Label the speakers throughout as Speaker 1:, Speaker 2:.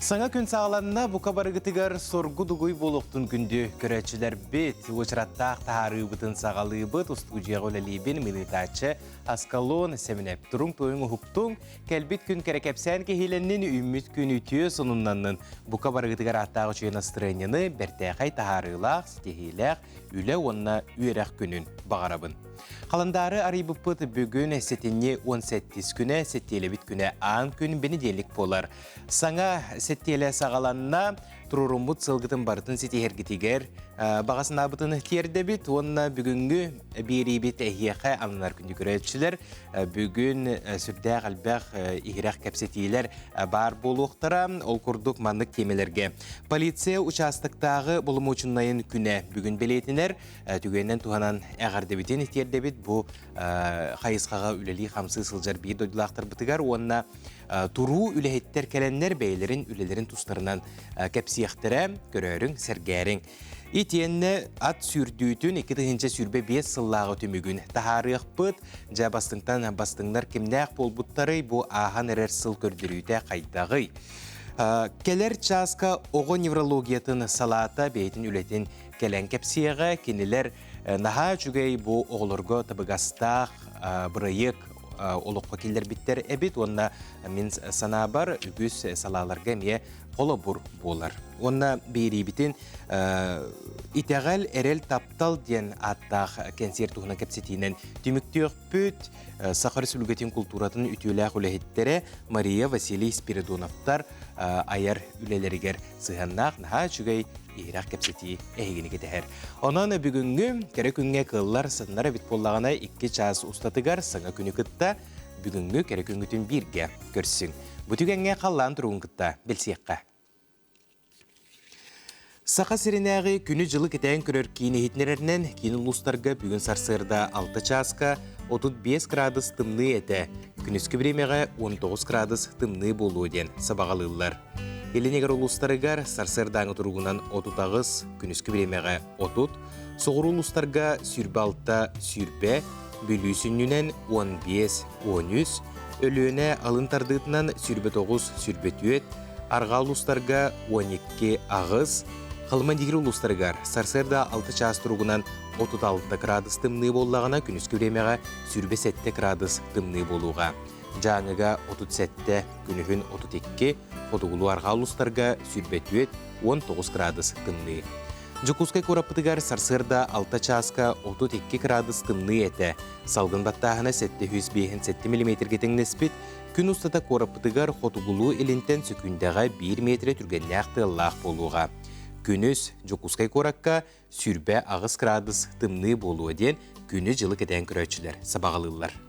Speaker 1: Sana gün sağlanına bu kabarıgıtıgar sorgu duguy boluqtun gündü körəçilər bet, uçrattaq taharı bıtın sağalığı bıt, ustucuya oləlibin militaçı askalon seminep durun toyunu huktun, kelbit gün kerekepsen kehileninin ümmüt gün ütüyü sonunlanın. Bu kabarıgıtıgar attağı çöyün astıranyını berteğay taharılaq, stihilaq, üle onna üyerek günün bağarabın. Kalandarı arayıbıpıt bugün setini 17 güne, setiyelebit güne an gün beni delik polar. Sana setiyele sağalanına tururumut sılgıtın barıtın seti hergitiger. Bağasın abıtın ihtiyarda bit, onna bugünkü biri bit ehiyakı anılar gündü göretçiler. Bugün sürdağ albaq ihrak kapsetiler bar boluqtara, ol kurduk manlık temelerge. Polisiya uçastıktağı bulumu uçunlayın güne bugün beleytiner. Tügenden tuhanan ağarda bitin ihtiyarda bit, bu xayısqağa üleli xamsı sılcar bir doydulaqtır bıtıgar, onna turu ülehetler kelenler beylerin ülelerin tustlarından kapsiyaktıra görörün sergərin. İtiyenne at sürdüğütün 2. sürbe 5 sıllağı tümügün. Taharıyıq bıt, ja bastыңтан bastыңlar kimdəq bolbutları bu ahan erer sıl kördürüyde qaydağı. Keler çaska oğu nevrologiyatın salata beytin ületin kelen kapsiyağa keniler naha çügey bu oğulurgu tabıgastaq bırayık oluqqa keller bitter ebit, onna min sana bar ügüs salalarga miye kolobur bolar. Onna beri bitin itegal erel taptal diyen attaq kenser tuhuna kapsetinen tümüktüyük büt Sakar Sülgetin kulturatının ütüylaq ülehittere Maria Vasiliy Spiridonovtar ayar üleleriger sığannaq naha çügey İhrak kapseti ehigini geteher. Onan bugünkü kerek günge kıllar sınara bitpollağına 2 ças ustatıgar sana günü kıtta bugünkü kerek güngütün birge görsün. Bu tügenge kallan turun kıtta bilsiyakka. Saqa sirinäği günü jılık eten körör kini hitnererinen kini ulustarga bugün sarsırda 6 çaska 35 gradus tımlı ete. Günüskü biremeğe 19 gradus tımlı bolu eden sabağalılılar. Elinegar ulustarıgar sarsırdağı turgunan 30 günüskü biremeğe 30, soğur ulustarga sürbe altta sürbe, bölüsünlünen 15-13, ölüğüne alın tardığından sürbe 9 sürbe tüet, arga ulustarga 12 ağız, Halman digir ulustarıgar sarsırda 6 ças turgunan 36 gradus tımlı bollağına günüskü biremeğe sürbe 7 gradus tımlı boluğa. Жаңыга 37, günühün 32, Fotogulu arga ulustarga sürbetüet 19 gradus tımlı. Jukuskay korapıtıgar sarsırda 6 çaska 32 gradus tımlı ete. Salgın battağına 707 mm geten nespit, gün ustada korapıtıgar Fotogulu ilinten sökündağa 1 metre türgenliğaktı lağ boluğa. Günüz Jukuskay korakka sürbe ağız gradus tımlı bolu eden günü jılık eden köröçüler, sabağalılar.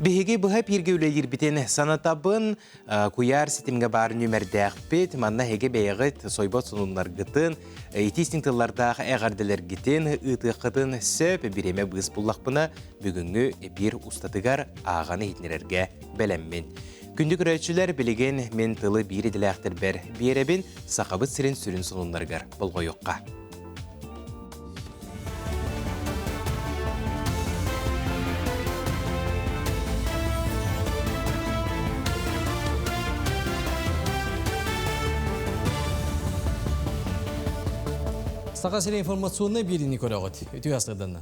Speaker 1: Bihege bu hep yerge ülelir biten sanatabın kuyar sitimge bar nümerdağ bit, manna hege beyagıt soybot sonunlar gıtın, itistin tıllardağ eğardeler gıtın, ıtıqıdın söp bireme bız bullaqpına bugünkü bir ustatıgar ağanı hitnererge belemmin. Gündük röçüler bilegen men tılı bir ediləqtir ber birebin saqabıt sirin sürün sonunlargar bulgoyuqqa.
Speaker 2: Сақасыры информационный берini көрәғыт, өту астырданна.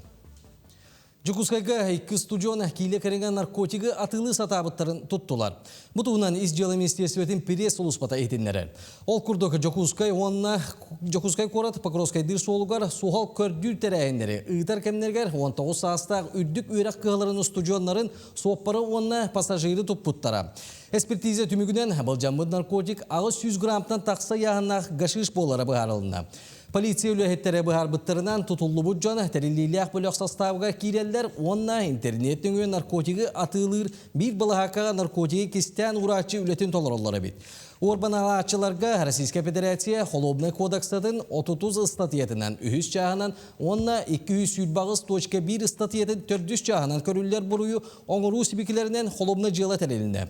Speaker 2: Жукускайга 2 студион кейле керенген наркотигі атылы сатабыттарын тұттылар. Бұтығынан изжалы министерстветін пресс ұлыспата етінлері. Ол күрдік Жокускай корат Покровскай дыр солугар суғал көрдүр тәрәйіндері. Үйтар кәмнергер 19 састақ үрдік үйрақ қығыларын студионларын соқпары онна пассажиры тұппыттара. Экспертиза түмігінен бұл жамбыд наркотик 100 граммтан тақса яғынақ ғашыш болары бұғарылына. Полиция үләхеттері бұғар бұттырынан тұтылы бұджаны тәрелейліяқ бөліқ составға кейлелер онна интернеттің өн наркотигі атылыр бір балағақаға наркотигі кестен ұрачы үлетін толырылары бет. Орбан алачыларға Российская Федерация Холобный кодекстатын 30 статьетінен 3 жағынан онна 200,1 статьетін 400 жағынан көрілер бұруы оңыру сібекілерінен Холобны жылы тәрелінде.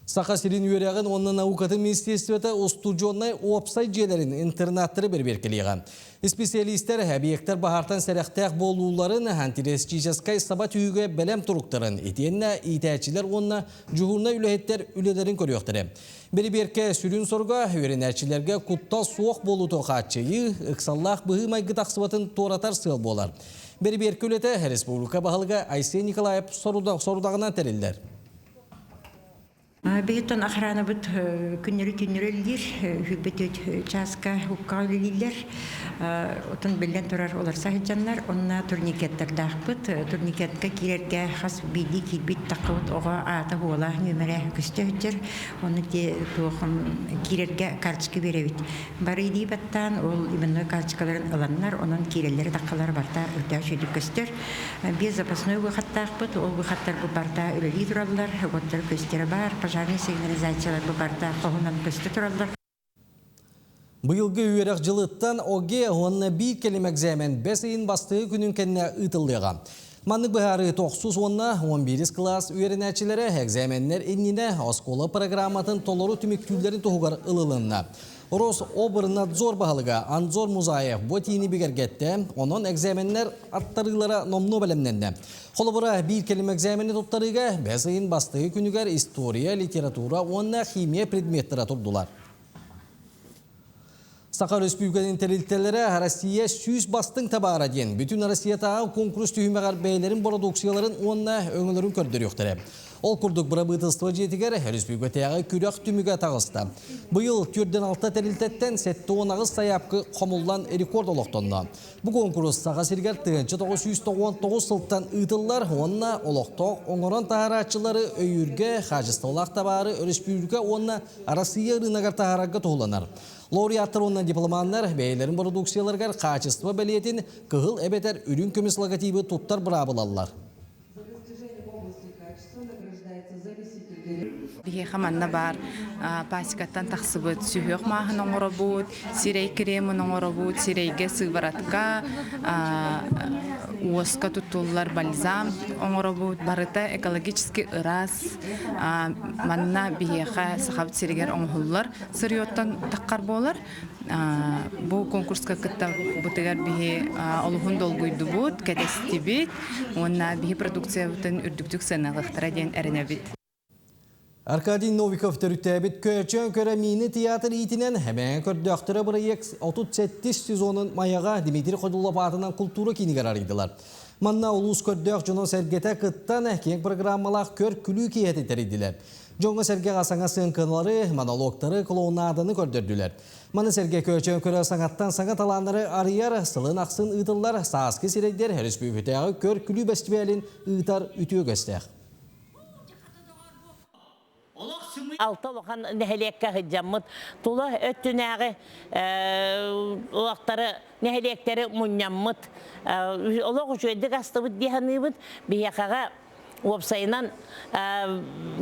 Speaker 2: Сақа сирин үйереген онна наукаты министерствета устужоннай уапсай желерин интернаттыры берберкелеған. Специалисттер объекттер бахартан сәрәқтәқ болуларын антиресчическай сабат үйге бәлем тұруқтарын етенне итәчілер онна жуғырна үләхеттер үлелерін көріқтірі. Берберке сүрін сорға өренәчілерге құтта суық болу тоқатчыйы ұқсаллақ бұғы майғы тақсыбатын торатар сыл болар. Берберке үлеті республика бағылға Айсен Николаев сорудағынан тәрелдер.
Speaker 3: Бейтон охрана бит күннөрү-түннөрөлдер, хүббет часка хуккалылар, отын белен турар олар сахиджаннар, онна турникеттер дахбыт, турникетке кирерге хас биди кирбит такыбыт ога ата хула нөмере күстөһтер, оны те тоохым кирерге карточка беребит. Бары дибаттан ол именно карточкаларын аланнар, онун киреллери таккалар барта өтөшүдү көстөр. Без запасной выхаттахбыт, ол выхаттар бу барта үлели тураллар, готтер көстөрө бар. Пожарный сигнализациялар бұл барда қоғынан көсті тұралдар.
Speaker 2: Бұйылғы үйерек жылыттан оге онына бір келемек зәмен 5 айын бастығы күнін кәнне ұтылдыға. Манның бұхары 9-11 класс үйерінәчілері әкзәменнер еніне оскола программатын толыру түміктүүлерін тұғығар ұлылынна. Рос Обырнадзор бағылыға Анзор Музаев ботини бігергетті, оның экзаменнер аттарылары номну бәлемненді. Қолыбыра бір келім экзамені тұттарыға 5 айын бастығы күнігер история, литература, онына химия предметтері тұрдылар. Сақа Республиканың тәрелтелері Россия сүйіз бастың табағыра ден. Бүтін Россиятағы конкурс түйімеғар бәйлерін бородуксияларын онына өңілерін көрдір өқтірі. Ол күрдік бұрабытылстығы жетігер Республикатағы күрек түміге тағысты. Бұйыл 4-6 тәрелтеттен 7-10 саяпқы қомылдан рекорд олықтонды. Бұл конкурс Сақа Сергер 1999 сылттан ұйтылар, онына олықтық оңыран тағаратшылары өйірге қажыстығылақ табары Республика онына Россия рынағар тағарарға тоғыланар. Лауреаттар онынан дипломандар бәйлерін продукцияларғар қачыства бәлетін кығыл әбетер үрін көмес логотипі тұттар бұрабылалар.
Speaker 4: Бихе хаманна бар пасикаттан тақсыбыт сүйек мағын оңыры бұд, сирей кремін оңыры бұд, сирейге сығбаратқа, уосқа тұттулар бальзам оңыры бұд, барыта экологически ырас, манна бихеға сақабыт сирегер оңғылар сырыйоттан таққар болар. Бұл конкурсқа күтті бұтығар бихе олығын долгүйді бұд, кәдесті бит, онна бихе продукция бұтын үрдіктік сәнағықтыра ден әріне бит.
Speaker 2: Arkadiy Novikov törüttəbit köçön körə mini teatr itinen həmən kördöktürə bırayıq 37 sezonun mayağa Dimitri Xodullov adından kulturu kini qararıydılar. Manna ulus kördök jonon sərgətə qıttan əhkeng programmalaq kör külü kiyət etəridiler. Jonga sərgə qasanga sığınqınları, monologları, klonadını kördürdülər. Manna sərgə köçön körə sanattan sanat alanları arıyar, sılın aqsın ıdıllar, sağızkı sirəklər, Respublikatəğı kör külü festivalin ıtar ütüyü göstəq.
Speaker 5: Altta okan neheliyekka hıcamıt, tula öttünəği oğaqları neheliyekleri munyamıt, olaq uçuydik astıbıt diyanıbıt, bir yakağa Uapsayınan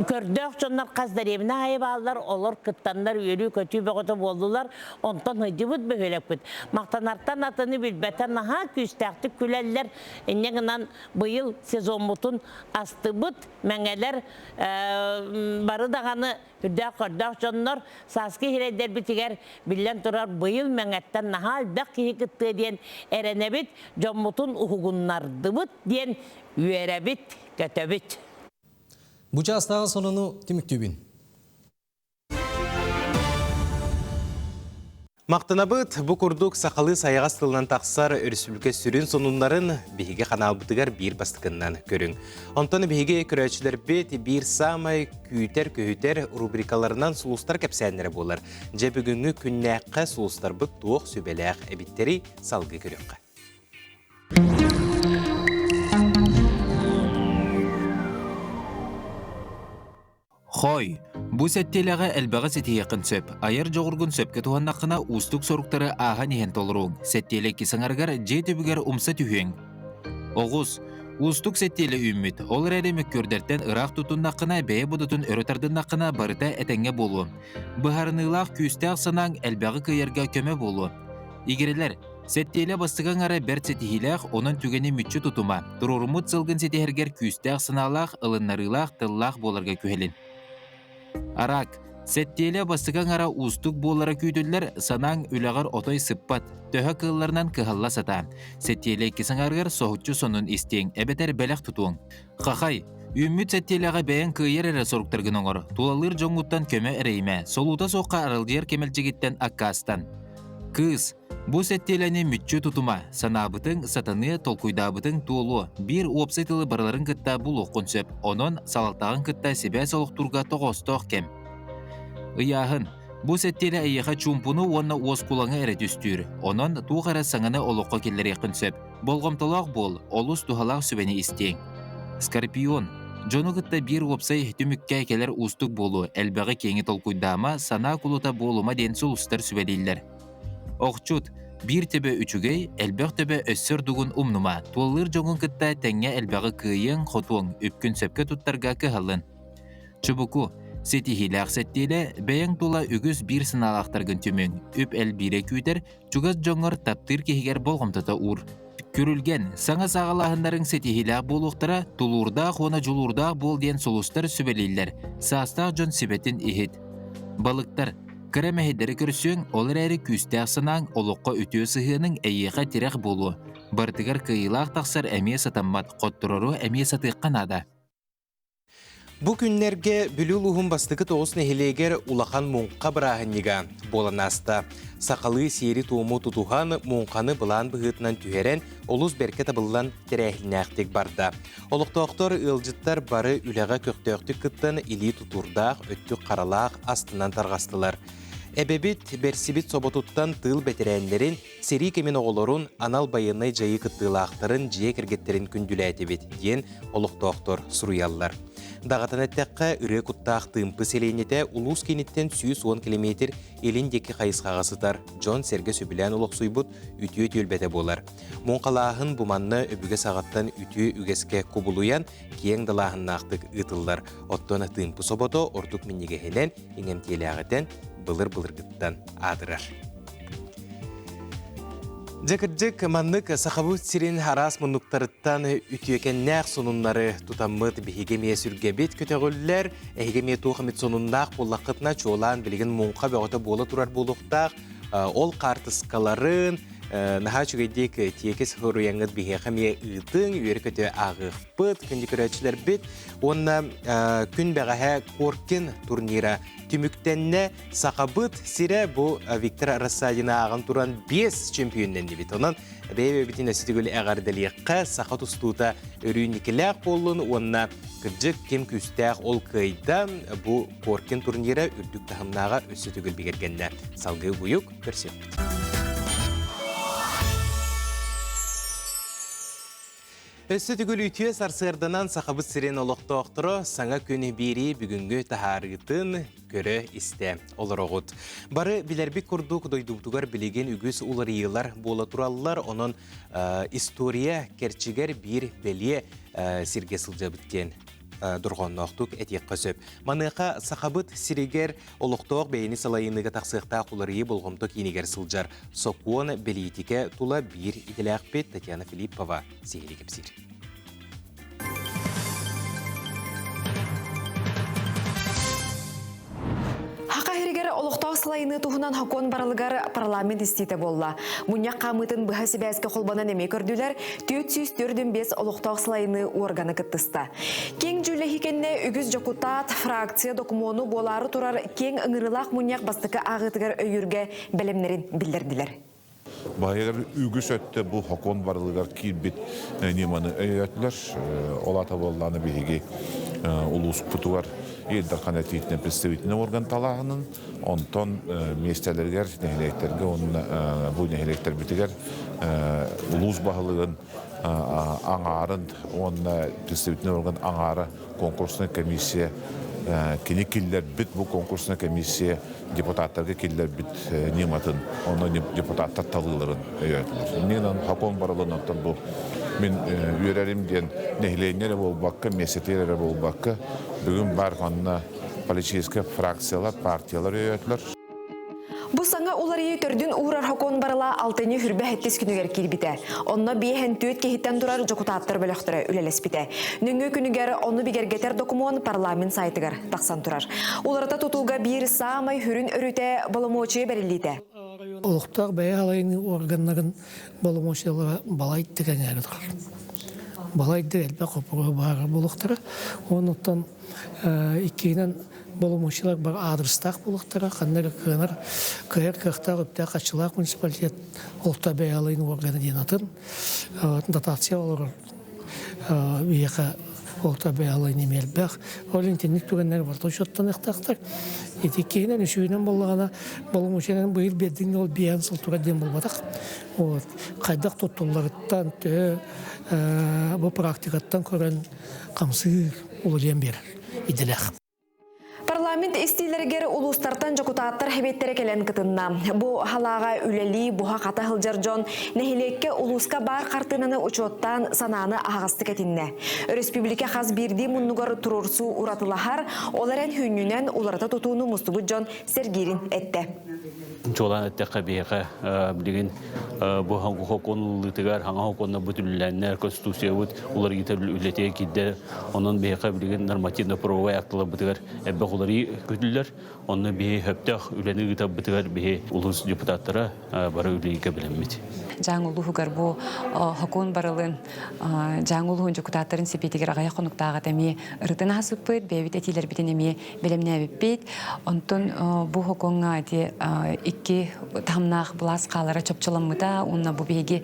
Speaker 5: kördök çonlar qazdar evine ayıp aldılar, olur kıttanlar yürü kötü beğotu boldular, ondan hıcıbıt böğülekbüt. Maqtanartan atını bilbeten naha küstəqti küleller, enneğinan bu yıl sezon butun astıbıt, məngələr barı dağını kördök çonlar, saskı hireyder bitiger billen turar bu yıl məngətten naha albaq kihi kıttı diyen erenebit, jombutun uhugunlardıbıt diyen üyerebit, kötebit.
Speaker 2: Bu çastağın sonunu Timik Tübin.
Speaker 1: Maqtanabıt bu kurduk saqalı sayağız tılынан taqsar Республика sürün sonunların bihige kanal bıtıgar bir bastıkından görün. Ondan bihige körəçilər bet bir samay küyter rubrikalarından sulustar kəpsənləri bolar. Cəbügüngü künnəqqa sulustar bıt tuğ sübələq ebitteri salgı görüqqa.
Speaker 6: Хой, бу сәттеләгә әлбәгә сәти якын сөп. Айыр жогыргын сөпкә туганнакына устук соруктары ага нихен толыруң. Сәттеле кисаңаргар жетүбүгәр умса түһең. Огус, устук сәттеле үммит. Ол рәдеме көрдәртән Ирак тутуннакына бәе будутун өрөтардыннакына барыта әтәңгә болу. Быһарынылак күстәк санаң әлбәгә кыярга көмө болу. Игереләр сәттеле бастыган ара бер сәтихиләк онын түгәне мүтчү тутума. Турурумут сылгын сәтихергәр күстәк саналак, ылыннарылак, тыллак боларга күһелен. Арак, сеттеле бастыган ара устук болара күйділер санаң үлағар отой сыппат, төһө кылларынан кыхалла сата. Сеттеле кисаңаргар соғытчу сонун истең, әбетер бәләқ тұтуың. Қақай, үмміт сеттелеға бәйін күйер әрі соруктаргын оңыр. Тулалыр жоңуттан көмі әрейме, солута соққа аралдияр кемелчегіттен аккастан. Кыз, бу сеттелені мүтчі тұтума, санабытың, сатаны, толкуйдабытың туолу, бір уопсайтылы барларын кытта бұл оқын сөп, онын салалтағын кытта себе солықтурға тоғостоқ кем. Ыяхын, бу сеттелі әйеға чумпуну онна оскулаңа әрі түстүр, онын туғара саңаны олыққа келлері қын сөп, болғымталақ бол, олус тухалақ сөбені істең. Скорпион, жону кытта бір уопсай түмікке келер устук болу, әлбәғі кеңі толкуйдама, сана кулута болума ден сұлыстар сөбелейлер. Оқчут, bir tebe üçügey, elbaq tebe össör dugun umnuma, tuallır jogun kıtta tenge elbağı kıyın, xotuğun, üpkün söpke tuttarga kıhalın. Çubuku, seti hilaq settiyle, beyan tula ügüz bir sınalaqtargın tümün, üp el bire küyder, çugaz jongor taptır kehiger bolğamtata ur. Körülgen, sana sağalahınların seti hilaq boluqtara, tulurdaq ona julurdaq bol diyen solustar sübeleyler, saastaq jon sibetin ihit. Balıktar, Kıremehederi kürsün, olur əri küstəqsынан oluqqa ütüyü sıhının əyyəqə tirək bolu. Bartıgar kıyılaq taqsar əmiyə satanmat, qotturaru əmiyə satıqqan ada.
Speaker 1: Bu günlerge bülüluğun bastıkı toğus nehileger ulaqan munqa bırağınniga bolanasta. Saqalı seri tuğumu tutuğan munqanı bulan bıhıtынан tüheren oluz berke tabıllan terehlinəqtik barda. Oluqtoqtor ılcıttar barı üləğə köqtöqtük kıttan ili tuturdaq, öttük qaralaq astından tarğastılar. Ebebit bersibit sobotuttan tığıl beterenlerin seri kemin oğulorun anal bayınay jayı kıttığılaqtарын jiye kirgetterin kündüle etebit diyen oluqtoqtor suruyallar. Dağatan ettekka ürü kuttaq tımpı selenete ulus kenitten 110 kilometr elindeki kayısqağasıtar John Serge Söbülen oluq suybut ütüyü tölbete bolar. Monqalağın bumanны öbüge sağattan ütüyü ügeske kubuluyan kiyen dalağın naqtık ıtıllar. Ottona tımpı soboto ortuk minnigehenen ingemtiyelağıten bılır-bılır gıttan adırar. Jakırcık manlık saxabut sirin haras mınlıktarıttan ütüyeken nəq sonunları tutamıd bihigemiye sürgebet köteğüller, ehigemiye tuğamit sonunnak bollaqıtna çoğulan bilgin munqa bağıta bola turar boluqtaq, ol qartıskaların, naha çügeydik tiyekes hırıyanıd bihigemiye ıdın, üyeri kötü ağıqpıt, kündi körəçilər bit, onna kün bəğəhə korkin turnira tümüktenne saxabıt sire bu Viktor Arasadina ağın turan 5 çempiyonnendi bit. Onun reyve bitin ösütügül əğardaliqqa saxat ustuta örüyünlikilaq bolun, onna kırcık kim küstəq ol kıydan bu korkin turnira ürdük tahımnağa ösütügül bigergenne. Salgı buyuk, görsün. Ösütügül ütüye sarsırdanan saxabıt siren oluqtoqturu sana könü biri bügüngü taharıtın göre iste olur oğut. Barı bilerbik kurduk doydubdugar bilegen ügüs ular yıllar bola turallar onun istoriya kerçiger bir beliye sirge sılca bitken. Durğannoqtuk etiqqa söp. Manıqa saxabıt siriger oluqtoq beyni salayыныga taqsıqta qularıyı bulğumtuk yeniger sıljar. Sokuon beliyitike tula bir itilaq bit Tatiana Filippova sihili kepsir.
Speaker 7: Олықтау сылайыны тұғынан хакон барылығар парламент істейті болла. Мұнияқ қамытын бұға себәске қолбанан әме көрділер 404-5 олықтау сылайыны органы кіттісті. Кең жүлі хекенне үгіз жокутат фракция докумону болары тұрар кең ыңырылақ мұнияқ бастықы ағытығар өйірге бәлемнерін білдірділер.
Speaker 8: Bağır ügüs ötte bu hakon barılgar kirbit nemanı öğretler olata bollanı bihigi ulus putu var yılda kanatiyetine представительный organ talağının onton meselelerger nehletlerge onun bu nehletler bitiger ulus bağlılığın ağarın onun представительный organ ağarı konkursuna komissiya kini killer bit bu konkursuna komissiya депутаттарға келдер бит нематын, оны депутаттар талыларын өйәтілер. Ненен хакон барылынаттан бұл мен үйерәлімден нехлейнері болбаққа, месетлері болбаққа, бүгін бар қанына политический фракциялар, партиялар өйәтілер.
Speaker 7: Бұл саңа олар төрдүн уурар хокон барыла алтыны хүрбе хеттис күнүгер кирбите. Онно биехен түйет кехиттен турар жокутааттар бөлөктөрө үлелеспите. Нүңгө күнүгер оны бигергетер документ парламент сайтыгар таксан турар. Уларата тутууга бир самай хүрүн өрүтө боломочу берилите.
Speaker 9: Олуқтақ бәйі алайын органнарын болымошылығы балайт деген әрдір. Балайды әлбә қопыры бары болуқтары. Онықтан иккейінен болымошылар бар адрестақ болуқтары. Қаннары көнір көйер кіқтақ өпті қачылақ муниципалитет олықта бәйі алайын органы денатын. Дотация олар бейеқа олықта бәйі алайын емелбәқ. Ол интернет түгенлер бар. Тошоттан иқтақтар. Етеккейінен үшігінен болғана болымошыларын бұйыл бердің ол бейін сылтуға дем болмадық. Қайдақ тоттыларыттан бұл практикаттан көрін қамсыр олырен бер иделек.
Speaker 7: Парламент истилергер улустартан жокутааттар хебеттере келен кытынна. Бу халага үлели буха ката хылжар жон нехилекке улуска бар картынаны учоттан сананы агасты кетинне. Республика хас бирди муннугар турурсу уратылахар, оларен хүннүнен уларата тутууну мустубу жон Сергирин этте.
Speaker 10: Жолан әттәққа бейіға білген бұл хаңғы хоконлытығар, хаңға хоконна бүтіліләннер, конституция бұд, олар етер үлетеге кеддер, онын бейіға білген нормативно-правовай актылы бұтығар, әббәқ олары күтілілер, оны бейі хөптәқ үләні ғытап бұтығар бейі ұлыс депутаттара бары үлейге білінмеді.
Speaker 11: Жаңылуғығар бұл хокон барылын жаңылуғын жүкутаттарын сепетігер ағая қонуқтаға тәме ұрытын асып бұд, бәйбет әтелер бітін әме білімне әбіппет. Онтын бұл хоконға икки тамнах блас қалара чөпчөламыта, онна бу беге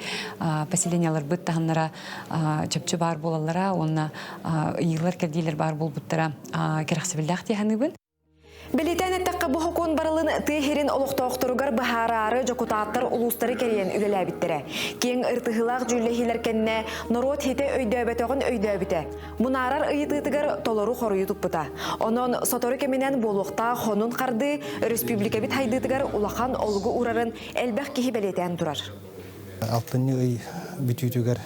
Speaker 11: поселениялар быт тамнара чөпчө бар болалара, онна йылар кердилер бар болбуттара керахсыбылдах тиханыбын.
Speaker 7: Белитен әттәққа бұ хокон барылын тыхерин олықтауқтыругар бұхарары жокутааттар улустары керен үлеләбіттері. Кен ыртығылақ жүллехилер кенне народ хете өйдөбетоғын өйдөбіті. Мұнарар ыйытытығар толору қорыйы тұппыта. Онын соторы кеменен болуқта хонун қарды республика бит хайдытығар улахан олғы урарын әлбәқ кехи белетен тұрар.
Speaker 12: Алтынны ый бүтүтүгер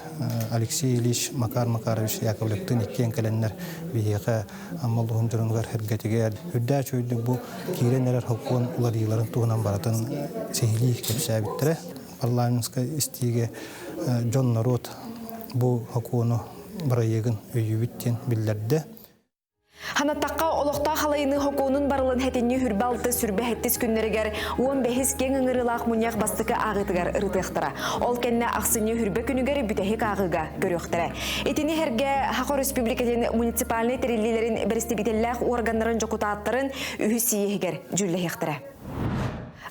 Speaker 12: Алексей Ильич Макар Макарович Яковлевтың иккен кәленнер бейеға амалдығын тұрынғар әргетігер. Үдді чөйдік бұл кейренлер хокон ұладиыларын туғынан баратын сейлі кепсә біттірі. Парламентска істеге Джон Народ бұл хокону барайығын өйі біттен білдерді.
Speaker 7: Ханаттаққа олықта халайыны хоконун барылын хәтенне хүрбалты сүрбе хәттес күннерігер 15 кен ыңырылақ мұнияқ бастықы ағытығар ұрытықтыра. Ол кәнне ақсыне хүрбе күнігер бүтәхек ағыға көріқтіра. Етіне әрге Хақо Республикаден муниципалны терелілерін бірістебетелләқ органларын жокутааттарын үйісиегер жүлләхектіра.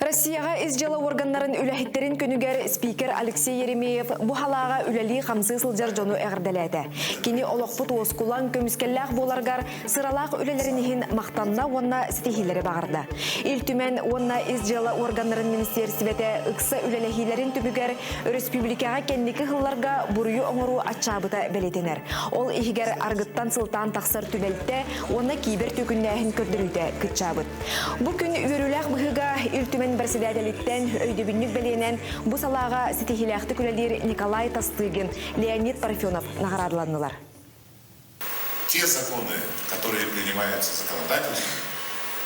Speaker 7: Россияға изжалы органларын үләхеттерін күнігер спикер Алексей Еремеев бұ халаға үләли қамсы сылжар жону әғірдәләді. Кені олықпыт оскулан көміскелләқ боларғар сыралақ үләлерінігін мақтанна онна стихилері бағырды. Илтүмен онна изжалы органларын министерсібеті ұқсы үләләхилерін түбігер республикаға кәндекі ғылларға бұрыю оңыру атшабыта бәлетенер. Ол ихігер арғыттан сылтан тақсыр түбәлтті, онна кейбір төкіннәхін көрдіруді күтчабыт. Бұ күн үйіріләқ бұғыға илтүмен председателиттен өйдөбүннүк беленен бу салага сетихилякты күлелер Николай Тастыгин, Леонид Парфенов наградаланылар.
Speaker 8: Те законы, которые принимаются законодательством,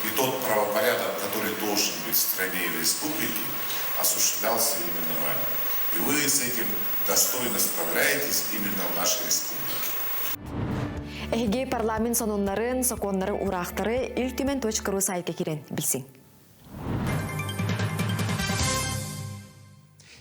Speaker 8: и тот правопорядок, который должен быть в стране и в республике, осуществлялся именно вами. И вы с этим достойно справляетесь именно в нашей республике.
Speaker 7: Эге парламент сонунларын, соконлары урақтары iltümen.ru сайтқа кирен билсин.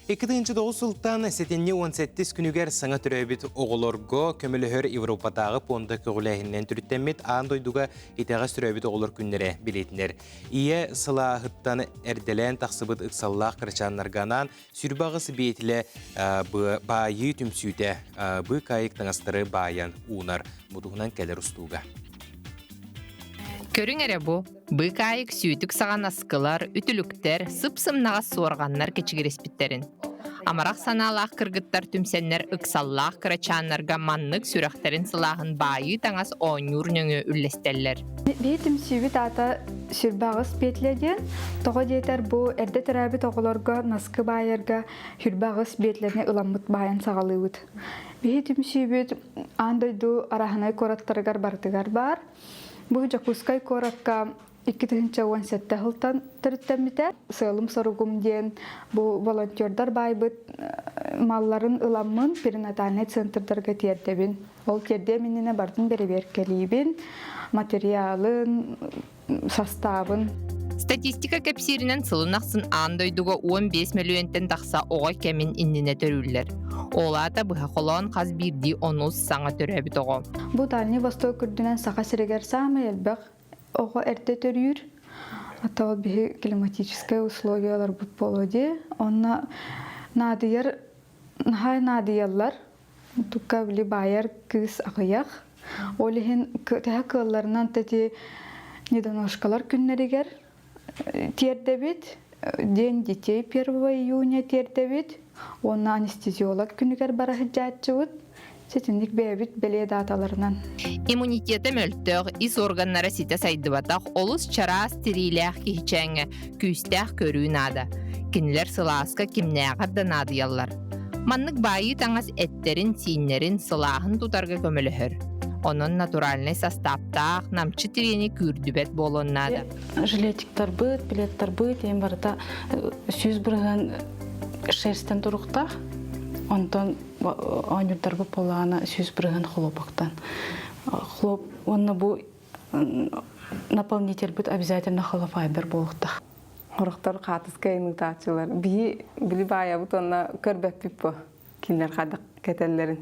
Speaker 1: 2009 жылдан сетенне 17 күнігер саңа түрәбет оғылорго көмілігір Европадағы понды көғіләхінен түріттенмет андойдуға етеғас түрәбет оғылор күннері білетінер. Ие сылағыттан әрделен тақсыбыт ұқсаллақ қырчанларғанан сүрбағысы бейтілі байы түмсүйті бұ қайық таңастыры байан уынар мұдығынан кәлер ұстуға.
Speaker 13: Көрің әрі бұ, бұйқайық сүйітік саған асқылар, үтіліктер, сып-сымнағас суарғаннар кечігереспіттерін. Амарақ саналақ кыргыттар түмсеннер ұқсаллақ кырачанларға маннық сүрәқтерін сылағын байы таңас оңюр нөңі үллестеллер.
Speaker 14: Бей түмсүйбіт ата сүрбағыз бетледен, тоғы дейтер бұ әрді түрәбі тоғыларға наскы байырға хүрбағыз бетлеріне ұламыт байын сағалыуыд. Бей түмсүйбіт андойду арахынай кораттарығар бартығар бар. Бұл жакускай коракка 2017 жылдан түрттәмите сылым соругум ден бу волонтердар байбыт малларын ыламмын перинатальный центрдарга тиердебин. Ол терде менне бардын беребер келибин, материалын, составын.
Speaker 13: Статистика кепсиринен сылынақсын андойдуға 15 миллионтен тақса оға кемін инніне төрүллер. Олата бұға қолуан қаз бірді 10 саңа төрәбіт оға.
Speaker 14: Бу Дальний Восток күрдінен сақа сірегер самы елбәқ оға әрді төрүр. Атау бігі климатические условиялар бұт болуде. Онна надияр, нахай надиялар, тұққа білі байар кыз ағыяқ. Олихин тәе кылларынан тәте недоношкалар күннерігер. Тердебит, день детей 1 июня тердебит, он анестезиолог күнігер барахы жатчывыд, сетіндік бәбіт бәле даталарынан.
Speaker 13: Иммунитеті мөлттіғ, ис органнары сите сайдыбатақ, олыс чара стерилях кихичәңі, күстәқ көруін ады. Кенілер сыласка кемнәғардан ады яллар. Маннык байы таңас әттерін, сейінлерін сылағын тұтарға көміліхір. Onun натуральный составтақ, намчы тирени күрдүбет болуынады.
Speaker 15: Жилетиктар быт, билеттар быт, ең барда сүйіз бірген шерстен тұрықтақ, онтан ойнырдар бұп болағына сүйіз бірген хлопақтан. Хлоп, онны бұл наполнитель быт обязательно холофайбер болуқтақ.
Speaker 16: Орықтар қатыз кәйінің тачылар. Білі бая бұт, онна көрбәп біп бұ. Кинлер қадық кетелерін.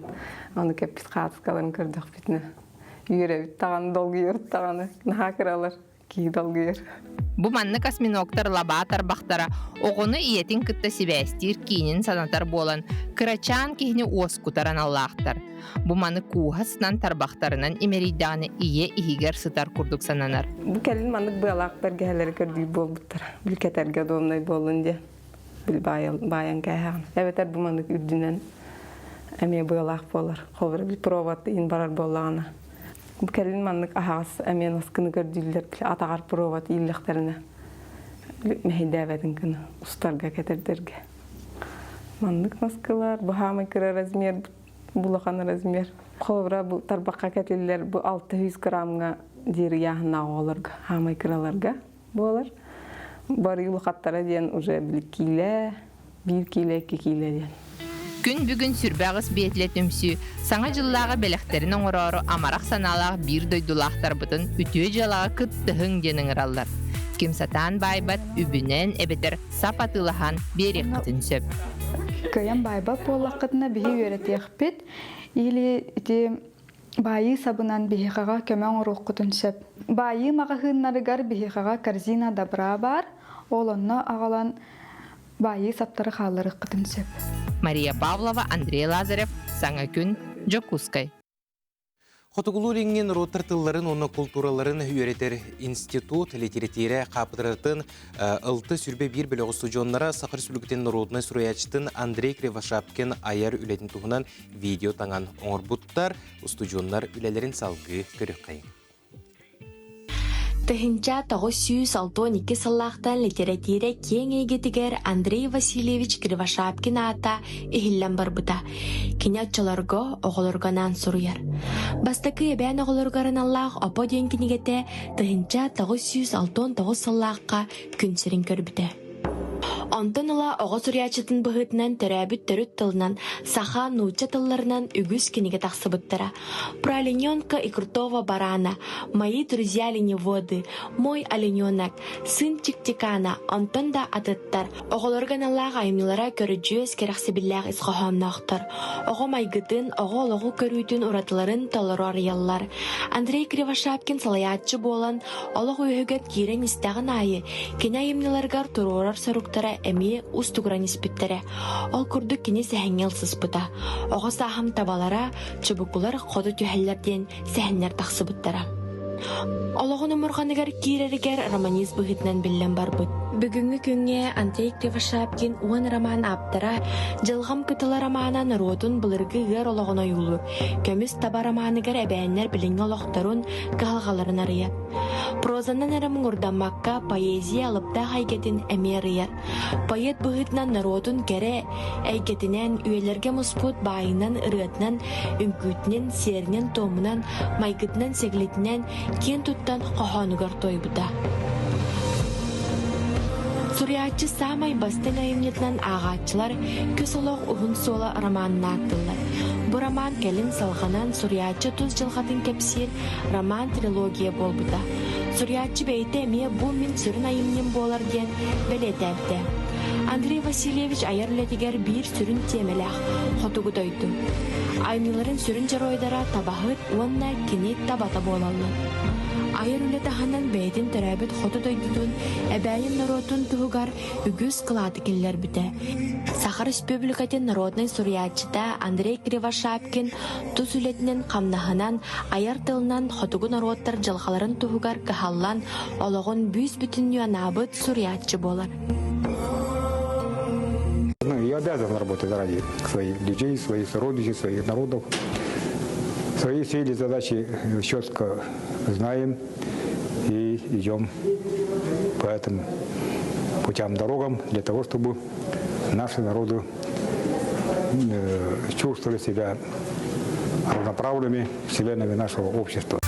Speaker 16: Оны кеппіс қатысқаларын көрдіқ бітіні. Үйері біт тағаны долғы үйірт тағаны. Наға кіралар кей долғы үйір.
Speaker 13: Бұ манны косминогтар лабатар бақтара оғыны иетін күтті себәстір кейінен санатар болан кырачан кейіні оскутаран аллақтар. Бұ манны куғасынан тарбақтарынан емерейдағаны ие игер сытар күрдік сананар.
Speaker 16: Бұ кәлін маннық бұялақ бәргәлері көрдігі болдықтар. Біл кетерге домнай болын де. Біл баян кәйәғын. Әбетер бұ маннық үрдінен әме бұялақ болар. Қолбір біл проват ин барар болағына. Бұ кәлін маннық ағағыз әмен осқыны көрділдер біл атағар проват ийліқтеріне. Мәхейді әбәдің күні ұстарға кәтердерге. Маннық наскылар, бұ хамай кірі размер, бұлақаны размер. Қолбіра бұ тарбаққа кәтелілер бұ 600 грамға дері яғына оларға, хамай кіраларға болар. Бар юлқаттара ден уже 1 киле, 2 киле ден.
Speaker 13: Күн бүгін сүрбәғыз бетлет өмсі, саңа жыллаға бәліқтерін оңырары амарақ саналағы бір дойдулақтар бұтын үтіе жалаға күттіғың денің ұралар. Кемсатан байбат үбінен әбетер сап атылыған берек қытын сөп.
Speaker 14: Көйен байбат болақытына бігі өретеқ бет, елі байы сабынан бихиқаға көмәң ұруқ құтын сөп. Байы мағahыннарығар бихиқаға корзина добра бар, ол онна ағалан байы саптары қалырық құтын сөп.
Speaker 13: Мария Павлова, Андрей Лазарев, Саңа күн, Жокускай.
Speaker 1: Хотугулуринген ротартыларын, оны культураларын үйретер институт, литература қапыдыратын ылты сүрбе бір біліғі студионлары Сақыр сүліктен родной сұраячтын Андрей Кривошапкен аяр үлетін тұғынан видео таңан оңыр бұттар, студионлар үлелерін салғы көрік қайын.
Speaker 17: Тахинча того сүйіс алтоники саллақтан литература кең егетігер Андрей Васильевич Кривошапкин ата ихиллен барбыта. Кинятчаларго оғылырганан сұруяр. Бастакы әбән оғылыргарын Аллах опо ден кенегете тахинча того сүйіс алтон того саллаққа күнсерін көрбіте. Онтон ыла оғы сүрячытын бұғытынан төрәбіт төріт тылынан саха нуча тылларынан үгіз кенеге тақсыбыттара. Про и барана, мои друзья оленеводы, мой олененок, сын Чиктикана, онтон да атыттар. Оғылырған Аллаға аймилара көріджуез керақсыбілләғ исқохамнақтар. Оғы майгытын, оғы олығы көрүйтін ұратыларын толыру арыялар. Андрей Кривошапкин салаятчы болан, олығы өйгет кирен истағын айы, кене аймиларғар тұрурар саруктара әме устугран испиттере. Ол күрдік кене сәхенгел сыспыта. Оға сахам табалара, чыбыкулар қоды түйәллерден сәхеннер тақсыбыттара. Олығын ұмырғанығар кирерігер романиз бұғытнан білен бар бұд. Бүгінгі күнге Андрей Кривошапкин уын роман аптара, жылғам күтілі романан родын бұлырғы ғыр олығына юлу. Көміс таба романығар әбәйінлер біліңі олықтарын ғалғаларын арыя. Прозанан әрімін ұрдамаққа поэзия алыпта қайгетін әмерияр. Поэт бұғытнан родын кәрі әйгетінен үйелерге мұспут байынан ұрғытнан, үңкүтінен, серінен томынан, майгытынан, сеглетінен кен туттан қоханығар той бұда. Сурьячы самай бастың айымнетінен ағатчылар көсолоқ ұғын сола романына аттылар. Бұл роман кәлін салғанан Сурьячы 30 жылғатын кәпсер роман трилогия болбыда. Сурьячы бәйті әме бұл мен сүрін айымнен болар ден бәлетәлді. Андрей Васильевич аяр үлетігер бір сүрін темеләқ хотуғы дойды. Айныларын сүрін жаройдара табағыт онна кенет табата болалды. Айыр үлетіғанан бәйден түрәбіт хоту дойдудun әбәйін народун туғығар үгіз қылаты келілер біті. Сахар Республикатын народный сурьячыда Андрей Кривошапкин тұз үлетінен қамнағынан аяр тылынан хотуғы народтар жылғаларын туғығар кахаллан олығын бүйіз бүтін юанабыт сурьячы болар.
Speaker 18: Я обязан работать ради своих людей, своих сородичей, своих народов. Свои цели, задачи четко знаем и идем по этим путям, дорогам для того, чтобы наши народы чувствовали себя равноправными членами нашего общества.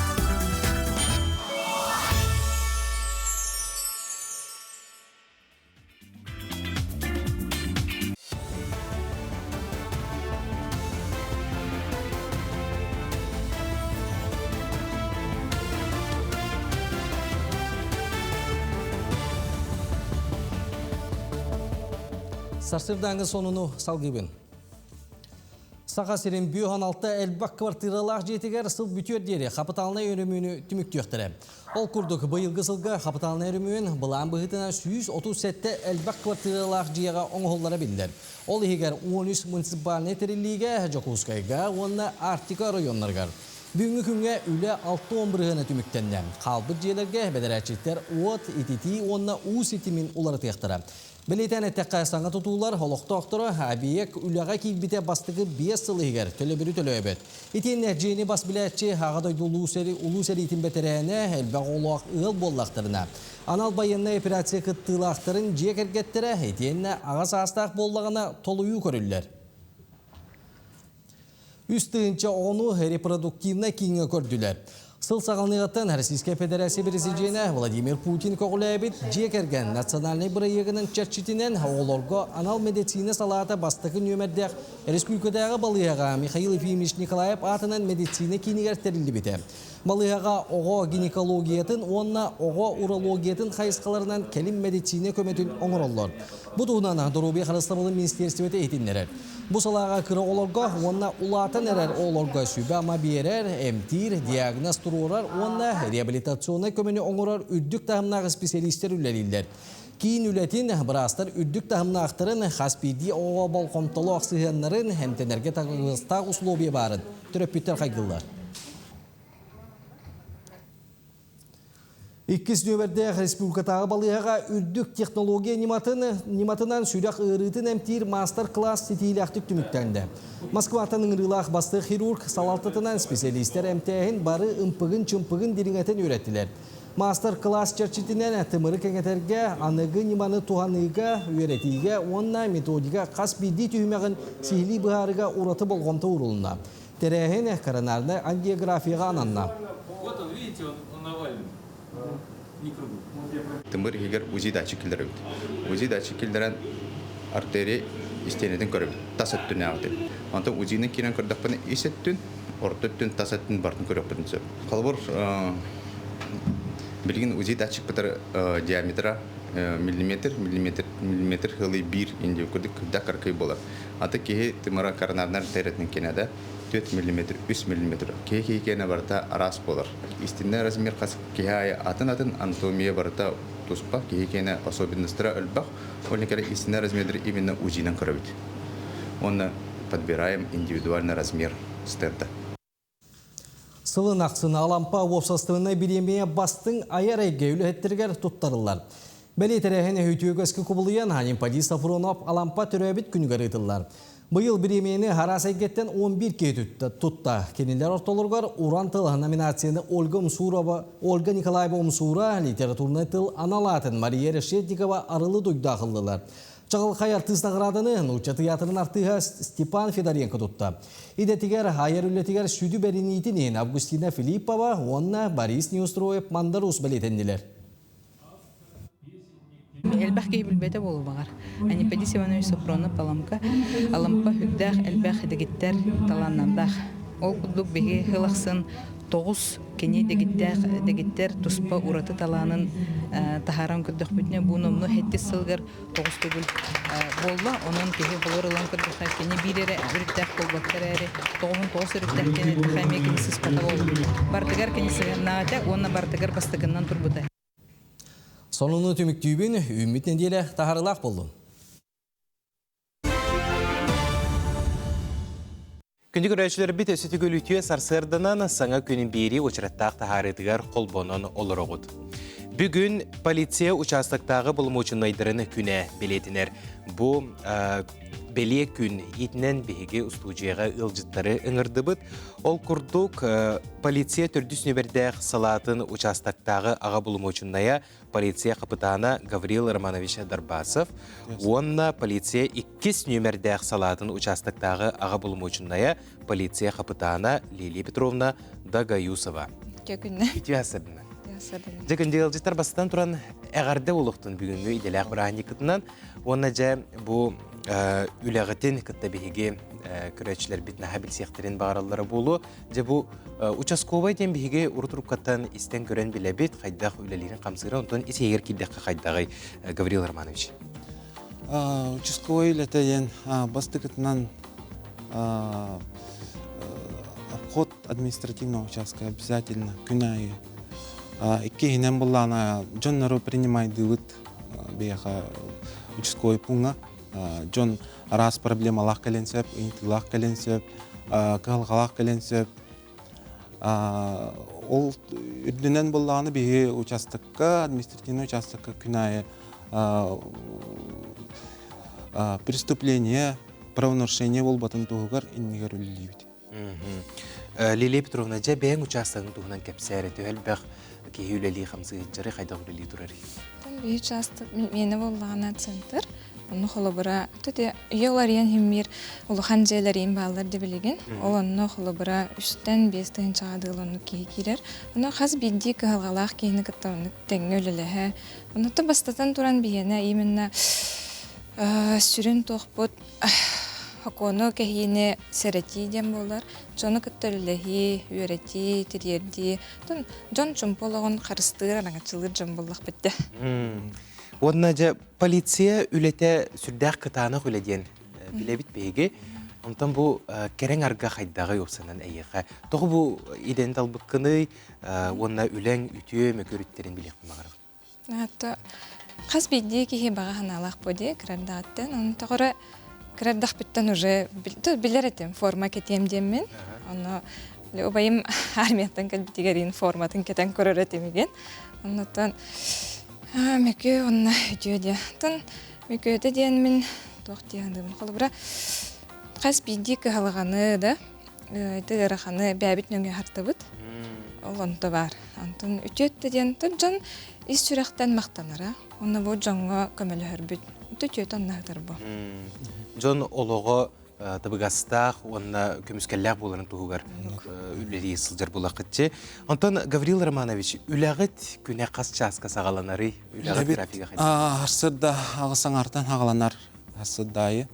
Speaker 2: Сарсырдаңы сонуну салгыбын. Саға серен бүйоғаналты әлбақ квартиралақ жетігер сыл бүтер дере қапыталына өріміні түміктіқтірі. Ол күрдік бұйылғы сылға қапыталына өріміін бұлан бұғытына 137 әлбақ квартиралақ жияға оңғоллара білдер. Ол егер 13 муниципалны теріліге Жокускайға, онына Артика районларғар. Бүгінгі күнге үлі 6-11-ғына түміктенді. Қалбыт жиелерге бәдірәтчеттер от, итити, онына U-сетімін олары тияқтыра. Білетен әттәққа саңа тұтулар, олықты оқтыры, әбиек үліға кейбіте бастығы 5 сылы егер, төлі бірі төлі өбет. Итен нәжейіні бас біләтші, ағадайды ұлусәрі итін бәтірәне, әлбәқ олуақ ұғыл боллақтырына. Анал байынна операция қыттылақтырын жек әргеттірі, етеніне ағас астақ боллағына толуы көрілілер. Үстігінші оны репродуктивна кейінгі көрділер. Сыл сағалнығаттан Российская Федерация президенті Владимир Путин көғіләбет жекерген национальный бірайығының чәрчетінен оларға анал медицина салаты бастықы нөмірдек республикадағы балыяға Михаил Ефимович Николаев атынан медицина кейінігер тәрілді біті. Балыяға оға гинекологиятын, онына оға урологиятын қайысқаларынан келім медицина көметін оңыроллар. Бұл тұғынан Дұрубе Қарыстабылы министерстветі етіндерер. Бұл салаға кірі оларға, онына улатын әрер оларға сүбі ама берер, әмтир, диагноз тұрурар, онына реабилитационы көмені оңырар үддік тағымнағы специалистер үлелілдер. Кейін үлетін бірастар үддік тағымна ақтырын, қаспиди оға балқомталы ақсығанларын әмтенерге тағыстақ ұслобе барын. Түрөппеттер қайгылар. Иккіз нөмірде республикатағы балыяға үрдік технология нематынан сүрек ұрытын әмтир мастер-класс сетейліқтік түміктенді. Москватының ұрылақ басты хирург салалтытынан специалистер әмтәйін бары ұмпығын-чымпығын деріңетін өреттілер. Мастер-класс чәрчетінен әтімірі кәңетерге, анығы неманы туғаныға, өретіге, онына методика қас бейді түймеғін сейлі бұғарыға ұраты болғымты ұрылына. Тәрәйін коронарны ангиографияға ананна.
Speaker 19: Вот он, видите, он овальный.
Speaker 20: Тымыр егер УЗИ датчикілдері өт. УЗИ датчикілдерін артерия истенетін көріп, тасыттын әғыды. Онта УЗИнің керен көрдіқпіні есеттін, ортыттын, тасыттын бартын көріп бұдынсы. Қалбыр білген УЗИ датчик бұтыр диаметра миллиметр хылы бір инде көрдік күрді қарқай болар. Аты кейі тымыра коронарнар тәретін кенеді 4 мм, 3 мм. Кейі кені барыта арас болар. Истинне размер қасық кейі атын анатомия барыта туспа, кейі кені особенностыра өлбақ, оны кәрі истинне размердер именно УЗИнен көрібіт. Оны подбираем индивидуальный размер стенда.
Speaker 2: Сылын ақсыны алампа опсастығына биремея бастың аяр әйге үліхеттергер тұттарылар. Бәлі тәрәхіне өйтіөгөскі құбылыян Ханимпади Сафронов алампа түрәбіт күнігер етілар. Бұйыл биремейіні харас әйгеттен 11 кей тұтта. Кенелер ортолырғар Уран тыл номинацияны Ольга Николаева Умсура, литературный тыл аналатын Мария Решетникова арылы дойдақылдылар. Чағыл қай артыстағырадыны Нуча театрын артыға Степан Федоренко тұтта. Идетігер хайыр үлетігер сүді бәрінейтінен Августина Филиппова, онна Борис Неустроев Мандарус бәлетенділер.
Speaker 21: Элбах кейбилбете болу багар. Анипедис Иванович Сапронов аламка хүддах элбах дегиттер таланнандах. Ол кудук беги хылахсын 9 кени дегиттер туспа ураты таланын тахаран күрдөх бүтне бунумну хетти сылгар 9 түгүл болла. Онон кеги болорулан күрдөхай кени бирере үриттэх болбактар эри 9 үриттэх кени тахайме кенисис пата болу. Бардыгар кенисигеннаача, онна бардыгар бастыгыннан турбутай.
Speaker 2: Сонуны түміктүйбен үміт неделе тахарылақ болду.
Speaker 1: Күнді көрәшілер біт өсіті көлітуе сарсырдынан саңа күнін бері очыраттақ тахарытығар қолбонын олыр оғыд. Бүгін полиция участықтағы бұлмучын айдырыны күне белетінер. Бұ беле күн етінен беге ұстуғыға ұлжыттары ұңырды бұд. Ол күрдік полиция түрдіс нөбердәқ салатын участықтағы аға бұлмучынная полиция қапытана Гаврил Романович Дарбасов. Онна полиция 2 нөмердәқ салатын участықтағы аға бұлмучынная полиция қапытана Лилия Петровна Дагаюсова.
Speaker 22: Кекүнне.
Speaker 1: Жекінде елжеттер бастан тұран әғарды олықтың бүгінгі иделәқ бір аңекітінен. Онна жа бұл үләғітін күтті бейге көрәтшілер бітіне хабіл сияқтырын бағаралары болу. Жа бұл участковай ден бейге ұрытырып қаттан істен көрен біле бет қайдақ үләлерін қамсығыра. Онтан есі егер келдеққа қайдағай Гаврил Романович.
Speaker 23: Участковай үләтәйен бастықытынан обход административного участка обязательно күнайы. Иккехинен буллана жоннору принимайды выт беха участковый пунга. Жон раз проблемалах каленсеп, интилах каленсеп, калгалах каленсеп. Ол үрдінен булланы беге участокка, административный участокка күнайы преступление, правонарушение болбатын туғығар иннегер үлілейбіді.
Speaker 1: Лилия Петровна, жа бәң участогын туғынан кәпсәрі төхәл бәқ кейілелі қамсы жары қайда үлілей тұрары?
Speaker 22: Бей участок мені болғана центр. Оны қолыбыра, төте үйеларен хеммер ұлыған жайларен бағалар дебілеген. Ол оны қолыбыра 3-5 чағадығылыны кейкерер. Оны қаз бейді кығалғалақ кейіні күттауыны тәңі өлілігі. Оны ты бастатан тұран бейені еменна сүрін тоқпыт Хаконо кәйіне сәрәті дем болар. Жоны күттөлілігі, үйереті, тірерді. Жон чүмполығын қарыстығыр аңатшылыр жон болақ бітті.
Speaker 1: Онна жа полиция үлеті сүрдәқ қытанық үледен білебіт бейге. Онтан бұл кәрен арға қайдағы өпсанан әйеға. Тоғы бұл иден талбыққыны, онна үләң үтіе мөкөріттерін білек мағарып.
Speaker 22: Атты, қаз бейді кейі баға ханалақ бөде, кірарда аттен. Оны тағыры кірардақ біттен уже білер етем, форма кетем деммен. Оны обайым армияттан кәлбітігерін форматын кетен көрір етемеген. Оннаттан мөке онына үтіе де. Мөке өті дейін мен тоқ дейіндімін. Қолы бұра қаз бейді кіғалғаны да, өті бәбіт нөңе харты бұд. Ол онты бар. Антын үтіе өтті дейін жон ис сүректен мақтаныра. Оны бұл жоңға көмелі өрбіт. Үтіе өті оннағдар бұл.
Speaker 1: Жон олығы табығастақ, онына көміскәлләқ боларын тұғығар үлері сылжар болақытчы. Антон Гаврил Романович, үләғіт күне қас часқа сағаланары, үләғіт графиға қайда?
Speaker 23: Арсырда ағысаң артан ағаланар асырдайы.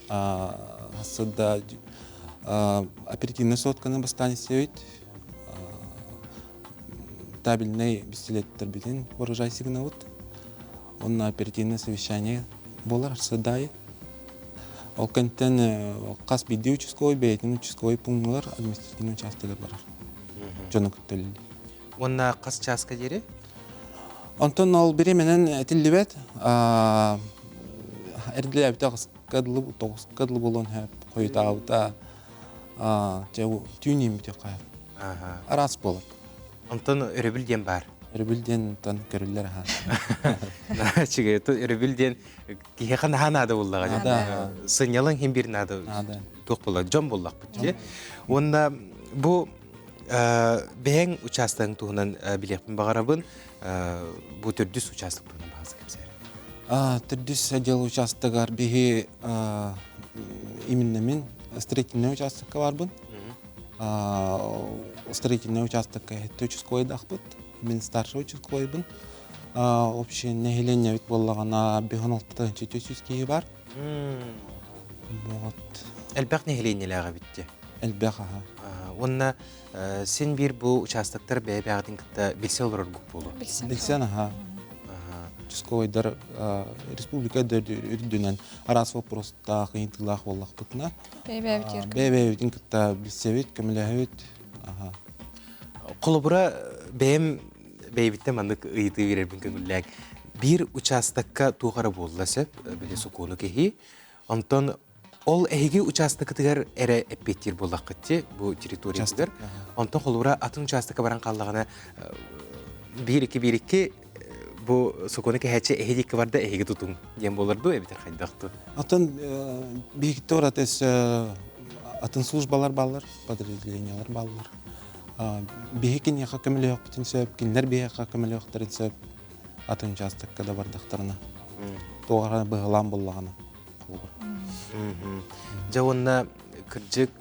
Speaker 23: Асырда оперативный сотканы бастан істеует. Табельный бестелеттер бітін орыжай сигна өт. Онына оперативный совещание болар арсырдайы. Ол кенттен қас бейді участковый, бәйтін участковый пунктылар административный участогы барар. Жоны күттілі.
Speaker 1: Онна қас часқа дері?
Speaker 23: Онтон ол беременен әтілі бәт. Әрділі әбіті тоғыз қадылы болуын әп қойыта ауыта. Түйінен біте қайып. Арас болыр.
Speaker 1: Онтон өрібілден бар?
Speaker 23: Өрібілден көрілер.
Speaker 1: Чиге, өрібілден кейхан ханады болдыға. Сынялың хем бір нады тоқ болар, жон болақ бүтті. Онда бұл бәң участығын туғынан білекпін бағарабын, бұл түрдіс участық туғынан бағасы кемсері?
Speaker 23: Түрдіс әдел участығар бейі именно мен строительный участыққа барбын. Строительный участыққа әтті участковый дақпыт. Мен старший участковый бын. общее нехиление вид боллагана 5-6 төсүз киһи бар. Вот.
Speaker 1: Элбэх нехиленелеага битти.
Speaker 23: Элбэх аха.
Speaker 1: Онна сен бир бу участоктор бэбягдин кытта билсе олорор бук болу.
Speaker 23: Билсен аха. Чусковойдар республика үрдүнен арас вопроста кыйынтылаах боллак бутна. Бэбэбитин кытта билсебит, көмөлөбүт. Аха.
Speaker 1: Колубура бэм бэбитте мандык ыйты берербин көңүлләк. Бир участокка тугары болласып, биле сукуну кеһи. Онтон ол эһиги участокытыгар эре эппеттир боллаккытти бу территориядер. Онтон колубура атын участокка баран каллагана 1-2 бу сукуну кеһече эһидикке барда эһиги тутун дем болорду эбитер хайдакту.
Speaker 23: Атын бигиттор атес атын службалар баллар, подразделениялар баллар. Бихикин яха көмөлөк бүтүн сөп, киндер бихака көмөлөктөрүн сөп атын участокка да бардактарына. Тоғара быгылам боллагана.
Speaker 1: Жауынна кыржык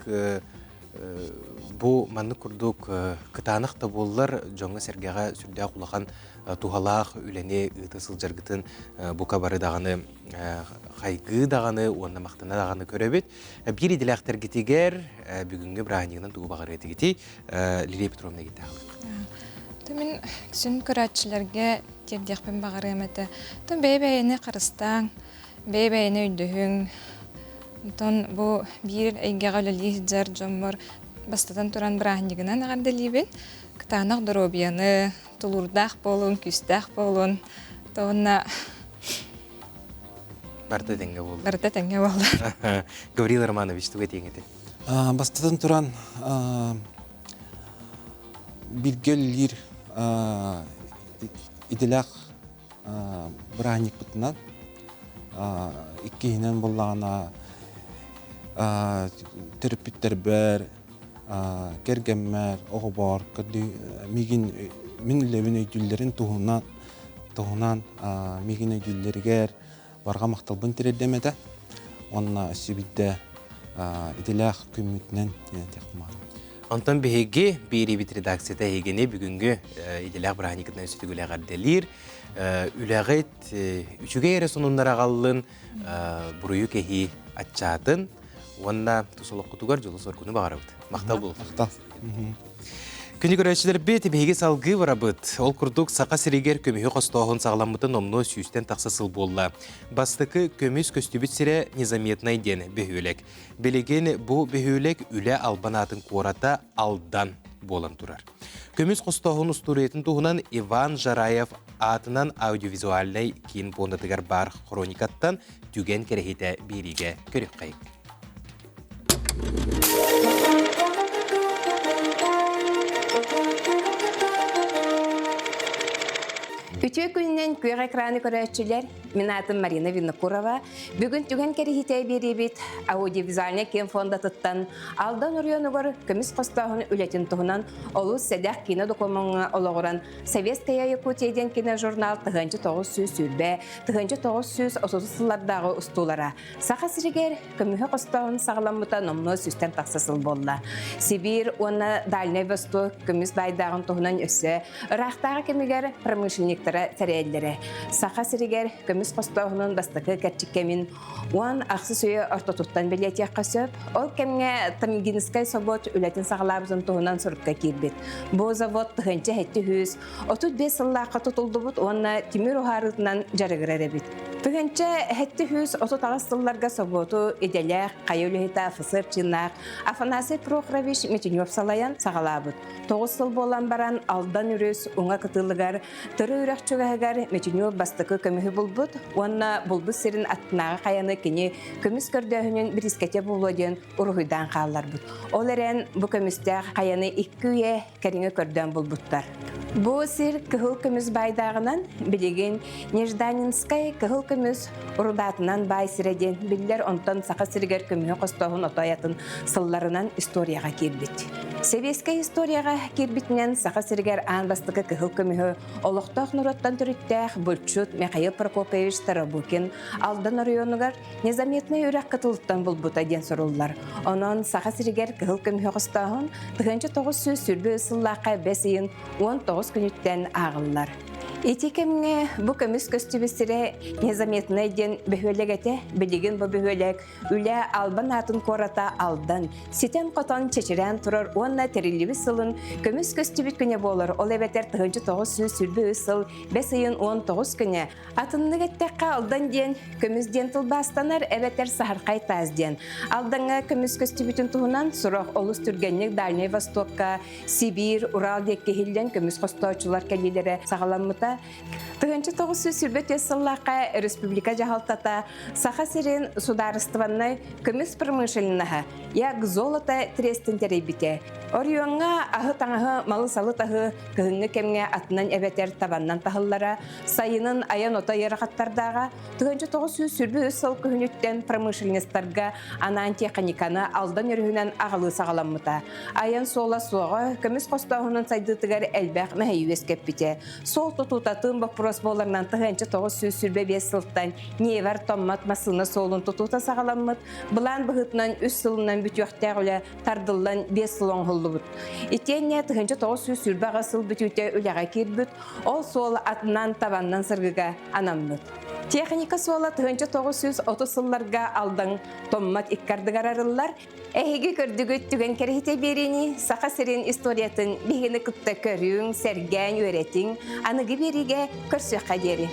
Speaker 1: бу манны курдук кытаныкта боллар жоңга сергега сүрдә кулаган тухалах үлене ытысыл жаргытын бу кабары даганы хайгы даганы онна мактана даганы көрөбүт. Бир идилактер гитигер бүгүнгү браанигынан тугу багыр этигити Лилия Петровна гитте алык.
Speaker 22: Мен сүн көрәтчиләргә тепдәхпен багыр эмете. Тон бәйбәйне карыстан, бәйбәйне үдүһүң. Тон бу бир әйгәгә лизер жоммор бастадан туран браанигынан агардылыбын. Кытанак доробияны тулурдах болун, күстах болун. Тонна
Speaker 1: Барта теңге болду.
Speaker 22: Барта теңге болду.
Speaker 1: Гаврил Романович туга теңете.
Speaker 23: Бастадан туран билгеллир идилак браник бутунан иккиһинен боллагана терапевттер бер кергеммер оғбар мигин минлебин өйдүллерин туһунан мигин өйдүллергер барга макталбын тиредемете онна сибидде идилах күмүтнен текмар.
Speaker 1: Антон беге бири бит редакцияда егене бүгүнгү идилах браникытын өсүтүгүлөгөр делир үлөгөт үчүгө эре сонуннара галлын бурую кеһи аччатын онна тусулукутугар жолу соркуну багарабыт. Мактал болуп.
Speaker 23: Мактал.
Speaker 1: Күнү көрөчүлөр бет беге салгы барабыт. Ол курдук сака сиригер көмүхү костогун сагламытын омно сүйстен таксасыл болла. Бастыкы көмүс көстүбүт сире незаметный ден бөһөлек. Белеген бу бөһөлек үле албанатын курата алдан болан турар. Көмүс костогун устуриятын туһунан Иван Жараев атынан аудиовизуальный кийин бондатыгар бар хроникаттан түген керехите бириге көрөк кайык.
Speaker 3: Үтө күннен көк экраны көрәтчиләр, мен атым Марина Винокурова, бүгін түген керехите беребит аудиовизуальный кен фонда тыттан алдан урыйонугор көмүс костогун үлетин туһунан олус седах кино документга ологоран Советская Якутиядан кино журнал 1900 сүрбе, 1930 сыллардагы устулара. Саха сиригер көмүхө костогун сагламыта номно сүстен таксасыл болла. Сибирь, оны Дальний Восток көмүс байдагын туһунан өссө, ырактагы кемигер промышленниктер тәрәлләре. Саха сиригер көмүс костогунун бастыкы кәрчиккемин уан аксы сөйө ортотуттан билетиякка сөп, ол кемге Тамгинскай собот үлетин сагалабызын туһунан сурукка кирбит. Бу завод тыгынча хетти хүз, 35 сыллакка тутулдубут, онна Тимир Ухарытынан жарыгырарабит. Тыгынча хетти хүз 30 сылларга соботу иделек, кайылыта фысыр чиннак, Афанасий Прохорович Митинев салаян сагалабыт. 9 сыл болан баран алдан үрөс уңа кытылыгар, тыры үрәкчүгәгәр Митинев бастыкы көмүһү булбут, онна булбут сирин аттнага каяны кини көмүс көрдөһүнүн бирискете булоден урухуйдан калларбыт. Ол эрен бу көмүстә каяны 2 кәриңе көрдөн булбуттар. Бу сир кыһыл көмүс байдагынан билеген Нежданинскай кыһыл көмүс урудатынан бай сиреден биллер онтон сака сиргер көмүһү костогун отоятын сылларынан историяга кирбит. Советская историяга кирбитнен сака сиргер ан бастыкы кыһыл көмүһү олоктох нуроттан түрүттәх Бульчут Михаил Прокопьевич Тарабукин алдан районугар незаметный үрәк кытылыттан булбута ден соруллар. Онон сака сиргер кыһыл көмүһү костогун 1900 сүрбө сыллакка бесиин 19 күнүттен агыллар. Итикемне бу көмүс көстүбүсире незаметный ден бөхөлегете билигин бу бөхөлек үле албан атын кората алдан ситен котон чечерен турар онна терилиби сылын көмүс көстүбүт күнө болор ол эбетер тыгынчы 9 сүрбү сыл 5 айын 19 күнө атынныгеттекке алдан ден көмүс ден тылбастанар эбетер сахаркай таз ден алданга көмүс көстүбүтүн туһунан сурак олус түргенник Дальний Востокка Сибирь Урал декке хилден көмүс костоочулар келилере сагаламмыта Тыгынчы 9 сүрбөт эссыллакка республика жахалтата саха сирен сударстваннай көмүс промышленнаха як золото трестин теребите. Орионга ахы таңахы малы салы тахы кыһыңы кемге атынан эбетер табаннан тахыллара сайынын аян ота ярахаттардага тыгынчы 9 сүрбө сыл көһүнүттен промышленностарга анан техниканы алдан өрүнөн агылы сагаламмыта. Аян сола суга көмүс костогунун сайдытыгар элбек мэйүс кеппите. Сол тутутатын вопрос боларынан тыгынчы 9 сүрбө 5 сылтан невер томмат масына солун тутута сагаламмыт. Булан быгытнан 3 сылынан бүтөктөгүлө тардылдан 5 сылың холлубут. Итенне тыгынчы 9 сүрбө гасыл бүтүтө үлага кирбүт. Ол сол атынан табаннан сыргыга анаммыт. Техника сола тыгынчы 930 сылларга алдан томмат иккардыгарарылар. Эһиги көрдүгөт түген керехите берени саха сирен историятын бигини кытта көрүң, серген өретиң, аныгы бериге көрсөкка дери.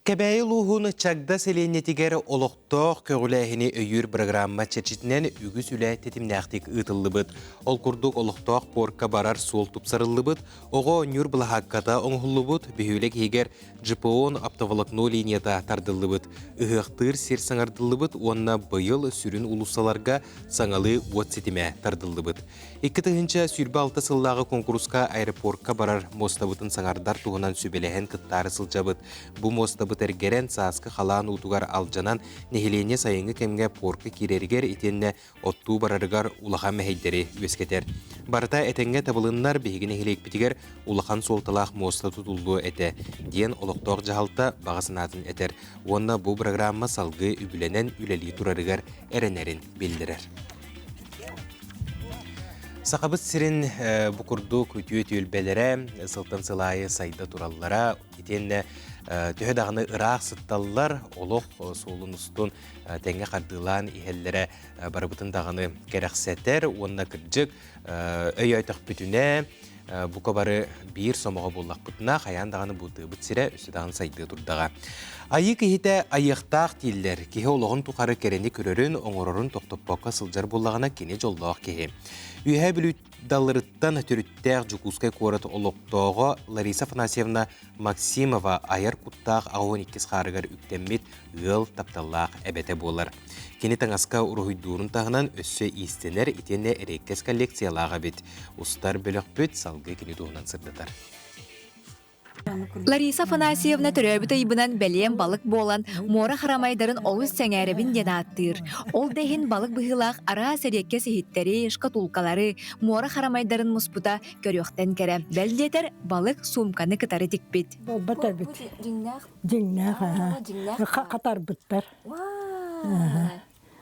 Speaker 1: Кәбәйі луғын чагда селенетігер олықтоқ көгіләхіне өйір программа чечетінен үгіз үлі тетімнәқтік ұтылы бұд. Ол күрдік олықтоқ порка барар сол тұпсарылы бұд. Оға өнер бұлағаққата оңғылы бұд. Бүйілік егер ЖПО-н аптовалықно линията тардылы бұд. Үғықтыр сер саңардылы бұд. Онна бұйыл сүрін ұлысаларға саңалы от сетіме тардылы бұд. 2-тігінші сүрбі 6 сыллағы конкурсқа аэропортқа барар моста бұтын саңардар туғынан сөбелеген кыттары сылжа бұд. Бұ моста тергерен саскы халан утугар алжанан нехилене сайынгы кемге порка кирергер итенне отту барарыгар улаха мехейдери үескетер. Барта этенге табылыннар бейгіне хилек битигер улахан солталақ моста тутулду эте. Диен олықтоқ жахалта бағасынатын этер. Онна бұл программа салгы үбіленен үлели турарыгар эренерин билдирер. Сақабыт сирин бұқырду көтүйе түйілбелері, сылтан сылайы сайда тураллара, итенне түйедағыны ұрақ сытталылар, олық солын ұстын тәңге қардылан ихеллері барыбытындағыны керексетер, онына кірджік өй айтық бүтіне, бұқа бары бір сомаға боллақ бұтына, қаяндағыны бұты бұтсире үстедағын сайды тұрдаға. Айы кейті айықтақ дейілдер, кейі олығын тұқары керені көрерін, оңырырын тоқтоппаққа сылжар боллағына кене жолдақ кейі. Үйе біліт далырыттан түріттәқ жүкускай қорыт олықтоғы Лариса Афанасьевна Максимова айыр құттақ ағуын иккіз қарығар үктеммет ғыл тапталлақ әбәті болар. Кені таңасқа ұрғыйдуырын тағынан өссі истенер итенне әреккес коллекциялаға бет. Ұстар бөліқ бөт салғы кені туғынан сырдатар.
Speaker 4: Лариса Афанасьевна төрөбүтө ибынан бәлем балык болан мора харамайдарын олус сәңәребин денаттыр. Ол дехин балык быһылақ ара сәрекке сехиттери, шкатулкалары, мора харамайдарын мұспута көрөқтен кәрі. Бәлдетер балык сумканы кытары тикпет.
Speaker 5: Батар бит. Жиңнақ. Қатар бұттар.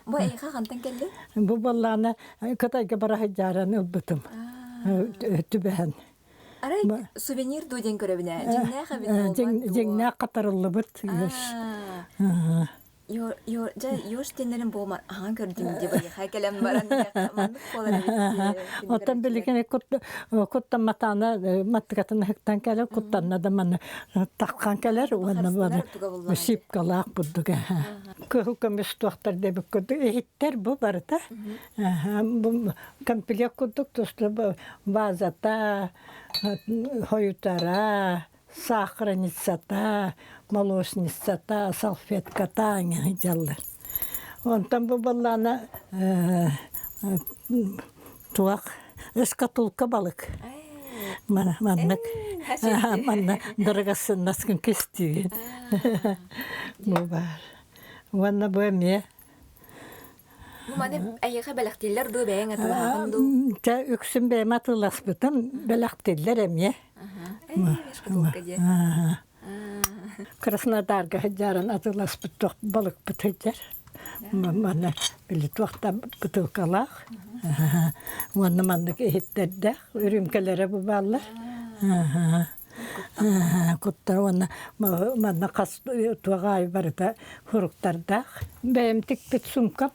Speaker 4: Бұл айға қантан келді?
Speaker 5: Бұл балланы кытайға бара жараны ұлбытым. Түбән.
Speaker 4: Арай сувенир дуден көрөбүнө.
Speaker 5: Жиңнақ қатарылы бұт.
Speaker 4: Йош тенерин болмар. Аға көрдім деп айға келем баран.
Speaker 5: Оттан білігіне құттан матаны, маттығатын хықтан кәлі, құттанна да маны таққан кәлер, оны бары шипкалақ бұддыға. Көхі көміс туақтар дебі көрді. Ехеттер бұл бары да. Комплект күрдік тұсты базата, хоютара, сахарницата, молочницата, салфетката, жаллар. Онтан бұл балланы туақ, эскатулка балык. Маннак, манна дырғасын наскын кестіген. Бұл бар. Ванна бөме.
Speaker 4: Маны айыға бәліқтелер ду бәйін атылағын ду?
Speaker 5: Та үксін бәйім атылас бұтын бәліқтелер әме. Краснодарга жаран атылас бұттық балык бұт хеджер. Мана билет вақта бутылкалақ. Оны мандық ехеттердәқ, үрімкелері бұл балар. Құттар оны мана қас туағай барыда құруқтардақ. Бәйім тік бет сумкам.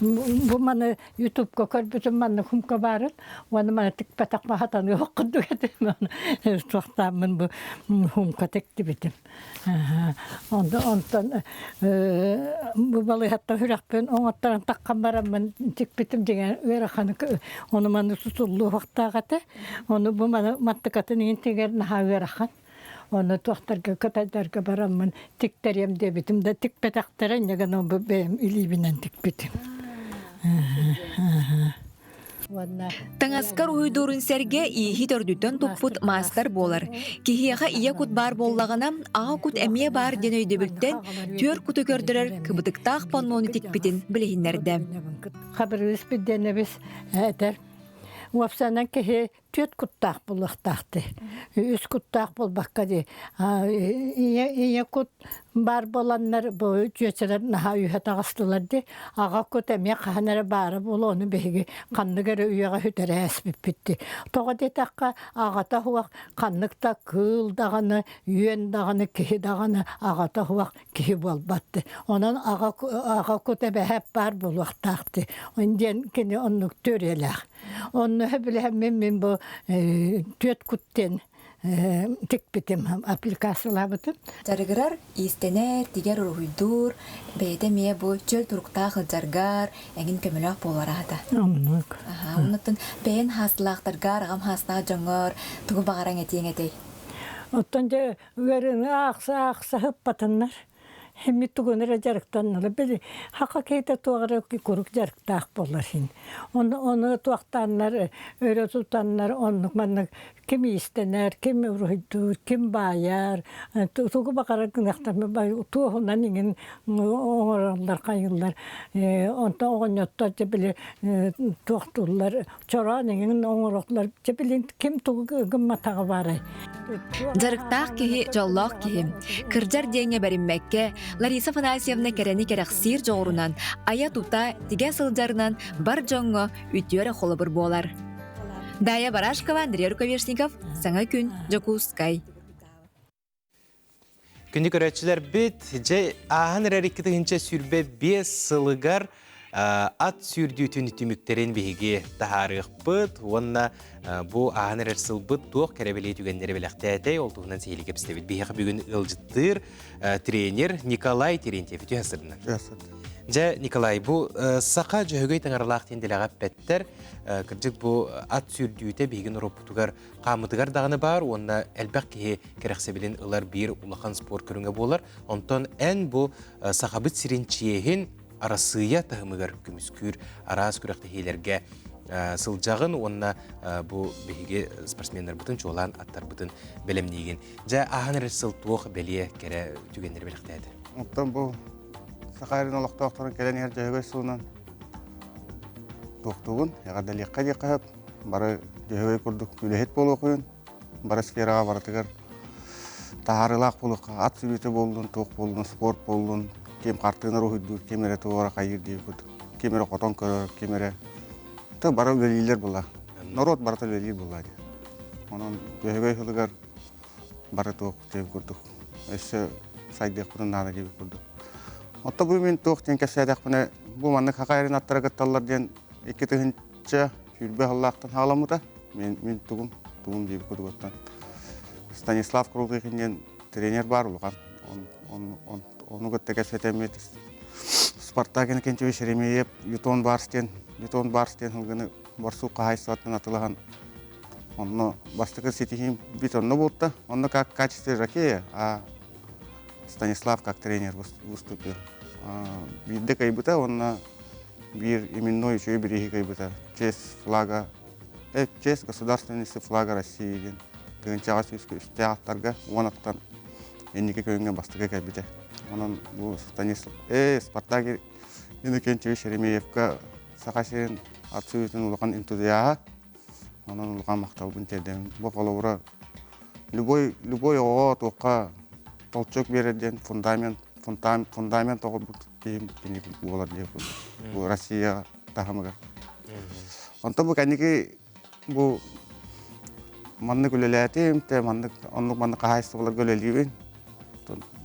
Speaker 5: Бұл маны ютубқа көрбітім маны құмқа барын. Оны маны тік бәтақ мағатаны оқыды кетім. Туақтамын бұл құмқа текті бітім. Онтан бұл балы хатта хүрақпен оңаттарын таққан барамын тік бітім деген өрақаны оны маны сұсулы вақтағаты. Оны бұл маны маттықатын ең тегер наға өраққан. Оны туақтарға, көтайдарға барамын, тіктерем де бітім, да тік бәтақтары неген ол бәйім үлейбінен тік бітім.
Speaker 4: Таңаскар уйдурын сәрге иехи төрдүттен туппут мастар болар. Кихияға ия кут бар боллағына, аға кут әмие бар ден өйді бүлттен, төр күті көрдірер кыбытықтақ панноны тік бітін білігінлерді.
Speaker 5: Қабыр өз біддені біз әдір. Уапсанан кеhe төт куттақ болуқтақты. Үз куттақ болбаққа де. Ие кут бар боланлар бұл жөтселер наға үйет ағыстылар де. Аға кут әме қағанары бары бол оны бейге қанныгары үйеға хүтәрі әспіп бітті. Тоға детаққа ағата хуақ қаннықта күл дағаны, үйен дағаны, кеhe дағаны ағата хуақ кеhe болбатты. Онан аға кут әбе әп бар болуқтақты. Онден кені онық төреләқ. Оны білем мен бұл төт күттен тек бітім аппликациялар бітім.
Speaker 4: Жарығырар истенер, тигер ұрғыйдур, бәйді ме бұл чөл тұрықта қылжарғар, әңін көміліқ болар ағада.
Speaker 5: Онық.
Speaker 4: Онықтың бәйін хастылақтарғар, ағам хастыға жоңғар, тұғы бағаран әтең әтей.
Speaker 5: Оттан же өріні ақса хып батынлар. Хемми тугунера жарыктаннала били хака кейте туагара курук жарыктаак болар хин. Оны туактаннар, өрө тутаннар, оннук маннык ким истенер, ким уройду, ким баяр, тугу бакара гынактар бай туохунан иген оңорлар кайыллар. Онта огоньотто же били туактулар, чоран иген оңороклар же били ким тугу гымматага бары.
Speaker 4: Жарыктаак кихи жоллоок кихи. Кыржар деңе беринмекке Лариса Фанасьевна керени керексир жоғырынан, ая тута тиге сылжарынан бар жоңго үтіөрі холы бір болар. Дая Барашкова, Андрей Руковешников, Саңа күн, Жокускай.
Speaker 1: Күнді көрәтшілер бет, жай ағын әрекеті хінче сүрбе 5 сылығар ат сүрдүйтін түміктерін бейге тахарық бұд, онына бұл ағын әрер сыл бұд тоқ кәребелей түгендері біліқті әтей, ол тұғынан сейлі кепістебет. Бейгі бүгін ұлжыттыр тренер Николай Терентьев өте асырына. Жа, Николай, бұл сақа жүйгөй таңарылақ тенделіға пәттер, кірдік бұл ат сүрдүйті бейгін ропутугар қамытығар дағыны бар, онына әлбәқ кеге керексе ұлар бір ұлақан спор көріңе болар. Онтан ән бұл сақабыт сиренчиехін арасыя тағымығар күміскүр, арас күрәқті хейлерге сылжағын, онына бұл бейге спортсмендер бұтын, чолан аттар бұтын бәлемнеген. Жа, ағын әрі сылтуық бәле кәрі түгендер бәліқті әді.
Speaker 6: Оттан бұл сақайрын олықтауқтарын кәлен ер жайгөй суынан тоқтуғын, яғадалиққа деқіп, бары жайгөй күрдік үләхет болу қойын, бары сфераға баратығар тағарылақ болуққа, ат сүреті болдың, тоқ болдың, спорт болдың, кем қартығынар ұхыдды, кемері туғара қайыр дейі күрді, кемері қотон көрір, кемері тұқ бары өлелер бұла, народ барата өлелер бұла. Онын жайгөй хылығар бары тоқ дейіп күрдік, өсі сайдық бұның наны дейіп күрдік. Отта бұл мен тоқ ден кәсәдәк бұны бұл манны қақайрын аттары қытталар ден екі түгінші жүрбе ғаллақтан ғаламыда. Мен тұғым дейіп көрдік оттан. Станислав Крулғықын тренер бар ұлған. Оны көтті кәсәдәмет. Спартакені кенчеве Шеремеев, Ютон Барстен ғылғыны барсу қағайсуаттың атылаған. Оны бастықы сетихим битонны болдты. Оны как качестве жакея, Станислав как тренер выступил. Бидде кайбыта, он бир именной еще и береги кайбыта. Честь флага, честь государственности флага России. Тыгынчага театрга, он оттан енеке кöyünge бастыга кайбыта. Он Станислав, Спартак Иннокентьевич Шеремеевка сақашерин атсуютын улақан энтузиаға, onun улақан мақталбын терден. Бұл қолауыра любой оға тоққа толчок береден, фундамент фундамент оғыр кейім болар деп. Бұл Россия тағымығыр. Онта бұл кәнеке бұл манны көлеләтем, онлық қағайсы болар көлелейбен.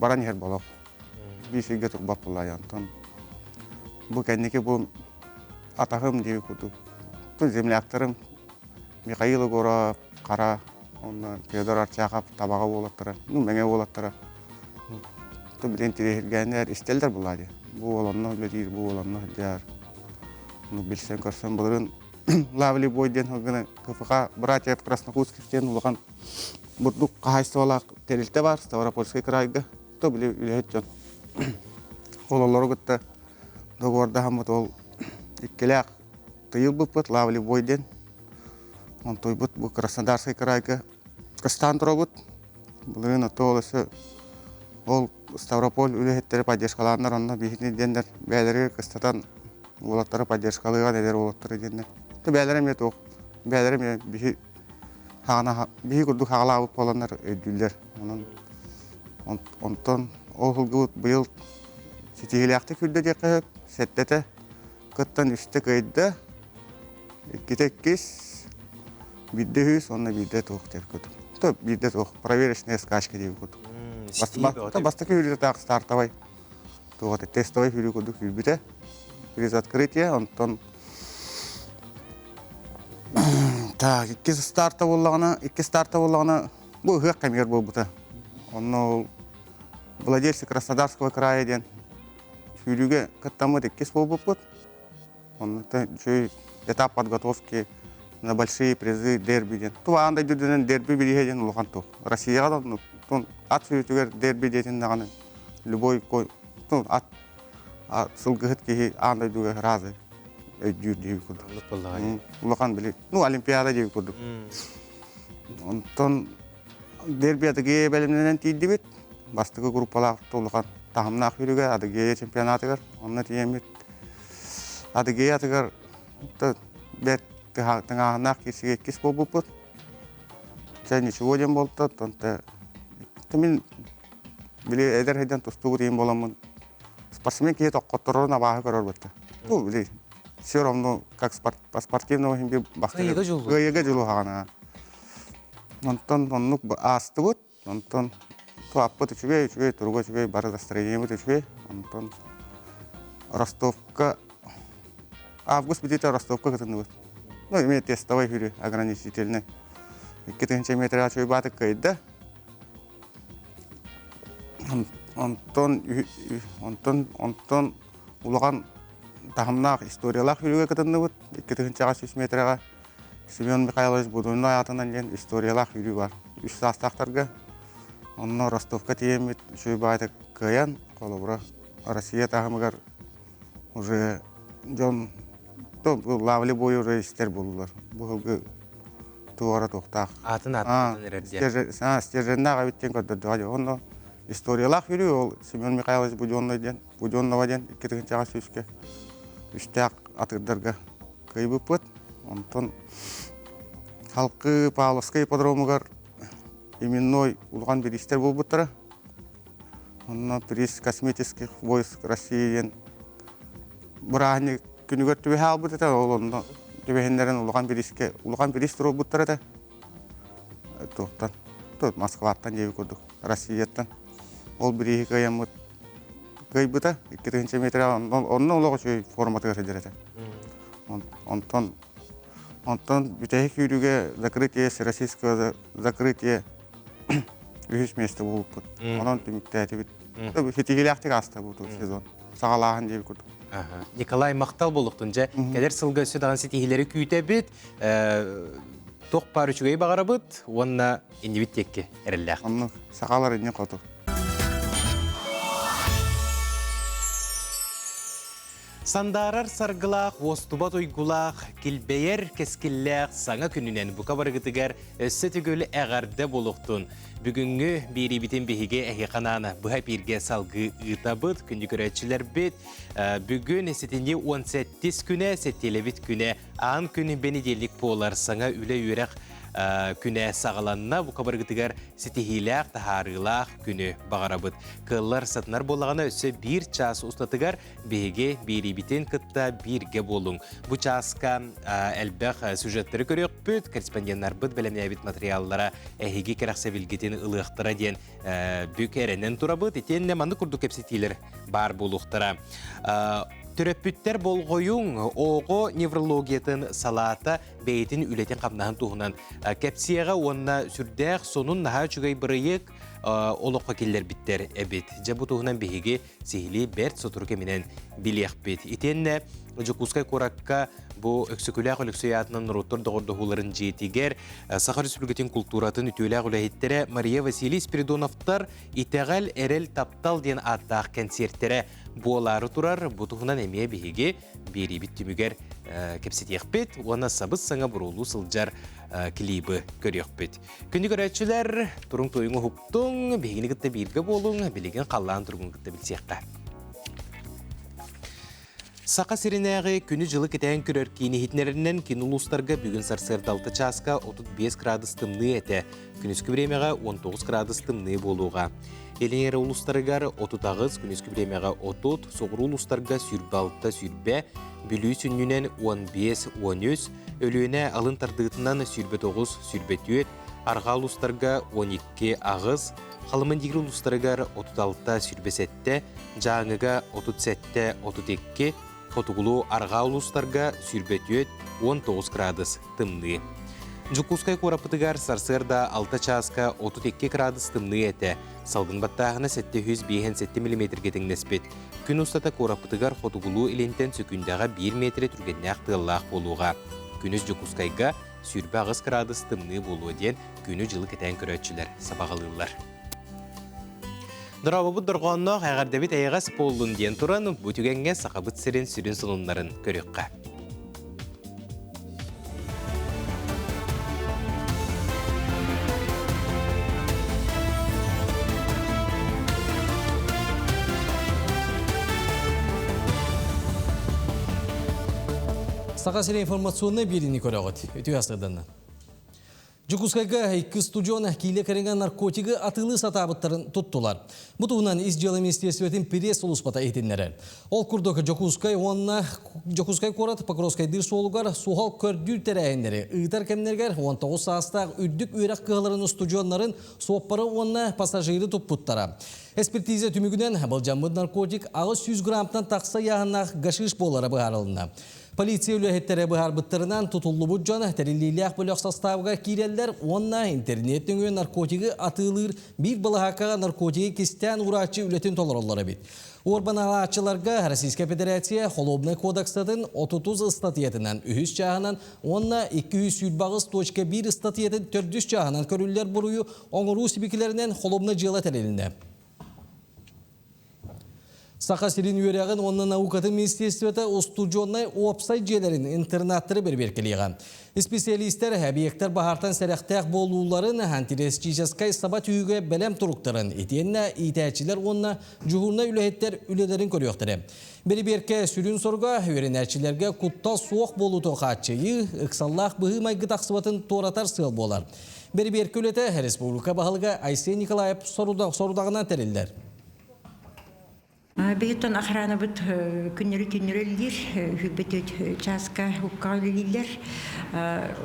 Speaker 6: Баран ер болақ. Бейсеге тұрбап болай. Бұл кәнеке бұл атағым деп күдік. Бұл земляқтарым Михаилы Гора, Қара, Федор Арчақап табаға болаттыра, мәңе болаттыра. Бұл білен терегенер істелдер болады. Бұл оланны өледейір, бұл оланны өлдейір. Білсен көрсен бұлырын лавли бойден КФК братьев Краснокутскивтен ұлған бұдық қағайсы олақ терілті бар, Ставропольский крайға. Бұл біле үлет жон. Олалары күтті доғырда хамыт ол иккелек тыйыл бұппыт лавли бойден. Он той бұт бұл Краснодарский крайға қыстан тұра бұт. Бұлырын ұтты олысы ол Ставрополь үлеттері поддержкаларынар, онына бейхіне дендер бәлері қыстатан олаттары поддержкалыға нелер олаттары дендер. Бәлерім ет оқ, бәлерім бейхі күрдік хағала ауып боланар өйділдер. Онтан ол ғылғы бұйыл сетегіліяқты күрді деқі сәттеті қыттан үсті көйді, еккеті кес, бидді хүйс, онына бидді тоқ деп көді. Бидді тоқ, проверочная скачка деп көді. Бастықы хүрді тағы стартавай. Тоғаты тестовай хүрі көді хүрбіті. Без открытия, онтан iki starta болағына бұл ғық қамер бұл бұты. Оны владельцы Краснодарского края ден хүріге қыттамы деккес бол бұт. Оны этап подготовки на большие призы дерби ден. Това андай дүрденен дерби бірге ден ұлған тоқ. Россияға да ат сүйетігер дерби ден нағаны любой ат сылғығыт кейі андай дүрге разы. Өйдюр дейі күрді. Улақан білет. Олимпиада дейі күрді. Онтан дерби адыгея бәлімнен тейді бет. Бастығы группалақ толыған тағымнақ үйріге адыгея чемпионатығыр. Онына тейемет. Адыгея атығыр бәт тыңағынақ кесіге кес бол бұпыт. Және чуоден болды. Мен біле әдір әден тұстығы дейін боламын. Спортсмен кейі тоққоттырын абағы көрір бұтты. Бұл біле. Все равно, как по спортивному химби бастыгы жылу хағана. Онтан оннук асты бұд, онтан туаппы түчүгей, тұрғы түчүгей, бары настроениемі түчүгей. Онтан Ростовка, август бітеті Ростовка кітінді бұд. Мен тестовай хүрі, ограничительный. 2 метр ачой батық кайды. Онтан улаған тағымнақ историялақ үйріге кітінді бұд. 2 метрға Семен Михайлович Будойной атынан ден историялақ үйрі бар. 3 састақтарға. Онына Ростовка тиемет, үшөй байды каян, қолы бұра Россия тағымығар уже жон лавли бой уже істер болулар. Бұғылғы туғара тоқтақ.
Speaker 1: Атын
Speaker 6: стерженнақ әбіттен көрдірді. Оны историялақ үйрі ол Семен Михайлович Будойнова ден 2 үстәк атырдарға көйбі бұд. Онтан халқы Павловскай ипподромығар именной ұлған берістер бол бұттыры. Онына приз косметических войск Россияден бұрағыны күнігер түбе хал бұд еті. Олында түбехендерін ұлған берістер ол бұттыры еті. Тоқтан, Москваттан жебі көрдік, Россияттан. Ол бірегі көйем көй бұта, 2 метр онына олығы жөй форматы көрсетер еті. Онтан бүтәйі күйріге закрытие российского закрытие үйіс месті болып бұд. Онан түмікті әті бүд. Хетегелі асты бұд сезон. Сағалағын жебі көрдік.
Speaker 1: Николай Мақтал болуқтың жа, кәдер сылғы сөдаған сетегелері күйті бүд, тоқ бар үшігей бағара бұд, онына индивид текке әрілі ақ.
Speaker 6: Онына сағалар инне қотық.
Speaker 1: Сандарар саргылақ, остубат ойгулақ, келбейер кескілләқ, саңа күнінен бұқа барғытығар өссі түгілі әғарды болуқтың. Бүгінгі бері бітен бейге әйқананы бұға берге салғы ұтабыд, күнді көрәтшілер бет. Бүгін әсетінде 18 күні, сәттелі бет күні, ан күні бені делік болар саңа үлі үйрек күнә сағаланна bu kabargıtıgar sitihilaq taharılaq günü bağarabıt. Kıllar satınlar bolağına össe bir ças ustatıgar bege biribitin kıtta birge bolun. Bu çaska elbaq süjetleri görüyor büt korrespondenler bıt belemnebit materyallara ehigi kerakse bilgitin ılıqtıra diyen büyük erenen turabıt eten ne mandı kurduk hepsitiler bar boluqtıra. Töröpütter bolgoyun oğo nevrologiyatın salata beytin ületen qamnağın tuğunan kepsiyaga onna sürdəq sonun naha çügay bırıyık oloqqa keller bitter ebit. Jabu tuğunan bihigi sihili bert soturke minen biliyaq bit. Itenne Jokuskay Korakka bu öksükülaq ölüksüyatının rotor doğurduhuların jetiger Sakar Respublikatin kulturatın ütülaq ülahittere Maria Vasiliy Spiridonovtar itegal erel taptal diyen attaq konsertere boğaları turar. Bu tuğunan emeye bihigi biri bittümüger kepsitiyaq bit. Ona sabız sana burulu sılcar klibi görüyor bit. Kündü göretçiler turun toyunu huptun bihigini gıtta birge bolun bilegen qallan turgun gıtta bilsiyaqqa. Saqa sirinäği күні жылы кетен көрөр кини хитнеринен кинулустарга бүгін сарсырдалты часка 35 градус тымны эте, күнүскү времяга 19 градус тымны болуға. Эленері улустарыгар 30 күнүскү времяга 30, соғыр улустарга сүрбалты сүрбе, бүлі сүннүнен 15-13, өлүөнэ алын тардыгытынан сүрбе 9, сүрбе 4, арға улустарга 12 ағыз, қалымын дегір улустарыгар 36 сүрбе 7, жаңыга 37-32, Хотугулу арга улустарга сүрбетүйет 19 градус тымны. Жукускай корапытыгар сарсырда 6 часка 32 градус тымны эте. Салгын баттағына 707 мм кетіңнеспет. Күн устата корапытыгар Хотугулу илентен сөкүндаға 1 метре түргенне ақтығылақ болуға. Күніз Жукускайга сүрбе 9 градус тымны болуы ден күні жылы кетен көрөтчілер сабағалылар. Дұрабы дұрғаннақ әғардабет әйғас болуын ден тұран бүтігенге сақабыт сірен сүрін сұнынларын көріққа.
Speaker 2: Сақа сірен информационны беріні көріғыт. Өту астырданна. Жукускайга екі студион кейле кәрінген наркотигі атылы сатабыттарын тұттылар. Бұтығынан изжелі министерстветін пресс ұлыспата етінлері. Ол күрдікі Жокускай корат Покровскай дыр солугар суғал көрдүр тәрәйіндері. Үйтар кәмнергер 19 састақ үрдік үйрақ қығыларын студионларын соқпары онна пассажиры тұппыттара. Экспертиза түмігінен бұл жамбыд наркотик 100 граммтан тақса яғынақ ғашыш болары бұғарылына. Полиция үләхеттері бұғар бұттырынан тұтылы бұджаны тәрелейліяқ бөліқ составға кейрелдер онна интернеттің өн наркотигі атылыр бір балағақаға наркотигі кестен ұрачы үлетін толырылары бет. Орбан алачыларға Российская Федерация Холобный кодекстатын 30 статьетінен 3 жағынан онна 200.1 статьетін 400 жағынан көрілер бұруы оңыру сібекілерінен Холобный жылы тәрелінде. Сақа сирин үйерегін онын аукатын министерстветі остуджоннай опсай желерін интернаттыры берберкелеған. Специалистер объекттер бағартан сәріқтәқ болуларын антиресчическай сабат үйге бәлем тұруқтарын етенне итәчілер онына жүғырна үләхеттер үлелерін көріқтірі. Берберке сүрін сорға өренәчілерге құттал суық болу тоқатчыйы ұқсаллақ бұғы майғы тақсыбатын торатар сыл болар. Берберке үлеті республика бағылға Айсен Николаев сорудағынан тәрелдер.
Speaker 9: Бейтон охрана бит күннері-түннерелдер, хүббетет часка хуккаулилер,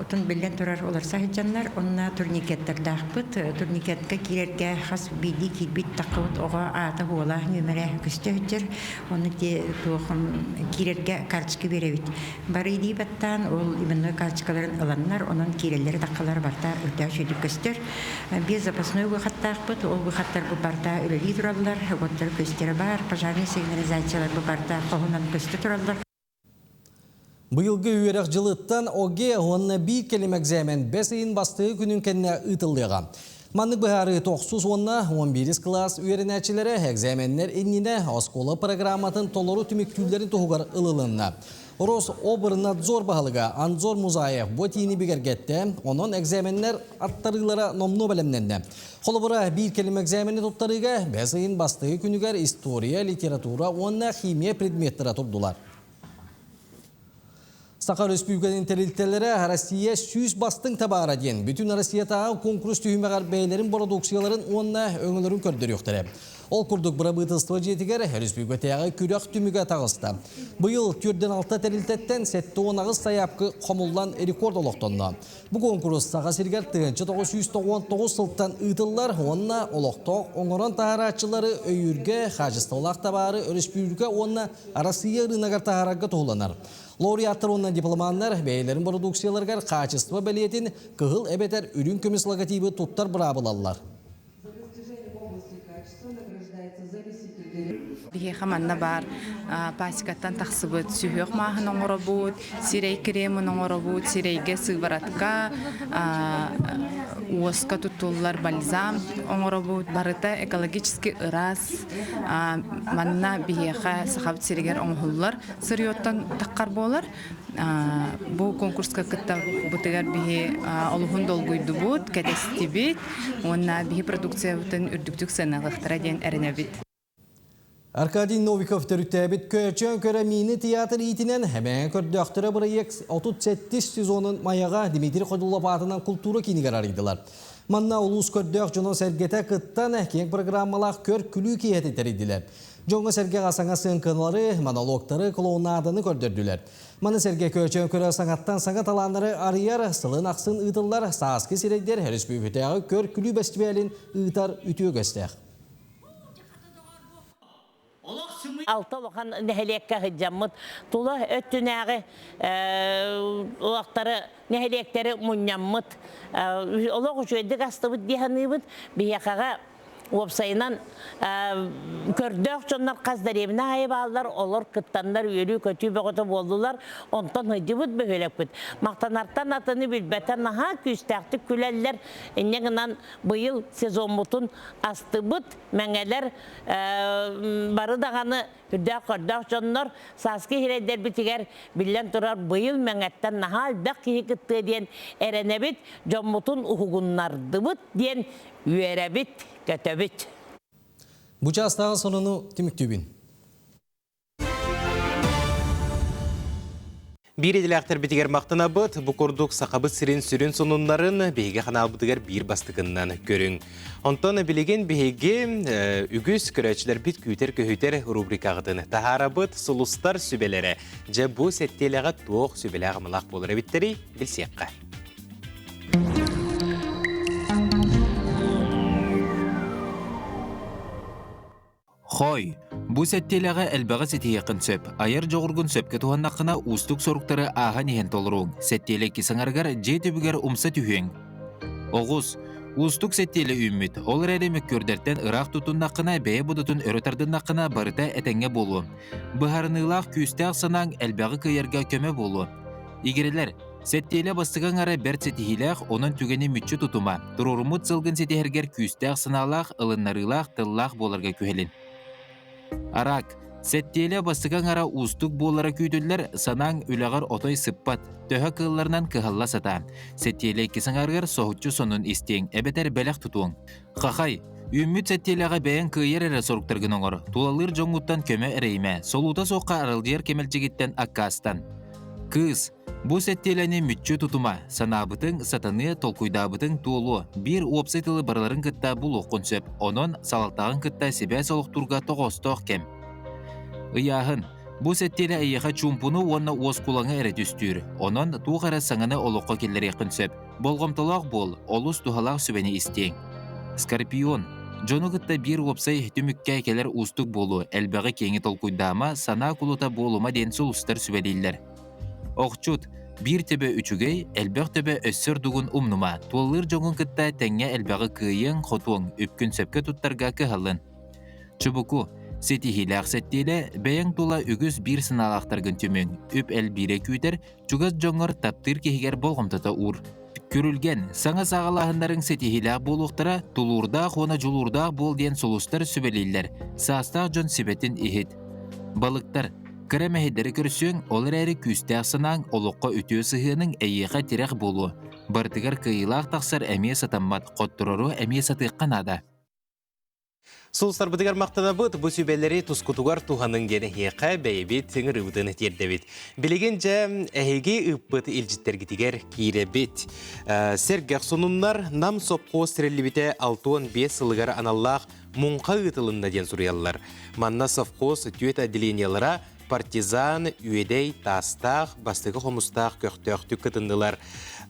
Speaker 9: отын белден тұрар олар сахиджанлар, онна турникеттер дақпыт, турникетке кирерге хас биди кирбит таққыт оға ата хуала нөмірі күсті өттер, оны де туғым кирерге карточка беребет. Бары идей баттан, ол именно карточкаларын аланлар, onun кирелері таққалар барта өтә шөйді көстер. Без запасной бұқаттақпыт, ол бұқаттар бұл барта өлі тұралар, өттер көстері бар, пожарный сигнализациялар бұл барта қоғынан көсті тұралар.
Speaker 2: Бұйылғы үйерек жылыттан оге онына бір келемек зәмен 5 айын бастығы күнін кәнне ұтылдыға. Манның бұхары 9-11 класс үйерінәчілері әкзәменнер еніне оскола программатын толыру түміктүлерін тұғығар ұлылынна. Рособорнадзор бағылыға Анзор Музаев ботини бігергетті, оның экзаменler аттарылары номну бәлемненді. Қолыбыра бір келім экзамені тұттарыға 5 айын бастығы күнігер история, литература, онына химия предметтері тұрдылар. Сақа Республиканын терилтелері Россия сүйіз бастың табара ден. Бүтін Россиятағы конкурс түйімеғар бәйлерін продукцияларын онына өңілерін көрдір өқтірі. Ол күрдік бұрабытылства жетігер Республикатағы күрек түміге тағысты. Бұйыл түрден алта терилтеттен 7-10 саяпқы қомылдан рекорд олықтонды. Бұл конкурс Сақа Сергер 1999 сылттан ұйтылар, онына олықтоқ оңыран тағарачылары өйірге қажыстылақ табары Республика онына Россия рынағар тағарарға тоғыланар. Лауреаттар онынан дипломандар бәйлерін продукцияларғар қачыства бәлетін кығыл әбетер үрін көмес логотипі тұттар бұрабылалар.
Speaker 10: Бихе хаманна бар пасикаттан тақсыбыт сүйек мағын оңыры бұд, сирей кремін оңыры бұд, сирейге сығбаратқа, уосқа тұттулар бальзам оңыры бұд, барыта экологически ырас, манна бихеға сақабыт сирегер оңғылар сырыйоттан таққар болар. Бұл конкурсқа күтті бұтығар бихе олығын долгүйді бұд, кәдесті бит, онна бихе продукция бұтын үрдіктік сәнағықтыра ден әріне бит.
Speaker 2: Arkadiy Novikov törüttəbit köçön körə mini teatr itinen həmən kördöktürə bırayıq 37 sezonun mayağa Dimitri Xodullov adından kultura kini qararıydılar. Manna ulus kördök jono sergete kıttan əhkiyek programmalaq kör külü kiyet eteridiler. Jonga serge qasanga sığınqınları, monologları, klonadını kördürdüler. Mana serge köçön körə sanattan sanat alanları arıyar, sılın aqsın ıdıllar, sağızkı sireyder, Respublika'yı kör külü festivalin ıtar ütüyü göstər.
Speaker 11: Alta okan neheliyekka hıcamıt, tula öttünəği oğaqları neheliyekleri munyamıt, olaq uçuydik astıbıt diyanıbıt, bir yakağa Opsayınan kördök çonlar qazdar evine ayıp aldılar, olur kıttanlar yürü kötü beğotu boldular, ondan hıcıbıt böğülekbüt. Maqtanartan atını bilbeten naha küstəqti küleller, enneğinan bu yıl sezon butun astıbıt, məngələr barı dağını hürdək kördök çonlar, saski hireyder bitiger billen turar bu yıl məngətten naha albaq kihi kıttı diyen erenebit, jombutun uhugunlardıbıt diyen üyerebit, kötebit.
Speaker 2: Bu çastağın sonunu Timik Tübin.
Speaker 1: Bir ediləqtər bitiger maqtana bıt, bu kurduk saqabıt sirin sürün sonunların beyge kanal bitiger bir bastıqından görün. Ondan bilegen beyge ügüs körəçlər bit küyter köhüter rubrikağıdın. Tahara bıt sulustar sübelere. Ce bu setteleğe toğ sübeleğe mılaq bolur ebitteri bilsiyaqqa.
Speaker 12: Хой, бу сеттелеге элбеге сетиекин сөп, айыр жоғыргун сөпке туғаннақына устук соруктары аға нехен толыруң. Сеттеле кисаңаргар же түбігер умса түйен. Оғыз, устук сеттеле үммит, ол рәдемек көрдерттен ырақ тұтыннақына бәе бұдытын өрітардыннақына барыта әтәңге болу. Бұхарынылақ күйістәқ санаң элбеге күйерге көме болу. Игерелер, сеттеле бастыған ара бәрт сетихилақ, оның түгені мүтчі тұтыма. Тұрурумут сылғын сетихергер күйістәқ саналақ, ылыннарылақ, тыллақ боларға күйелін. Арак, сеттеле бастыған ара устук болара күйділер санаң үлағар отой сыппат, төхі кылларынан кығалла сата. Сеттеле кесіңарғар соғытчы сонын істең, әбетер бәләқ тұтуың. Қақай, үмміт сеттелеға бәйін күйер әрі соруктаргын оңыр. Тулалыр жоңғыттан көмі әрейме, солута соққа аралдияр кемелчегеттен аққастан. Кыз, bu setteleni mütçü tutuma, sanabıtın satanı tolkuydabıtın tuğulu, bir opsaytılı baraların kıtta buluq konsep, onun salaqtağın kıtta sebe soluqturga toğostoq kem. Iyahın, bu settele ayyaqa çumpunu onna oskulаңа әрі түстір, onun tuğara sаңаны oluqqa kelleri konsep, bolğomtalaq bol, olus tuhalaq sübeni isteң. Skorpion, Жону кытта bir opsay tümükkä keler ustuk bolu, elbəği kengi tolkuydama, sana kuluta boluma den sulustar sübeliller. Oqçut, bir tebe üçügey, elbəq tebe össür dugun umnuma, tuğalır joğun kıtta tenge elbəqi kıyın, xotuğun, üpkün söpke tuttarga kıhalın. Çubuku, setihilaq settele, bəyən tula ügüz bir sınalaqtargın tümün, üp el bire küyter, çugaz joğur taptır kehiger bolğumtata ur. Körülgen, sana sağalahınların setihilaq boluqtara, tulurda, xona julurda bol den sulustar sübeliller, saastaq jon sibetin ihit. Balıktar, Kıremehederi kürsün, olur əri küstəq sınang, oluqqa ütüy sıhının əyiqa tirək bolu. Bartıgar kıyılaq taqsar əmiyə satanmat, qottururu əmiyə satıqqan ada.
Speaker 1: Солстар бұдығар мақтана бұд, бұл сөйбелері тұскутуғар туғанын гені хеқа бәйбет сіңір ұвыдыны тердебет. Білеген жа әйге ұппыт илжіттергі кейребет. Сәргәқ сонунлар нам сопқо стреллибете 6-5 сылығар аналлақ мұңқа ұтылында ден сұриялар. Манна совхоз түйет отделениялара партизан, үйедей, тастақ, бастығы қомыстақ, көқтөқтік кытындылар.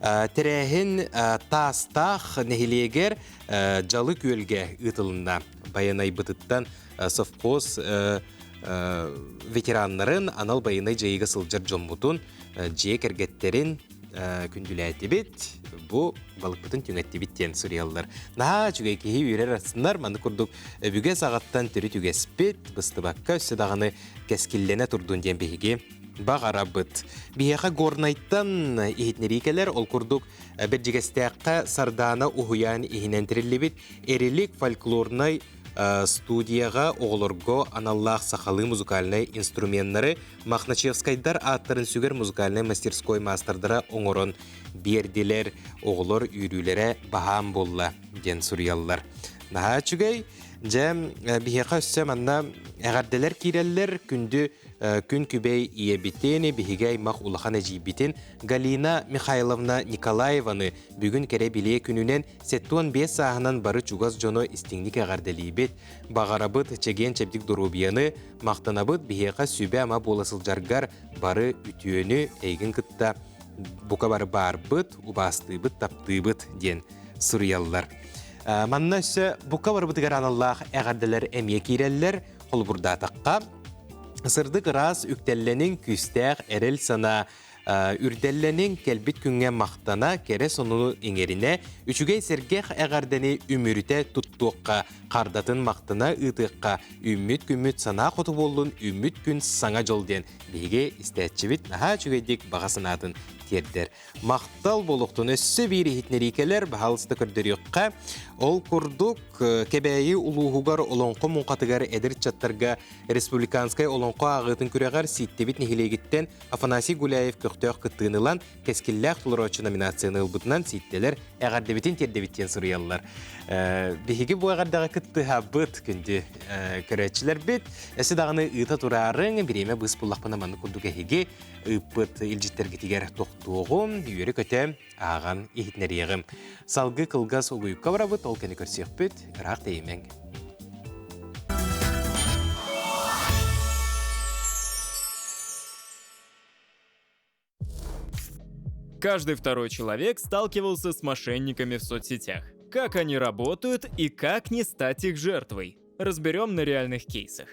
Speaker 1: Тәрәхін тастақ нәхилегер жалы көлге ұтылында. Баянай бұтыттан совхоз ветеранларын анал баянай жайыға сылжар жомбутун жек әргеттерін күнділәті бет. Бұл балық бұтын түңәтті беттен сұриялылар. Наға жүгей кейі үйрер арасындар, маңды күрдік бүге сағаттан түрі түгес бет, бұсты баққа өсі дағаны кәскіллене тұрдың ден бейге бағара бұт. Бейеға горнайттан ехетнерекелер ол күрдік бір жегестеққа сардана ұхуян ехінентірілі бет, әрелік фольклорнай студияға оғылырго аналлах сақалы музыкальный инструменттары Махначевскайдар аттарын сүгер музыкальный мастерской мастардыра оңырын берділер оғылыр үйрілері бағам болла ден сұриялылар. Наға чүгей, жәм бейеқа өссем анна әғарделер кейрелер күнді күн күбей иебитені бігей мақ улахан әжейбітін Галина Михайловна Николаеваны бүгін кәре біле күнінен 7-5 сағынан бары чугаз жоны істіңдік әғарделейбет, бағарабыт чеген чәбдік дұрубияны мақтанабыт бігеқа сөбе ама боласыл жаргар бары үтіөні әйгін күтті бұқа бары бар бұт, убастыбыт, таптыбыт ден сұриялылар. Манна өсі бұқа бары бұтығар аналлақ әғарделер әмие кейрелер қол бұрда таққа. Сырдық рас үктелленің күстәқ әрел сана үрделленің кәлбіт күнге мақтана кәрі соны еңеріне үшігей сергеқ әғардені үміріте тұттуққа қардатын мақтана ұтыққа үміт күміт сана қоты болуын үміт күн саңа жолден бейге істәтчівіт наға чүгейдік бағасынатын тердер. Мақтал болуқтың өссі бейрі хитнерекелер бағалысты көрдіріққа ол күрдік кәбәйі ұлуғығар олонқы мұнқатығар әдір чаттарға республиканскай олонқы ағытын күрәғар ситтебет нехилегіттен Афанасий Гуляев көқтөқ күттігінілан кәскілләқ тұлырочы номинацияны ұлбытынан ситтелер әғардебетін тердебеттен сұрыялылар. Бехеге бұл әғардағы күттіға бұт күнді көрәтшілер бет. Әсі дағыны ұйта тұрарың біреме бұс бұллақпына маңы күрдік әхеге ұйпыт илжеттергетігер тоқтуғым үйері көте аған ехітнерегім. Салғы қылғас ұйыққа барабыт, ол кәні көрсек бет, ұрақ деймең.
Speaker 7: Каждый второй человек сталкивался с мошенниками в соцсетях. Как они работают и как не стать их жертвой? Разберем на реальных кейсах.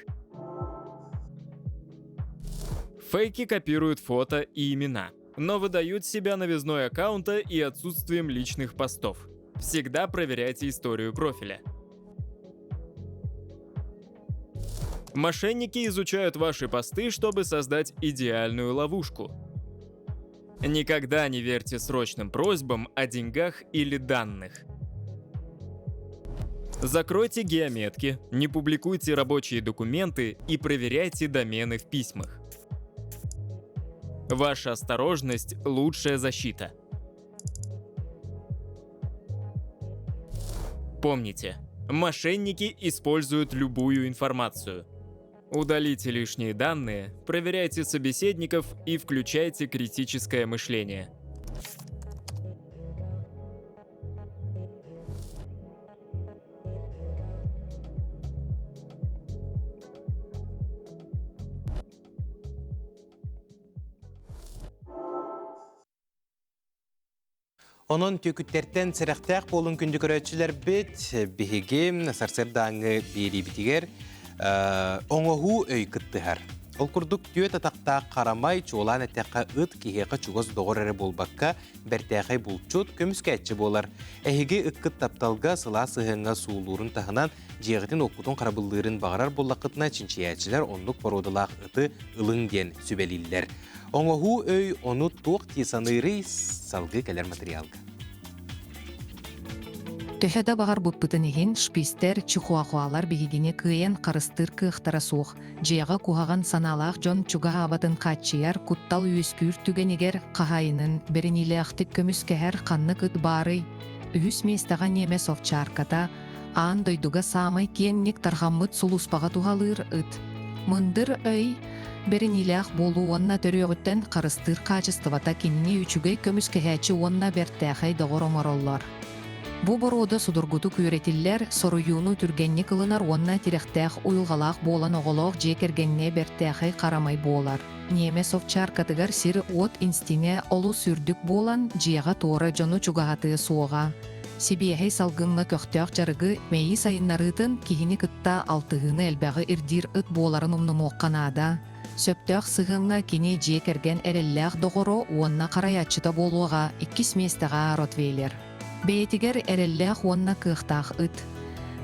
Speaker 7: Фейки копируют фото и имена, но выдают себя новизной аккаунта и отсутствием личных постов. Всегда проверяйте историю профиля. Мошенники изучают ваши посты, чтобы создать идеальную ловушку. Никогда не верьте срочным просьбам о деньгах или данных. Закройте геометки, не публикуйте рабочие документы и проверяйте домены в письмах. Ваша осторожность – лучшая защита. Помните, мошенники используют любую информацию. Удалите лишние данные, проверяйте собеседников и включайте критическое мышление.
Speaker 1: Onun tükütlerden sıraqtaq bolun күнді көрәтшілер бет, бігеге сарсырдаңы бері бітігер, оңығы өй күттігер. Ол күрдік түйет атақта қарамай чолан әтәққа ұт кегеқі чуғыз доғыр әрі болбаққа бәртәқай бұлчуд көміске әтші болар. Әйге үккіт тапталға сыла сығыңға суылурын тағынан жеғітін оқудың қарабылдырын бағарар болақытына чинчиячілер онлық бородылақ ұты ылың ден сөбелілер. Оңығы өй оны тоқ тесаныры салғы кәлер материалға.
Speaker 8: Төһәдә бағар бұппытын еген шпистер чихуахуалар бігігіне күйен қарыстыр кықтара суық. Жияға куғаған саналақ жон чуға абатын қатчияр куттал үйіскүр түгенегер қағайынын бірінілі ақтық көміс кәхер қанны күт бары. Үйіс местаған неме совчарката аан дойдуга саамай киенник тархаммыт сулуспаға туғалыр ыт. Мындыр өй беринилях болу онна төрөөгүттен карыстыр качествата кинини үчүгей көмүс кэхээчи онна бертээхай догоромороллор. Бу борода судургуту күретиллер соруюну түргенни кылынар онна тирехтех уйулгалаах болан оголоох жекергенне бертээхай карамай болар. Неме совчар катыгар сир от инстине олу сүрдүк болан жиэга тоора жону чугахаты суога. Сибиэхэй салгынна көхтөөх жарыгы мэйи сайыннарытын кихини кытта алтыгыны элбäғы ирдир ыт боларын умнумуокканаада. Сөптөөх сыгынна кини жекерген эреллээх догоро уонна караячыта болуога 2 местага ротвейлер. Бейтигер эреллээх уонна кыахтаах ыт.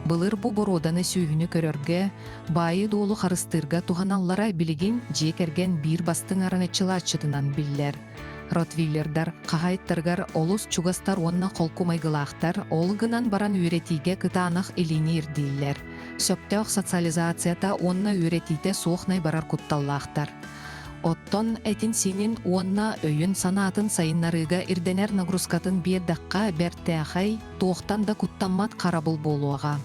Speaker 8: Былыр бу бороданы сүүһүнү көрөргө, байы доолу харыстырга туханаллара билигин жекерген бир бастың араңычылаачытынан биллер. Ротвейлердар кахайттаргар олус чугастар уонна колкумайгылаахтар олгынан баран үйретиге кытаанах илини ирдииллер. Сөптөөх социализацията уонна үйретите суохнай барар кутталлаахтар. Оттон этин синин уонна өйүн санаатын сайыннарыга ирденер нагрузкатын биердакка бертээхай туохтан да куттаммат карабыл болуага.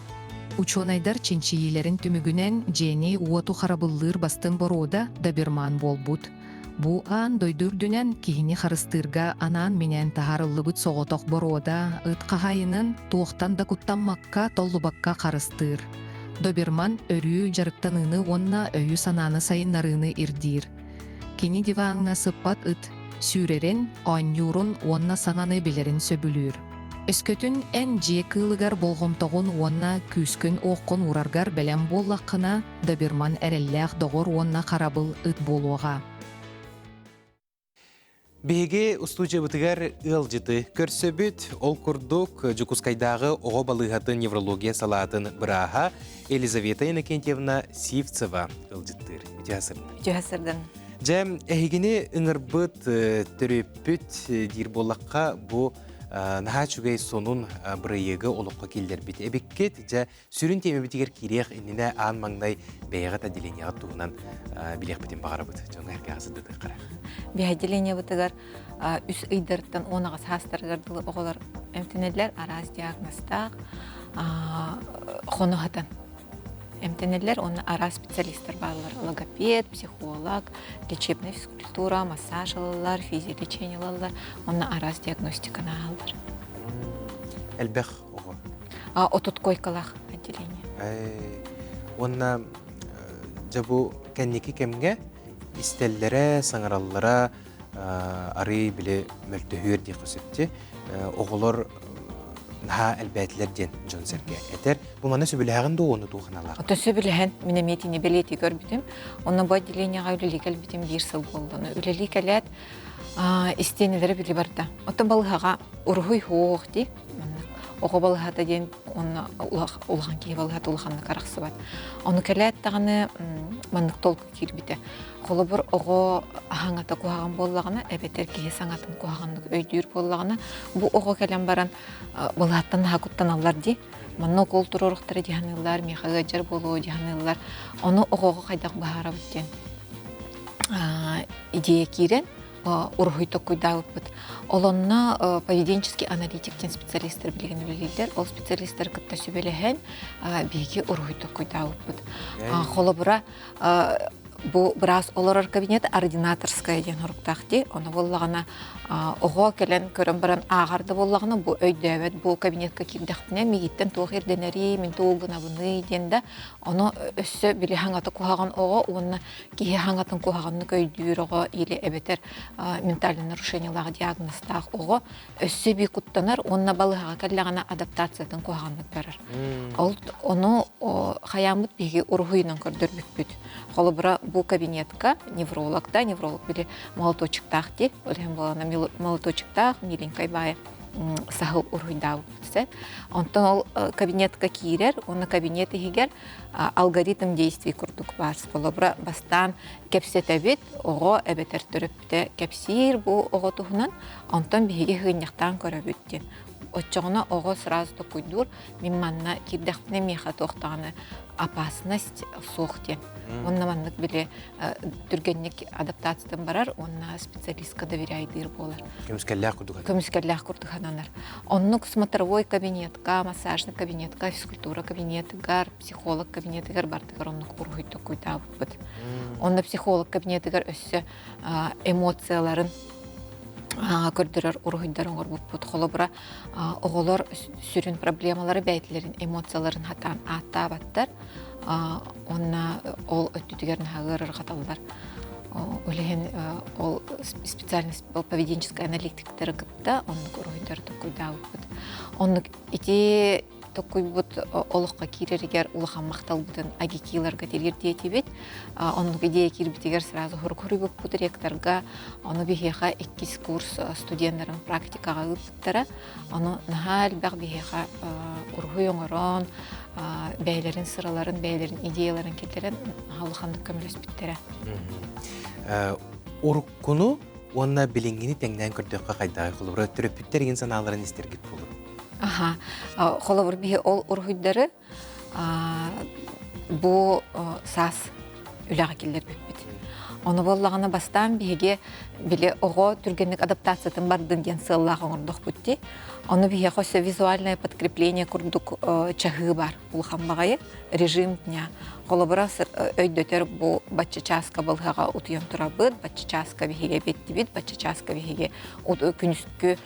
Speaker 8: Учонайдар чинчиилерин түмүгүнен жени уоту харабыллыр бастын борода доберман болбут. Бу аан дойдурдүнен кихини харыстырга анаан менен тахарыллыбыт соготок борода ыт кахайынын туохтан да куттаммакка толлубакка харыстыр. Доберман өрүү жарыктаныны онна өйү санааны сайыннарыны ирдир. Кини диванына сыппат ыт, сүүререн, оаньюрун онна сананы билерин сөбүлүр. Өскөтүн эн жекылыгар болгомтогун онна күскүн оккун ураргар белем боллаккына доберман эреллээх догор онна карабыл ыт болуога.
Speaker 1: Беге устуча бытыгар ылжыты көрсөбүт ол курдук Жукускайдагы ого балыгаты неврология салатын быраха Елизавета Иннокентьевна Сивцева ылжыттыр.
Speaker 14: Жахасырдан.
Speaker 1: Жам эхигини ыңырбыт төрөппүт дир боллакка бу наха чугай сонун бырыйыгы олукка келдер бит. Эбеккет жа сүрүн теме битигер кирех иннине аан маңнай бэйгат отделенияга тугунан билек битин багара быт. Жоңга эркагасыды кара.
Speaker 14: Биһадиление бытыгар үс ыйдырттан онагас хастаргардылы оголар эмтенелер араз диагностак хонохатан. Эмтенелер оны ара специалисттер барлар. Логопед, психолог, лечебная физкультура, массаж алалар, физиолечение алалар. Оны араз диагностиканы алдар.
Speaker 1: Элбэх ого.
Speaker 14: Отут койкалах отделение.
Speaker 1: Онна жабу кенники кемге истеллере, саңараллара ары биле мөлтөһүр ди кысытты. Оголор наха элбэтлерден жонсерге этер. Бу мана сөбүләгән дә оны туханалар.
Speaker 14: Ото сөбүләһен мине метине билети көрбүтүм. Оны бу отделениега үлелик әлбитим 1 жыл булды. Үлелик әләт истенеләре биле барда. Ото балыга ургуй хоох ди. Ого балыгата ден оны улган ки балыгата улганны караксы бат. Оны келәт таганы маннык толку кирбите. Холобор ого хаңата куаган боллагына эбетер ки саңатын куаганны өйдүр боллагына бу ого келен баран балыгаттан хакуттан аллар ди. Манно кол туруруктары диханылар, мехагажар болуу диханылар. Оны огого кайдак бахара биттен. Идея кирен ургуйток куйдабыт. Олонна поведенческий аналитиктен специалисттер билген үлелилер. Ол специалисттер кытта сөбелеген биги ургуйток куйдабыт. Холобура бу брас олорор кабинет ординаторская ден уруктахти. Оны боллагана ого келен көрөн баран агарды боллагана бу өйдөбөт бу кабинетка кирдехтне мигиттен тугыр денери мен тугына буны денде. Оны өссө биле хаңаты куган ого онна ки хаңатын куганны көйдүрөгө или эбетер ментальный нарушениялар диагностах ого өссө би куттанар онна балыга келлагана адаптациятын куганны берер. Ол оны хаямыт биги ургуйнан көрдөрбүт. Холобра бу кабинетка неврологда, невролог биле молоточуктах ди, олем болана молоточуктах, миленькой бая сахыл ургуйдау сет. Онтон ол кабинетка кирер, онна кабинеты хигер алгоритм действий курдук барс. Холобра бастан кепсетебит, ого эбетер төрөптө кепсир бу ого тухунан, онтон биги хыйняктан көрөбүттен. отчоғына оғы сразу токуйдур, мен манна кирдәқтіне меха тоқтағаны опасность соқтен. Онна маннық біле түргеннік адаптациядан барар, онна специалистка доверяйдыр болар. Көміскерләқ күрдіғананар. Оннық смотровой кабинетка, массажный кабинетка, физкультура кабинетігар, психолог кабинетігар бардығар оннық ұрғый токуйда бұд. Онна психолог кабинетігар өссі эмоцияларын көрдірер ұрғыйдар оңыр бұд. Қолыбыра оғылар сүрін проблемалары бәйтілерін, эмоцияларын хатан аттабаттар. Онна ол өттүтігерін хағырыр қаталдар. Олеген ол специальный поведенческий аналитиктері кітті, онны ұрғыйдар токуйда бұд. Онны ити токуй бұд олыққа кирерігер ұлыған мақтал бұдын агекиларға тергер дейті онны идея кирбітігер сразу ғыр-ғыры бұд бұд ректарға, оны бігеға 2 курс студентлерін практикаға ұттara, оны нағал бәқ бігеға ұрғый оңырын, бәйлерін сыраларын, бәйлерін идеяларын кетерін ғалықандық көміліс біттері.
Speaker 1: Ұрыққыны онына білінгені тәңден көрдіққа қайдағы қолыбыра түріпіттер ең саналарын істергет болыр.
Speaker 14: Қолыбыр бігі ол ұрғыдары бұл сас үліға келдер бөкпет. Оны болағына бастан біге біле оғы түргенлік адаптациятын бардын ден сыллағы оңырдық бұтті. Оны біге қосы визуальное подкрепление күрдік чағы бар ұлған бағайы режим дня. Қолыбыра өйдөтер бұл бачы часка болғаға ұтыйын тұра бұд, бачы часка бігеге бетті бит, бачы часка бігеге күністкі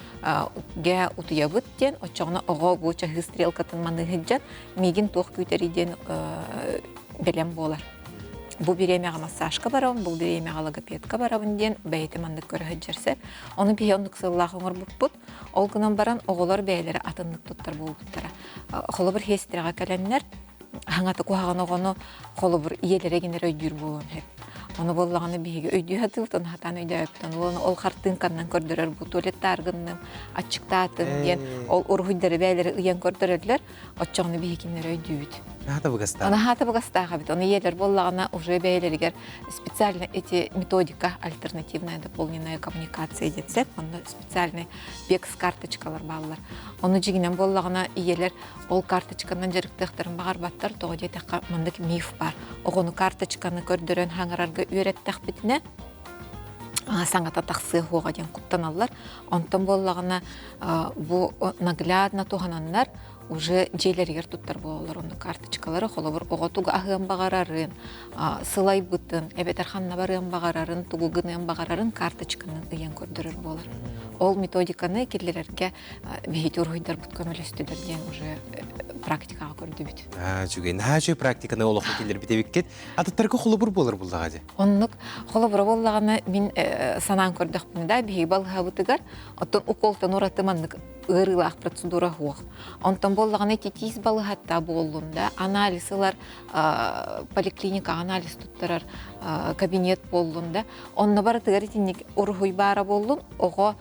Speaker 14: ге ұтыя бұд ден, отчағына оғы бұл чағы стрелкатын манығы меген тоқ күйтериден белем болар. Бұл беремеға массажка барауын, бұл беремеға логопедка барауын ден бәйті мандық көрі жүрсеп. Оны бейі ондық сыллағы оңыр бұд, ол күнан баран оғылар бәйлері атындық тұттар бұл бұттара. Қолы бір хестереға кәләнлер, аңаты қуағаны оғыны қолы бір иелерегенер өйдір болуын хеп. Оны болағаны бейге өйді хатылтын, хатан өйді өптін. Ол қартын қаннан көрдірер, бұл туалетті арғынным, атчықтатын ден, ол ұрғыдары бәйлері ұян көрдірерлер, отчағыны бейгенер өйді өйді. Оны хаты бұғастаға бит. Оны елер болағына уже бәйлерігер специально эти методика альтернативная дополненная коммуникация детсеп, оны специальный бекс карточкалар балылар. Оны жегінен болағына елер ол карточканан жарықтықтарын бағар баттар, тоғы детеққа мұндық миф бар. Оғыны карточканы көрдірен хаңырарға үйреттіқ бітіне, саңата тақсы хоға ден құттаналар. Онтан болағына бұл наглядна туғананлар уже жейлергер туттар болалар. Оны карточкалары қолыбыр оғытуға ағын бағарарын, сылай бұтын, әбетарханна барығын бағарарын, тұғығын бағарарын карточканын үйен көрдірір болар. Ол методиканы келдерерге бейт ұрғыйдар бұт көмелестілерден уже практикаға көрді бүт.
Speaker 1: Жүген, жөй практиканы олыққа келдер бітебеккет. Атыттарға қолыбыр болар бұлдаға де?
Speaker 14: Онлық қолыбыр болағаны мен санан көрдіқ бұны да бей балға бұтығар, оттан ұқолтан ұратыманлық ырылақ процедура хоқ. Онтан болағаны тетиз балығатта болуында анализылар, поликлиника анализ тұттырар кабинет болуында. Онна бары тығаритінік ұрғый бара болуын, оғы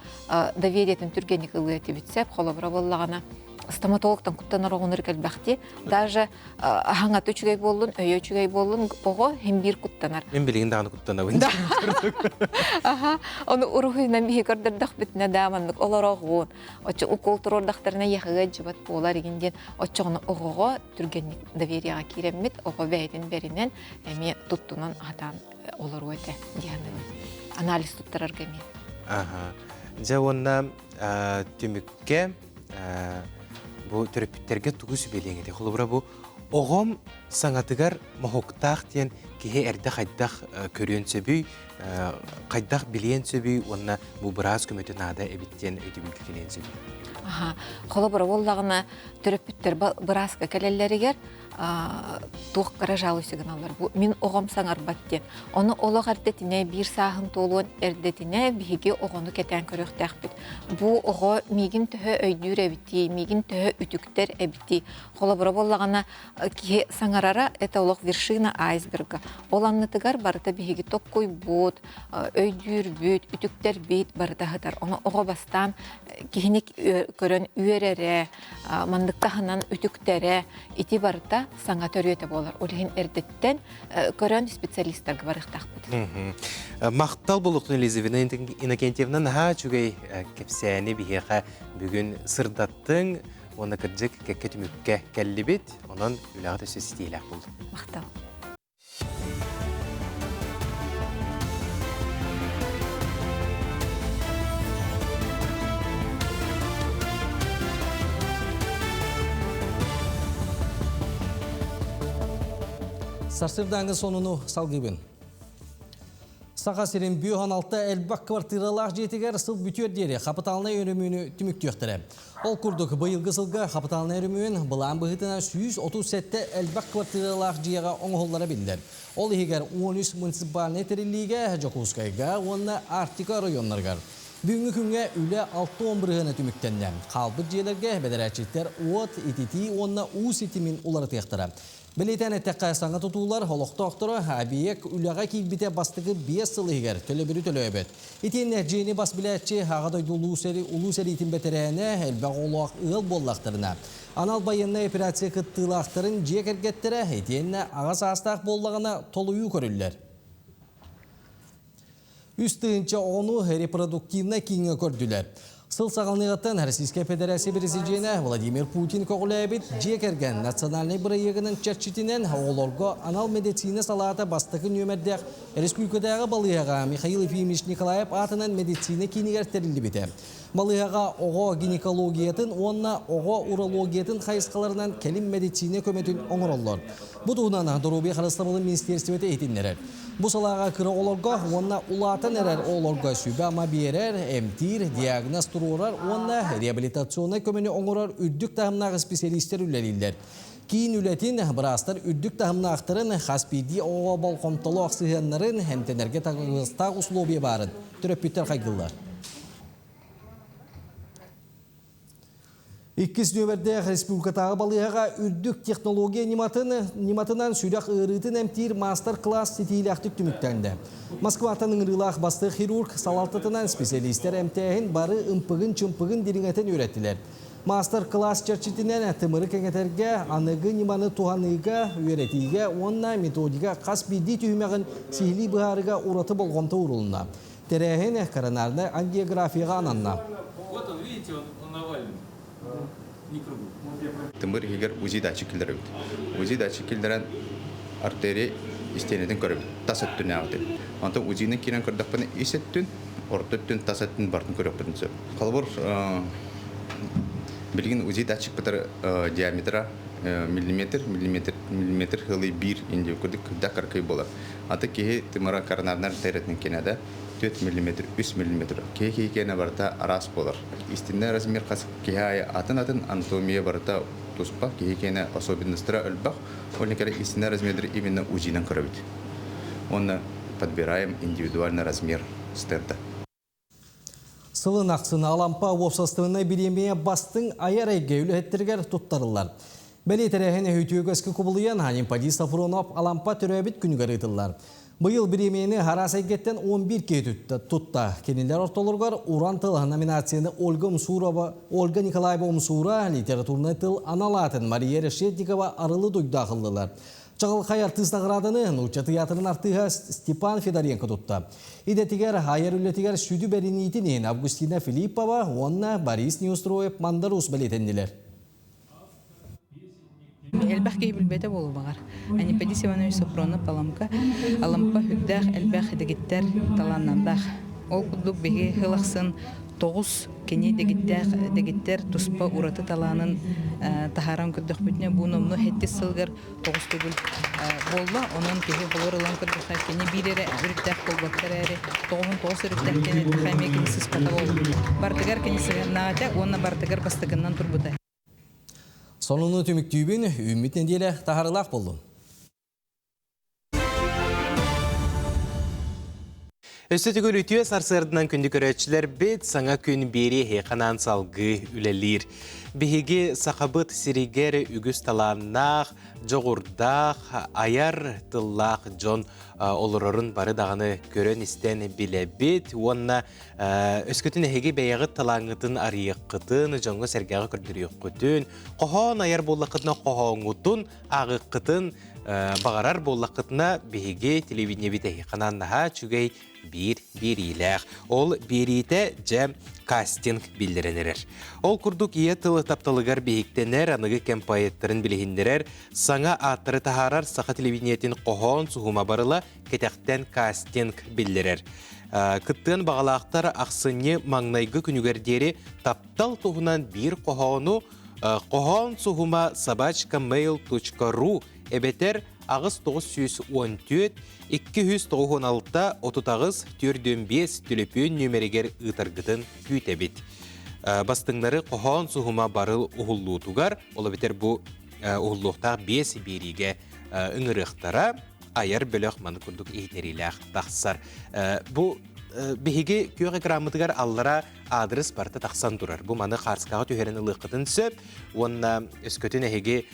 Speaker 14: довериетін түргенік ұлыеті бітсеп, қолыбыра болағаны стоматологтан құттанар оғыныр кәлбәқте, даже аңат өчігей болуын, өй өчігей болуын, оғы хембір құттанар.
Speaker 1: Мен білеген дағаны құттана
Speaker 14: да. Оны ұрғыйынан бейі көрдірдіқ бітіне дамандық олар оғуын. Очы ұқол тұрордақтарына еғіға жібат болар егенден, очығыны оғыға түргенік доверияға кереммет, оғы бәйден бәрінен әме тұттынан атан олар өте дегенді. Анализ тұттырар кәме.
Speaker 1: Жа онна түмікке бұл түріпіттерге тұғы сүбелеңеді. Қолыбыра бұл оғым саңатығар махоқтақ ден кеге әрді қайдақ көрген сөбүй, қайдақ білген сөбүй, онына бұл біраз көмөті нада әбіттен өйді білгі келген сөбүй.
Speaker 14: Қолыбыра олағына түріпіттер біразға кәлелерігер туқ қара жалу сигналар. Мен оғым саңар баттен. Оны олық әрдетіне бір сағын толуын әрдетіне бігі оғыны кәтен көріқ тәқпет. Бұл оғы меген түхі өйдір әбітті, меген түхі үтіктер әбітті. Қолыбыра болағына саңарара это олық вершина айсберга. Оланнытығар барыта бігі тоққой бұд, өйдір бүт, үтіктер бейт барыта ғытар. Оны оғы бастан кейінек көрін үйерері, мандықтағынан үтіктері ити барыта кытта саңа төрөтө болар. Олихин эрдеттен көрөн специалисттер барыктакпыт.
Speaker 1: Мақтал болуқтың Елизавета Иннокентьевна наға жүгей кепсәні бігеға бүгін сырдаттың, оны кірдік кәкке түмікке кәлі бет, онын үліғі төсі стейләк болды.
Speaker 14: Мақтал.
Speaker 2: Сарсырдаңғы сонуну салгыбын. Саға сирен бүйоғаналта әлбақ квартиралақ жетігер сыл бүтер дере қапыталына өріміні түміктіқтірі. Ол күрдік бұйылғы сылға қапыталына өріміін бұлан бұғытына 137 әлбақ квартиралақ жиыға оңғоллары білдер. Ол егер 13 муниципалны теріліге Жокускайға, онына Арктика районларғар. Бүгінгі күнге үлі 6-11-ғына түміктенді. Қалбыт жиелерге бәдәрәтчеттер от, итити, онына U-сетімін олары тектірі. Білетен әттәққа саңа тұтулар, олықты оқтыры, әбиек үліға кейбіте бастығы 5 сылы егер, төлі бірі төлі өбет. Етен әржейіне бас біләтші, ағадай ұлусәрі итін бәтірәне, әлбәқ олақ ұғыл боллақтырына. Анал байынна операция қыттылақтырын жек әргеттірі, етеніне ағас астақ боллағына толуы көрілілер. Үстігінші оны репродуктивна кейінгі көрділер. Сыл сағалнығаттан Российская Федерация президенті Владимир Путин көғіләбет жекерген национальный бірайығының чәрчетінен оларға анал медицина салаты бастықы нөмірдек республикадағы балыяға Михаил Ефимович Николаев атынан медицина кейінігер тәрілді беті. Балыяға оға гинекологиятын, онына оға урологиятын қайысқаларынан келім медицина көметін оңыроллар. Бұ тұғынан Дұрубе Қарыстабылы министерстветі етіндерер. Бұ салаға кірі оларға, онына улатын әрер оларға сүбі ама берер, әмтир, диагноз тұрурар, онына реабилитационы көмені оңырар үддік тағымнағы специалистер үлелілдер. Кейін үлетін бірастар үддік тағымна ақтырын, қаспиди оға балқомталы ақсығанларын әмтенерге тағыстақ ұслобе барын. Түрөппеттер қайгылар. Иккіз нөмірде республикатағы балыяға үрдік технология нематынан сүрек ұрытын әмтир мастер-класс сетейләқтік түміктәнді. Москватының ұрылақ басты хирург салалтытынан специалистер әмтәйін бары ұмпығын-чымпығын деріңетін өреттілер. Мастер-класс чәрчетінен әттімірі кәңетерге, анығы неманы туғаныға, өретіге, онына методика қас бейді түймеғін сейлі бұғарыға ұраты болғымты ұрылына. Тәрәйін коронарны ангиографияға ананна.
Speaker 19: Вот он, видите, он овальный.
Speaker 20: Тымыр егер УЗИ датчикілдері өт. УЗИ датчикілдерін артерия истенетін көріп, тасыттын ағыды. Онта УЗИнің керен көрдіқпіні есеттін, ортыттын, тасыттын бартын көріп бұдынсы. Қалбыр білген УЗИ датчик бұтыр диаметра миллиметр хылы бір инде көрдік дақар кей болар. Аты кейі тымыра коронарнар тәретін кенеді 4 мм, 3 мм. Кейі кені барыта арас болар. Истинне размер қасық кейі атын анатомия барыта туспа, кейі кені особенностыра өлбақ, оны кәрі истинне размердер именно УЗИнен көрібіт. Оны подбираем индивидуальный размер стерда.
Speaker 2: Сылын ақсыны алампа опсастығына биремея бастың аяр әйге үліхеттергер тұттарылар. Бәлі тәрәхіне өйтіөк өскі құбылыян Ханимпади Сафронов алампа түрәбіт күнігер ұйтылар. Бұйыл биремейіні харас әйгеттен 11 кей тұтта. Кенелер ортолырғар Уран тыл номинацияны Ольга Николаева Умсура, литературный тыл аналатын Мария Решетникова арылы дойдақылдылар. Чағыл қай артыстағырадыны Нуча театрын артыға Степан Федоренко тұтта. Идетігер хайыр үлетігер сүді бәрінейтінен Августина Филиппова, онна Борис Неустроев Мандарус бәлетенділер.
Speaker 21: Элбах кей билбете болу багар. Анипади Иванович Сафронов паламка алампа хүддах элбах дегиттер таланнандах. Ол кудук беге хылахсын 9 кене дегиттер туспа ураты таланын тахарам күддөх бүтне бунумну хетти сылгар 9 түгүл болла. Онон кеге болорылан күддөхай кене бирере үрттах болбактар эри 9 үрттах кене тахаймеки сыз патабол. Бартыгар кенеси наата, онна бартыгар бастыгыннан турбута.
Speaker 2: Сонуны түміктүйбін үміт неделі тахарылақ болды.
Speaker 1: Өстөтігөл үтіе сарсырдынан күнді көрәтшілер бет саңа күн бері хейқанан салғы үлелер. Бігеге сақабыт сиригер үгіз таланнақ, жоғырдақ, аяр тыллақ жон олырырын бары дағаны көрін істен біле бет. Онна өскөтін әйге бәйіғы талаңытын арияққытын, жоңғы сәргәғі көрдіріққытын, қоған аяр болақытына қоғаңғытын, ағыққытын, бағарар болақытына бігеге телевидение бітәйі қананнаға чүгей bir ilək. Ol birite cəm кастинг bildirenir. Ol kurduk iya tılı taptalıgar bihiktener anıgı kempayetlerin bilihindilər, sana atırı taharar sağa televiziyetin qoğon suhuma barıla ketəqten kastинг bildirer. Kıttığın bağlaqtar ақсыны маңнайгы күнігердері таптал туğunan bir qoğonu qoğon suhuma sabachka.mail.ru ebeter Ağız 914 296 30 405 tülüpün nümeriger ıtargıtın kütebit. Bastınları qoğon suhuma barıl uhulluğutugar, ola biter bu uhulluğta 5 birige ıngırıqtara ayar bölük manı kurduk eğiteriyle taqsar. Bu Bihigi köy ekranıtıgar allara adres barda taqsan durar. Bu manı qarskağı tüherini lıqıtın söp, onna öskөtün ehigi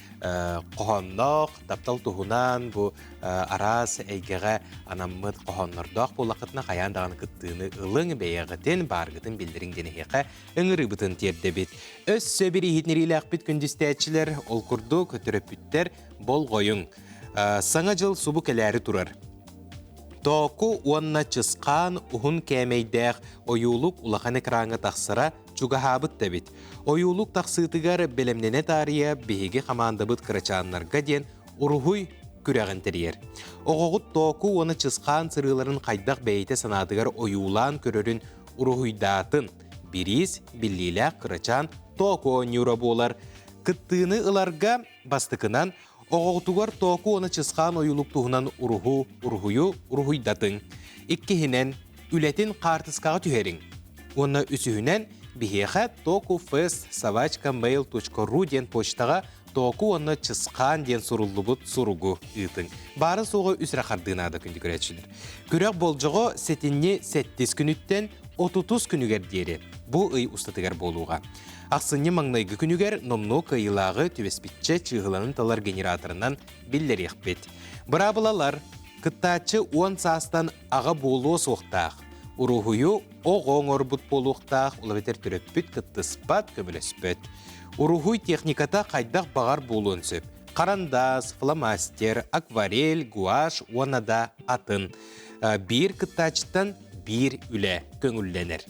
Speaker 1: qoğonnoq, taptal tuhunan, bu aras eygeğe anamıd qoğonnordaq bu laqıtına qayan dağını kıttığını ılın beyeğitin bargıtın bildirin deneheqe ıngırı bıtın terdebit. Öz söbiri hitneriyle aqbit gündüstəçiler ol kurduk, töröpütter bol qoyun. Sana jıl subuk eləri turar. Току уанна чысқан ухун кәмейдәқ ойулук улахан экраңы тақсыра чугахабыт дәбит. Ойулук тақсытыгар белемнене тария беге хамандабыт кырачаннарға ден урухуй күрәғін тәрер. Оғығыт току уанна чысқан сырыларын қайдақ бәйте санатыгар ойулан көрерін урухуйдатын. Бирис, биллиләк, кырачан, току нюра болар. Кыттыны ыларға бастықынан Оғытуғар току оны чысқан ойылық туғынан урухуйдатын. Иккихінен үлетін қартысқаға түйерін. Оны үсіхінен бігеға току fest@mail.ru ден почтаға току оны чысқан ден сұрылыбыт сұруғы үйтін. Бары соғы үсірі қардығынады күнді көретшілер. Көрек болжығы сетінне 7 күніттен 30 күнігер дері. Бұл үй ұстатығар болуға. Ақсыны маңнайғы күнігер номну қайылағы түвеспетче чығыланын талар генераторынан білдер еқпет. Бұра бұлалар, кыттачы 10 састан аға болуы соқтақ. Урухую оғоң орбут болуқтақ, олабетер түріппет кыттыспат көміліспет. Урухуй техниката қайдақ бағар болуын сөп. Қарандас, фломастер, акварель, гуаш, онада атын. Bir кыттачыттан bir үлі көңілленер.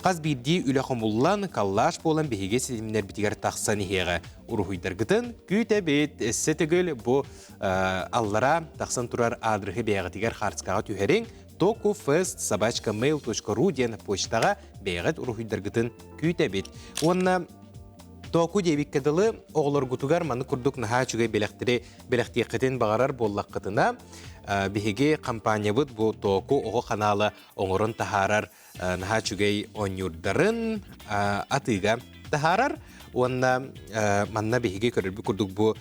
Speaker 1: Қаз бірді үлі қомуллан каллаш болан бейге седімінер бітігер тақсан ехеға ұрухуйдаргытын күйті бет әсі түгіл бұл аллара тақсан тұрар адрығы бейгітігер қарцқаға түйерен току fest@mail.ru ден почтаға бейгіт ұрухуйдаргытын күйті бет. Онна току дебік кәділі оғылар ғутугар маны күрдік наға чүгей белектеқетін бағарар боллаққытына беге компания бұд бұл току оғы қаналы оңырын тахарар наға чүгей онюрдарын атыға тахарар. Онна манна беге көрірбі күрдік бұл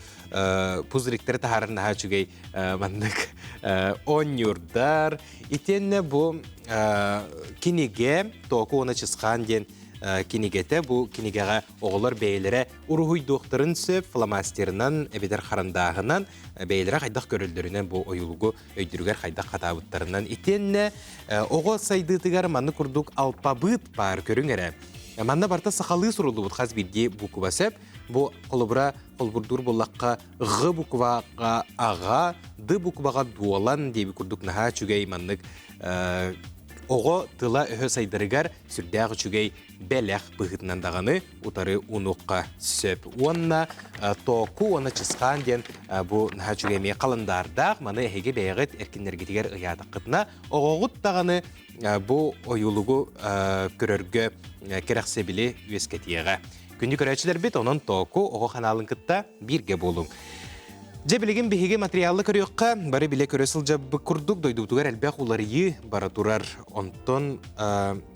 Speaker 1: пузыриктері тахарар наға чүгей маннық онюрдар. Итенне бұл кинеге току оны чысқан ден кинегете бұл кинегеға оғылар бейлері урухуй доқтырын сөп фломастерінен әбедер қарандағынан бейлері қайдақ көрілдерінен бұл ойылығы өйдірігер қайдақ қатабыттарынан итенне оғы сайдытығар маны күрдік алпабыт бар көрің әрі. Манна барта сақалы сұрылды бұд қаз бірде бұқы басып, бұл қолыбыра қолбұрдыр болаққа ғы бұқываға аға, ды бұқываға дуалан дебі күрдік наға чүгей маннық оғы тыла өһі сайдырыгар сүрдәғы чүгей бәләқ бұғытынан дағаны ұтары ұнуққа сөп. Онна току оны чысқан ден бұл наға чүгейме қалындардақ маны әйге бәйғыт әркенергетігер ұядық қытына оғығыт дағаны бұл ойылығы көрергі керақсебілі өскетеға. Күнді көрәтшілер бет оның току оғы қаналын қытта бірге болуң. Жебілеген беге материалы көріққа бары біле көресіл жабы күрдік дойдуғығар әлбәқ оларыйы бара тұрар. Онтон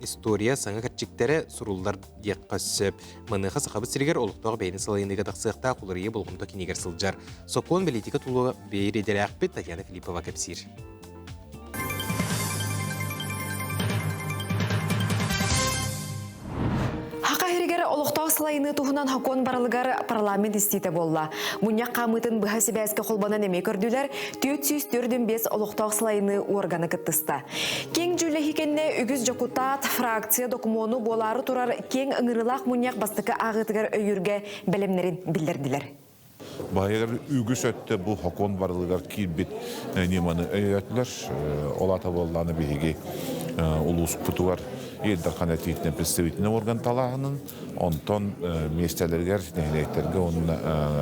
Speaker 1: история саңа кәрчіктері сұрулар дек қасып. Мұныға сақабы сіргер олықтағы бәйін салайындығы тақсықта оларыйы болғымда кенегер сылжар. Сокон білетікі тұлы бейредері ақпет Татьяна Филиппова кәпсір.
Speaker 13: халайны туһунан хокон баралыгар парламент истите болла. Муньяк камытын быха себәске холбанан эме көрдүләр, 404-5 олуқтақ салайны органы кыттыста. Кең жүлі хикенне үгіз жокутат фракция докумону болары турар кең ыңырылақ муньяк бастықы ағытыгар өйірге бәлемнерін білдірділер.
Speaker 15: Байыр үгіс өтті бұл хокон барылығар кейбет неманы өйөтілер. Олата болланы бейге улус пұтуар елдер қанатиетіне представительный орган талағының. Онтон местелергер, нехелектерге,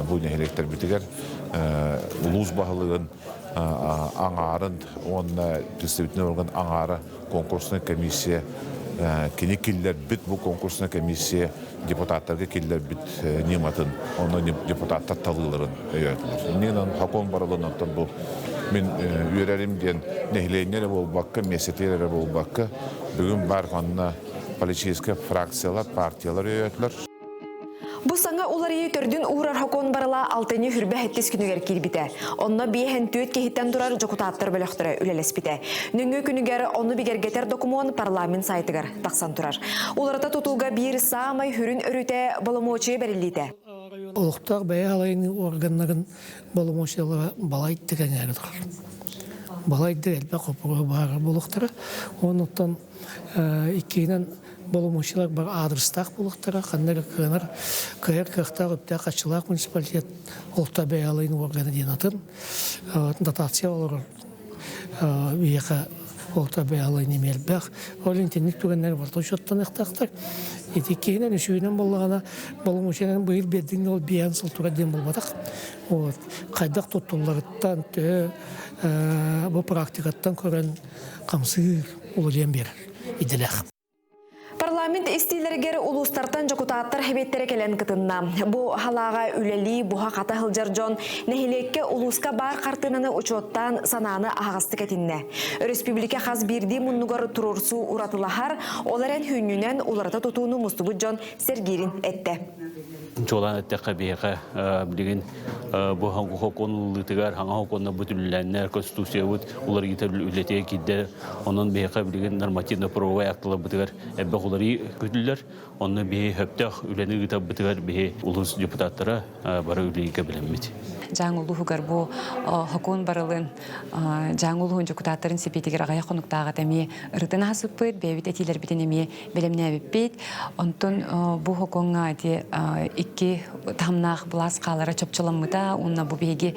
Speaker 15: бұл нехелектер бітігер улус бағылығын аңарын, представительный орган аңары конкурсный комиссия кені келдер бит бұл конкурсный комиссия депутаттарға келдер бит нематын, оны депутаттар талыларын өйетілер. Ненен хакон барылын аттан бұл мен үйерерім ден нехеленері бол баққа, месетелері бол баққа, бүгін бар қанына политический фракциялар, партиялар өйетілер.
Speaker 13: Бу саңа уларыйы төрдүн уурар хокон барыла алтыны хүрбе хеттес күнүгер кирбите. Онно биэхен түйет кехиттен турар жокутааттар бөлөктөрө үлелеспите. Нүңгө күнүгер оны бигергетер документ парламент сайтыгар таксан турар. Уларата тутууга бир самай хүрүн өрүтө боломочуя берилите.
Speaker 16: Олуктар бәй алайны органнарын боломочуялара балайт деген ягыдыр. Балайт деген элбе копуга бары болуктары. Онуттан иккейнен боломочилар бар адрестак болуктара, кандайга кынар, кыйыр кыктар өптө качылак муниципалитет олта бәй алайны органы денатын дотация олар бияка олта бәй алайны мелбек. Ол интернет түгеннер бар тошоттан ыктактар. Итиккейнен үшүүнен боллагана боломочиларын быйыл бердиң ол биян сылтура ден болбадак. Вот кайдак тоттулларыттан бу практикаттан көрөн камсы улуен бер иделек.
Speaker 13: Парламент истилергер улустартан жокутааттар хебеттері келен кытынна. Бу халаға үлели, буха қата хылжар жон, нехилекке улуска бар қартынаны учоттан сананы ағасты кетінне. Республика хас бирди мұннугар турурсу уратылахар, оларен хүннінен уларата тутуыны мұстыбы жон Сергирин әтті.
Speaker 24: Жолан әттіққа бейға білген бұл хаңғы хоконлытығар, хаңға хоконна бүтіліләннер, конституция бұд, олар кетер үлетеге кеддер, оның бейға білген нормативно правовай ақтылы бұтығар әббәқ олары көтілілер, оны бей хөптәқ үләні ғытап бұтығар бей ұлыс депутаттары бары үлеге білінмеді.
Speaker 25: Жаңылуғығар бұл хокон барылын жаңылуғын жокутаттарын сепетегер ағая қонуқтаға тәме ұрытын асып бұд, бәйбет әтелер бітен әме білімне әбіппет. Онтын бұл хоконға икки тамнах блас қалара чөпчөламыта, онна бу беге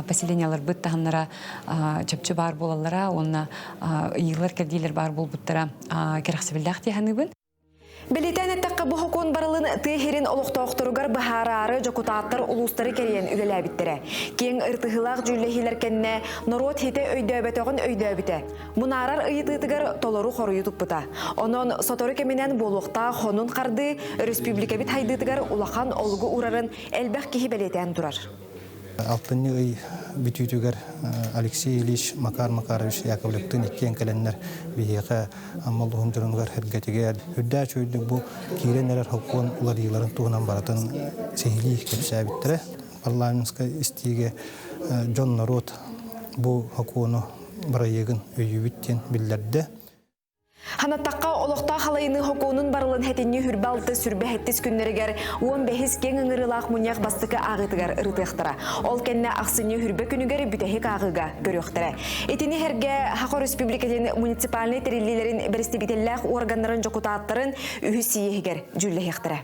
Speaker 25: поселениялар быт таханнара чөпчө бар болалара, онна йылар кердилер бар бол буттара керахсыбылдах тиханыбын.
Speaker 13: Белетен әттәққа бұ хокон барылын тыхерин олуқтауқтыругар бұхарары жокутааттар улустары керен үлеләбіттірі. Кен ыртығылақ жүллехилер кенне народ хете өйдөбетоғын өйдөбіті. Мұнарар ыйытытығар толору қорыйы тұппыта. Онын соторы кеменен болуқта хонун қарды республика бит хайдытығар улахан олығы урарын әлбәқ кехи белетен тұрар.
Speaker 26: Алтынны ый бүтүтүгер Алексей Ильич Макар Макарович Яковлевтың иккен кәленнер бейеқі амалдығын жүрінгер хәргетігер. Үдді чөйдік бұл кейренлер хокон ұладиыларын туғынан баратын сейлі кепсәбіттірі. Парламентская истиге Джон Народ бұл хокону барайығын өйібіттен білдерді.
Speaker 13: Ханаттаққа олықта халайыны хоконун барылын хәтінні хүрбалты сүрбәхеттес күннерігер 15 кен ыңырылақ мұнияқ бастықы ағытығар ұрытықтыра. Ол кәнне ақсыны хүрбе күнігер бүтәхек ағыға көріқтіра. Етіні әрге Хақо Республикатын муниципалны терелілерін бірістебетелләқ органларын жокутааттарын үйісиегер жүлләхектіра.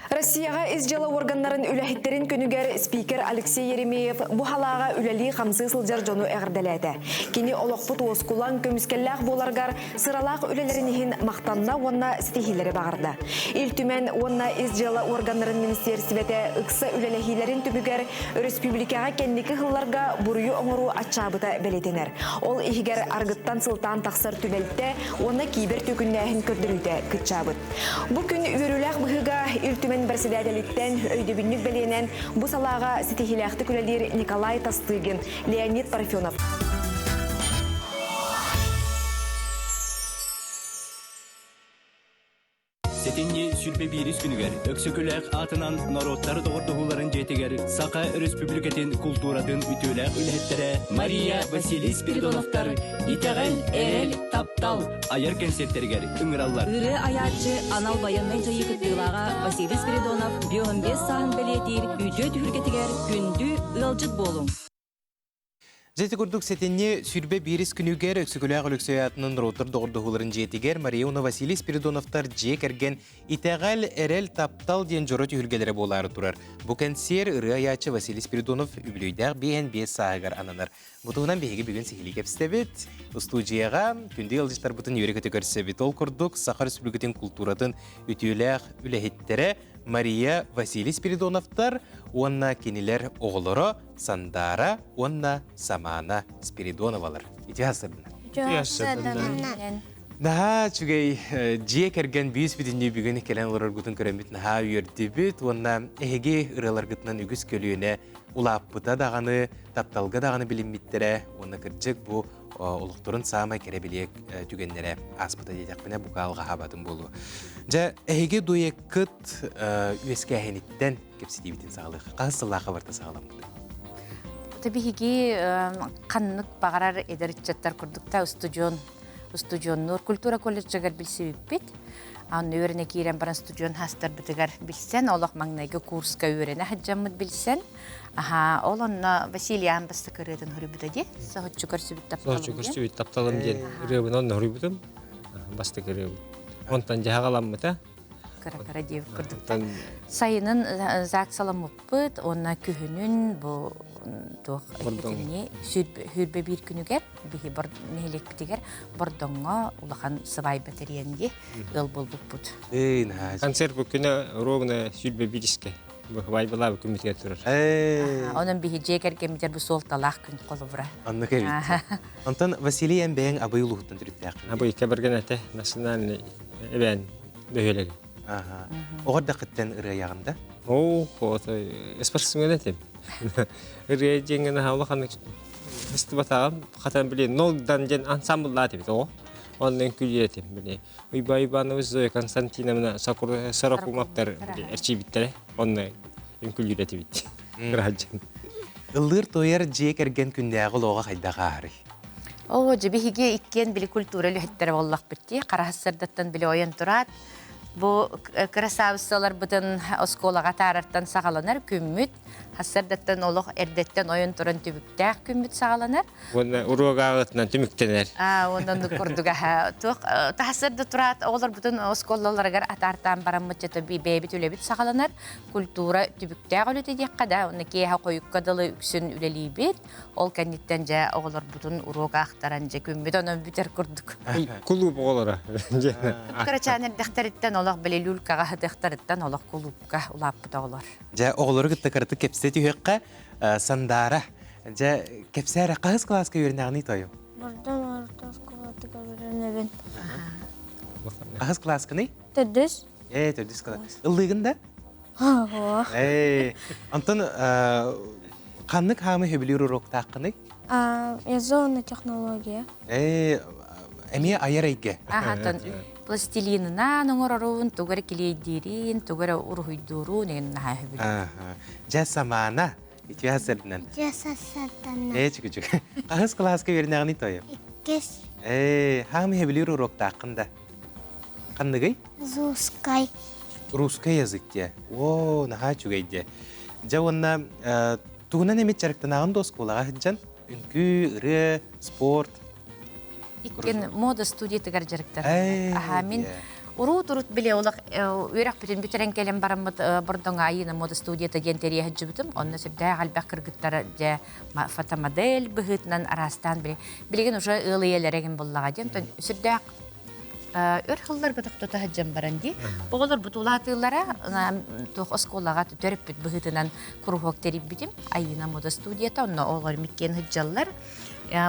Speaker 13: Россияға изжалы органларын үләхеттерін күнігер спикер Алексей Еремеев бұ халаға үләли қамсы сылжар жону әғірдәләді. Кені олықпыт оскулан көміскелләқ боларғар сыралақ үләлерінігін мақтанна онна стихилері бағырды. Илтүмен онна изжалы органларын министерсібеті ұқса үләләхилерін түбігер республикаға кәндекі ғылларға бұрыю оңыру атшабыта бәлетенер. Ол ихігер арғыттан сылтан тақсар түбәлтті, онна кейбір төкіннәхін көрдіруді күтчабыт. Бұ күн үйіріләқ бұғыға илтүмен Барсидателиттен өйдөбүннүк беленен бу салаға стихиляқты күлелер Николай Тастыгин, Леонид Парфенов.
Speaker 3: Сетенне сүрбе бирис күнігер, өксөкіләк атынан народтары доғырдығыларын жетігер, Сақа республикатын культурадың үтіләк үләттері Мария Василий Спиридоновтар, итәғәл әрел таптал, айыр концерттергер, үңіраллар.
Speaker 5: Үрі аячы анал баянмен жайы күттілаға Василий Спиридонов 15 сағын білетер, үйдет хүргетігер күнді ылжыт болың.
Speaker 1: Жеті күрдік сетенне сүрбе бирис күнігер өксікіләғ өліксөятының ротыр доғырдығыларын жетігер Марияуна Василий Спиридоновтар жек әрген итәғәл әрел таптал ден жоры түйіргелері болары тұрар. Бұ консер ұры аячы Василий Спиридонов үбілейдәғ бейін бес сағығар ананар. Бұтығынан бейгі бүгін сихилі кепстебет. Студияға күнде алжыштар бұтын үйрекеті көрсебет. Ол күрдік Сақа Республикатын культурадың үтіләғ үләхеттері Мария Василий Спиридоновтар, онна кенелер оғылыры Сандара, онна Самана Спиридоновалар. Ити асырдың? Наға чүгей жие кәрген бүйіс бітінде бүгін келен олар күтін көрімбет наға үйерді біт, онна әйге ұралар күтінен үгіз көліуіне ұлаппыта дағаны, тапталға дағаны білінметтері, онна кірджік бұл олықтырын сағамай кәрі білек түгенлері аспыта дейдіқпіне бұқалға хабатын болу. Жа әйге дуе күт үйеске әйінеттен кепсеті бітін сағылық. Қағысылаға барта сағаламды?
Speaker 17: Табиғиге қаннық бағарар едерітчаттар күрдікта студионнур культура колледжігер білсі өппет. Аны өріне кейрен баран студион хастар бітігер білсен, олық маңнайғы курска өріне хаджамыд білсен. Ол онна Василий Амбасты көретін хүрібіді, сағыт жүкірсі бүт тапталым ден.
Speaker 18: Сағыт жүкірсі бүт тапталым ден. Үребін онна хүрібідім, басты көребін. Онтан жағалам мұта?
Speaker 17: Кара-кара дейіп күрдіктен. Сайының зақ салам ұппыд, онна күхінін бұл хүрбе бір күнігер, бігі нехелек бітігер, бұрдыңға ұлақан сывай бәтериенде өл бол бұппыд.
Speaker 18: Концерт бұл күні ровны хүрбе біріске. Бұғай бұла бұл күмітке тұрыр.
Speaker 17: Оның бігі жекер кемдер бұл сол талақ күн қолы бұра.
Speaker 1: Анны кәбет. Антон Василий әмбәйін абай ұлғыттан түріпті ақын.
Speaker 18: Абай кәбірген әті, национальный әбән бөхелегі.
Speaker 1: Оғырда қыттен ұры аяғында?
Speaker 18: Спортсмен әтем. Ұры жеңгені хаулы үсті батағым, қатан біле, нолдан жен ансамблда әтем. Ондан күлі әтем. Уйба-Ибановыз, Зоя Константиновна, Сарапумаптар әрчейбіттері, ондан күлі әтем бітті.
Speaker 1: Үлдір тойыр жек әрген күнде ағыл оға қайдаға ары?
Speaker 17: Ол жебіге иккен білі культура лүхеттері боллақ бітті. Қарахассардаттан білі ойын тұрат. Бұл красавысталар бұтын осколаға тарарттан сағаланар күмміт. Хассардаттан олық әрдеттен ойын тұрын түбіктәк күмміт сағаланар.
Speaker 18: Оны ұруға ағытынан түміктенер.
Speaker 17: Ондан күрдіға. Хассарды тұрат, олар бұтын осколаларғар атартан барамыт жеті бейбіт үлебіт сағаланар. Культура түбіктәк өлеті дек қада. Оны кейха қойыққадылы үксін үлелей бет. Ол кәнеттен жа олар бұтын ұруға ақтаран жа күмміт. Оны бүтер күрдік.
Speaker 18: Құлып олара.
Speaker 17: Қарачанер дәқтәріттен олақ біле люлкаға дәқтәріттен олақ құлыпқа ұлап бұта олар.
Speaker 1: Жа оғылары күтті қарыты кепсеті үйекқа Сандара. Жа кепсәрі қағыз класқа өріне ағыны тойым?
Speaker 22: Бұрдан ортас класқа өріне бен.
Speaker 1: Қағыз класқа не?
Speaker 22: Төрдіс.
Speaker 1: Төрдіс класқа. Үлдігінде? Антон, қанның қамы хөбілер ұрықта аққыны?
Speaker 22: Язонна технология.
Speaker 1: Әме айар әйге?
Speaker 17: Пластилинына нұңыраруын, тұғыры келейдерін, тұғыры ұрғыйдыру, неген наға хөбілі.
Speaker 1: Жа Самана, ити асырдынан?
Speaker 22: Жа сасырдынан.
Speaker 1: Чүк-чүк. Қағыз класқа веріне ағыны тойым?
Speaker 22: Иккес.
Speaker 1: Хағымы хөбілер ұрықта аққында? Қандығай?
Speaker 22: Русскай.
Speaker 1: Русскай языкте. Наға чүгейде. Жа онна тұғынан әмет жарықтан ағын дос қолаға жан? Үнкі, үрі, спорт.
Speaker 17: Иккен мода студиятыгар жарықтар. Мен урут біле олақ өрек бүтін бүтерен келем барамыд бұрдыңа айына мода студията гентерия хаджы бүтім. Онна сүрді ғалбақ кіргіттары фотомодель бұғытынан арастан біле. Білеген ұжа ұлы елереген боллаға ден. Сүрді өр қылдар бұтық тұта хаджам баранди. Бұғылар бұтулатылара тоқ осколаға түріп бүт бұғытынан күрухок теріп бүтім. Айына мода студията. Онна оғыр меккен хаджалар.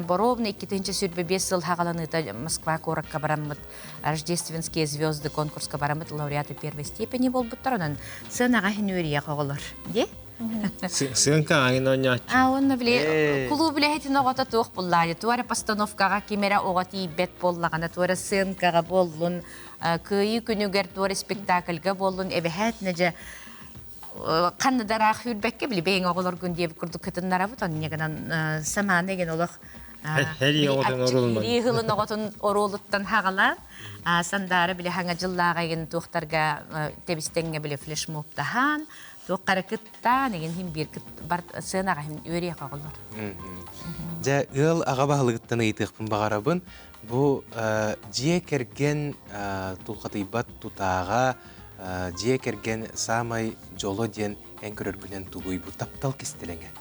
Speaker 17: Боровны 2-ші сүрбе 5 жыл хағаланыта Москва коракка барамыд, рождественские звезды конкурска барамыд, лауреаты первой степени бол бұттар, онын сынаға хен өрия қоғылар. Де?
Speaker 18: Сын каңын ойнат.
Speaker 17: Онна биле кулу биле хетин огота туох буллари. Туара постановкага кимера оготи бет боллагана туара сынкага боллун. Кыйы күнүгер туара спектакльга боллун. Эбехет неже кандараах хүрбекке биле бейин оголор күн диеп курдук кытыннара бут. Оннегенан саманы ген олох
Speaker 18: Хери оготун орулман.
Speaker 17: Хери хылын оготун орулуттан хагала. Сандары биле ханга жыллага ген туохтарга тебистенге биле флешмоб тахан. Туққары кытта деген хим бир кыт бар сынаға хим өрия қағылар.
Speaker 1: Жа ыл аға бағылығыттан айтықпын бағарабын, бұл жие керген тұлқатыйбат тұтаға, жие керген самай жолы ден ән көріргінен тұғой бұл таптал кестелеңе.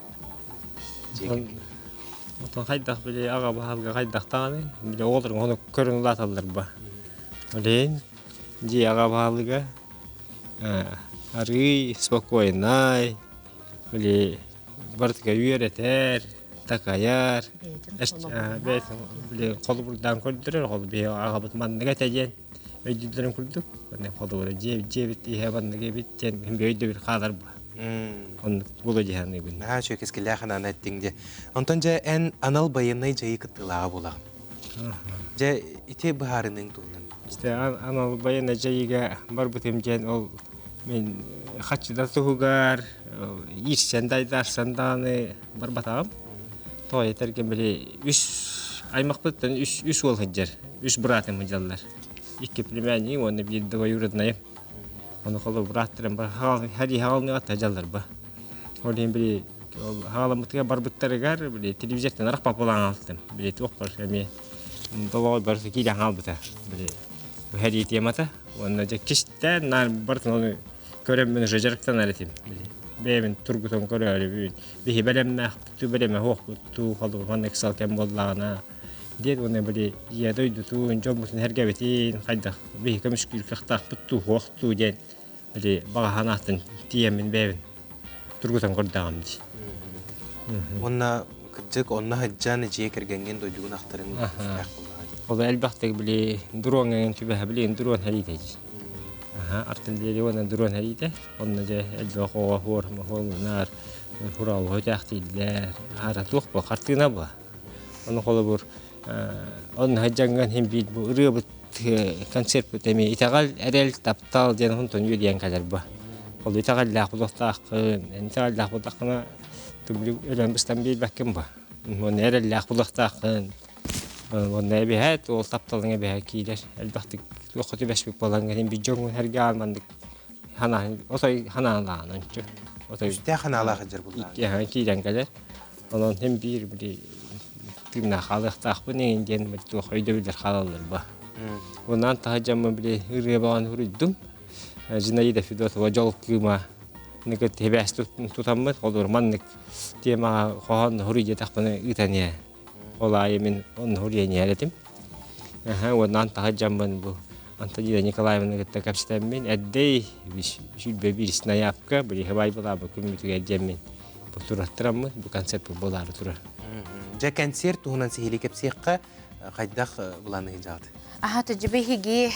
Speaker 18: Отон қайдақ біле аға бағылға қайдақтағаны, біле оғылырың оны көрін ұлаталар ба. Олейін, жие аға бағылға Ары, спокойнай, были бартка юретер, такаяр, были колбурдан курдурер, колби агабут маннага теген, өйдүлөрүн курдук, мына колбура жебит ихебаннага биттен, өйдө бир калар ба. Он боло жаханы күн.
Speaker 1: Чөкеске лахана неттиңде. Онтон жа эн анал байынай жайы кыттылага болагын. Жа ите бахарының туунан.
Speaker 18: İşte anal bayına jayıga бар бутем жен ол мен хачыда тугар, ирсендайдар санданы бар батагам. Той этерген биле 3 аймак бүттен 3 ол хыжар, 3 братым жаллар. Икки племянни, оны бир двоюродная. Оны коло браттарым бар, хари халны ата жаллар ба. Олен биле халамытга бар буттарыгар, биле телевизордан аракпа болан алдым. Биле токпар эми долой бар киле албыта. Биле хари темата, оны же киштен нар бартын көрөм мен жажарктан алетим. Бебин тургутон көрөөлү бихи белемме ту белеме хок ту халдыр ван эксал кем боллагана дед оны биле я дойду ту жомусун хергебетин кайда бихи көмүшкүл кактак бутту хокту ден биле баганатын тиемин бебин тургутон көрдөгөм ди.
Speaker 1: Онна кыжык онна хаджаны жие кергенген дойдугун актарын
Speaker 18: ол элбахтык биле дуронген түбө биле дурон халитеж. Артиллерия дрон харите, он же эльдохова хор, махолнар, хурал, хотяхтилер, аратух по картина ба. Он холобур, он хаджанган химбит бу рыбы концерт бутеми итагал эрел таптал ден хунтон юдиан калерба. Ол итагал лахбулахтакын, итагал лахбулахтакына тубли элен бистан бил баккем ба. Он эрел лахбулахтакын. Он небехет, ол тапталыңа беха килер, элбахтык Лохоти бешбек баланган би жоңун herge almandık. Hana otay hanalanın. Otay
Speaker 1: üstte hanalar hajar bullar.
Speaker 18: Ya kiren gelir. Onun hem bir timna halık taqbı neyden bir toxuydu bilir halallar ba. Ondan tahajamı bile hırıban hırıdım. Jinayı da fidot ve jol kıma nıgıt hebes tutamı olur manlık tema qohan hırıya taqbını itaniye. Olayımın on hırıya niyetim. Ondan tahajamın bu Антонина Николаевна говорит, как что мен, отдай, чуть бебир снаяпка, были хавай была бы кумиту гаджами, по турастрам, по концерту была тура.
Speaker 1: Жа концерт унан сихили кепсиққа қайдақ буланы жады.
Speaker 17: Таҗибеһиги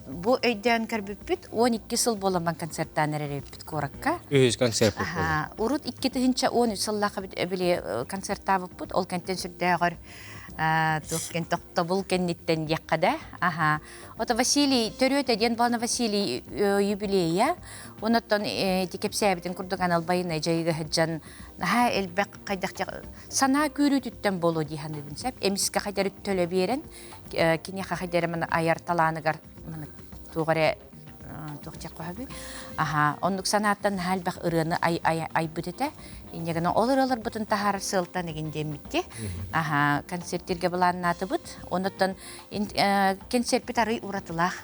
Speaker 17: бу өйдән кәрбиппит 12 сыл боламан концерттан әререппит коракка.
Speaker 18: Өз концерт.
Speaker 17: Урут 2-нче 13 сыллакы биле концертта буппут, ол контент сүрдәгәр тоқкен тоқтабыл кенниттен яққада. Ота Василий төрөтө ден бана Василий юбилейя. Онотон тикепсәбитен курдуган албайына жайга хаджан элбек кайдак сана көрүтүттен болу дихан дебинсеп эмиске кайдар төлө берен кине кайдар мына аяр таланыгар мына тугаре тохчак кабы. Ондук санаттан халбак ырыны ай бүтете. Инегена олар бутун тахар сылтан дегенде митти. Концерттерге буланнаты бут. Онотон концерт битары уратылах.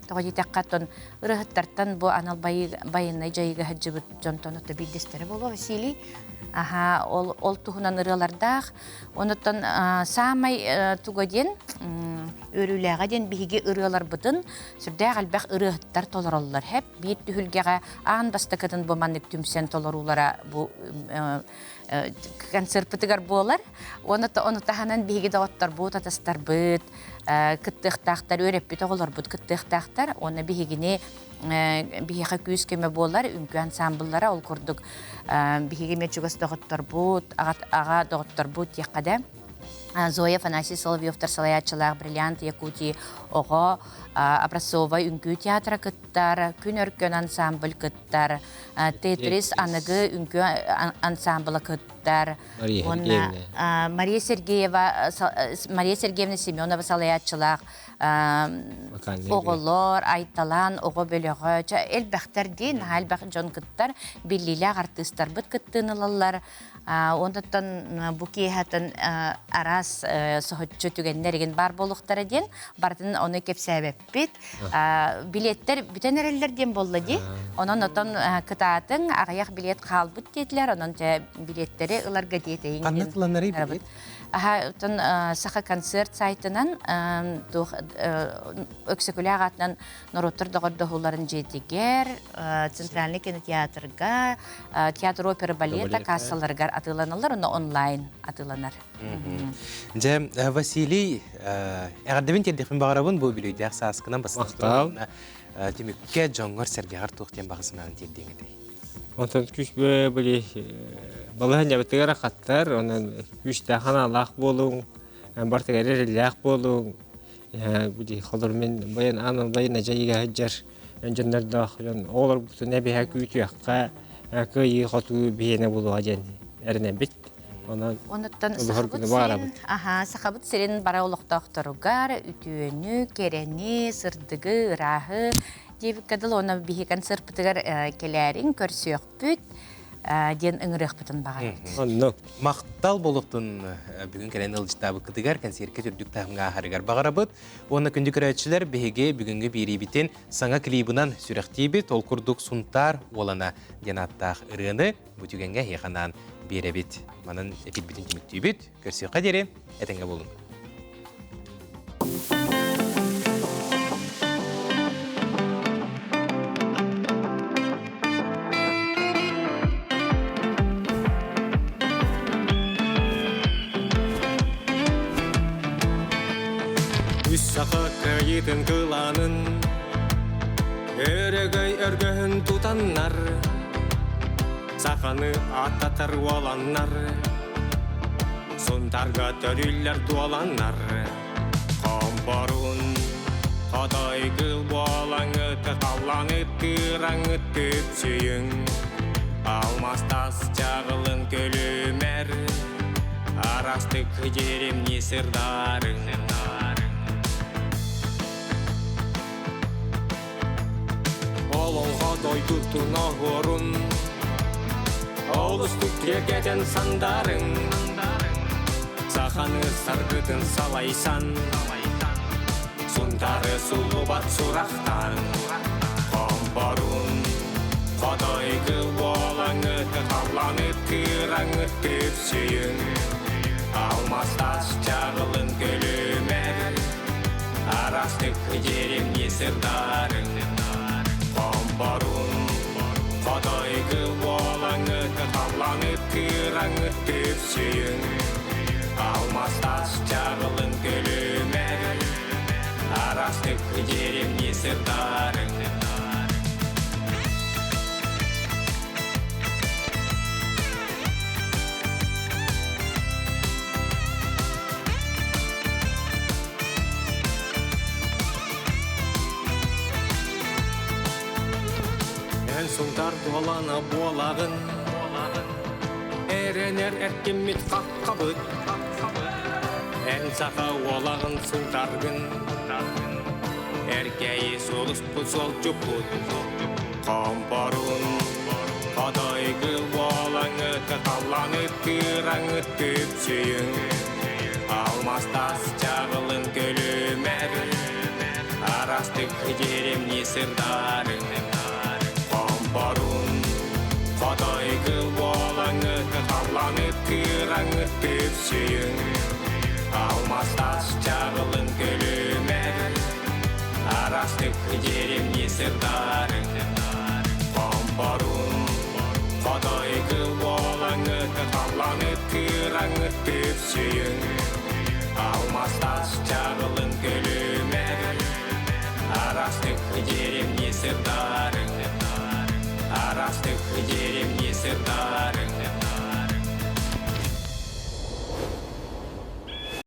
Speaker 17: Тоги таккаттон ырыгыттартан бу аналбай байына жайга хаджыбыт жонтонотто биддестери боло Василий. Ол тухунан ырылардах. Онотон самай тугоден өрүләгә ден биһиге ырыалар бытын сүрдә галбах ырыһыттар толороллар хәп бит түһүлгәгә ан бастакатын бу маннык түмсен толорулара бу концертпытыгар болар. Оны таханан биһиге дагыттар бу татастар быт, кыттыктактар өреп бит оголор бут кыттыктактар, оны биһигене биһиге күз кеме болар, үңкү ансамбльлары ол курдук биһиге мечугас дагыттар бут, ага дагыттар бут якада. Зоя Афанасий Соловьевтар салаячылар бриллиант Якутии ого образцовый үңкү театра кыттар, күн өркөн ансамбль кыттар, Тетрис аныгы үңкү ансамбль кыттар. Мария Сергеевна Семенова салаячылар оголор, айталан, ого бөлөгө, элбахтар дейін, элбах жон кыттар, биллилер артисттар быт кыттыналалар. Онтан бу киһатын арас сохотчу түгеннерген бар болуктары ден, бардын оны кепсәбеппит. Билеттер бүтән эреллерден болла ди. Онон отон кытатын агаяк билет калбыт дедлер, онон билеттери ыларга диетейин.
Speaker 1: Канатланары билет.
Speaker 17: Тон саха концерт сайтынан өксөкүләг атынан Нороттор догордохуларын жетигер, Центральный кинотеатрга, театр опера балета кассаларга атыланалар, оны онлайн атыланар.
Speaker 1: Же Василий, эгердебин тердихин багарабын бу билүйдәк саскынан басып. Демекке жоңгор сергегар тухтен багысынан тердеңедей.
Speaker 18: Онтан күш бөлі балахан жабытыгара қаттар, онан күшті ханалақ болуң, бартыгары релях болуң, бүді қалдырмен баян анылдайын жайыға хаджар, жандардақ, олар бұтын әбі әкі үті әққа, әкі үй қату бейіне болуға жан әріне біт.
Speaker 17: Онуттан сақабыт сирен бара олықтақтаругар, үтүйіні, керені, сырдығы, ырағы, Девик кадыл оны бихи концерт бітігер келерін көрсөк бүт, ден үңірек бүтін бағар.
Speaker 1: Мақтал болуқтың бүгін кәлен ылжытабы кітігер концертке түрдік тағымға қарығар бағара бұд. Оны күнді көрәтшілер бігеге бүгінгі бейрей бітен саңа клибынан сүректейбі толқұрдық сұнтар олана ден аттақ ұрыны бүтігенге еқанан бере біт. Манын әпет бітін кеміктей біт, көрсөк қадері, әтенге болың.
Speaker 4: Сақа кайытын кыланын, өрөгөй өргөһүн тутаннар, сақаны аттатар уаланнар, сунтарга төрүллер туаланнар, компорун кадай кыл буалаңы тыqалланы тыраңы төпсүйүң, алмастас жагылын көлөмер, арастык жеремни сырдарың. Олонға дой тұттың ағырын, олыстық тергеден сандарың, сақаны сарғытын салайсан, сұнтары сұлы бат сұрақтан, қамбарын, қадай қыл болаңы тықаланы тыраңы төпсүйің, алмастас жағылын көлөмер, арастық жерем несірдарың. Барун, қадай кыл болаңы тықаланы тыраңы төпсүйің, алмастас жағылын көлөмер, арастық жерем несірдарың. Сұнтар дуалана болағын, әренер әркеммет қаққабыт, ән сақа олағын сұнтарғын, әркәйі солыс бұсол жүппұт, қамбарын, қадай кыл болаңы тықаланы тыраңы төпсүйің, алмастас жағылын көлөмер, арастық жерем несірдарың. Барун, қадай кыл болаңы тықаланы тыраңы төпсүйің, алмастас жағылын көлөмер, Астык деревни сырдары Камбарун Ходай кыл болаңы Талланып кыраңы Төпсүйің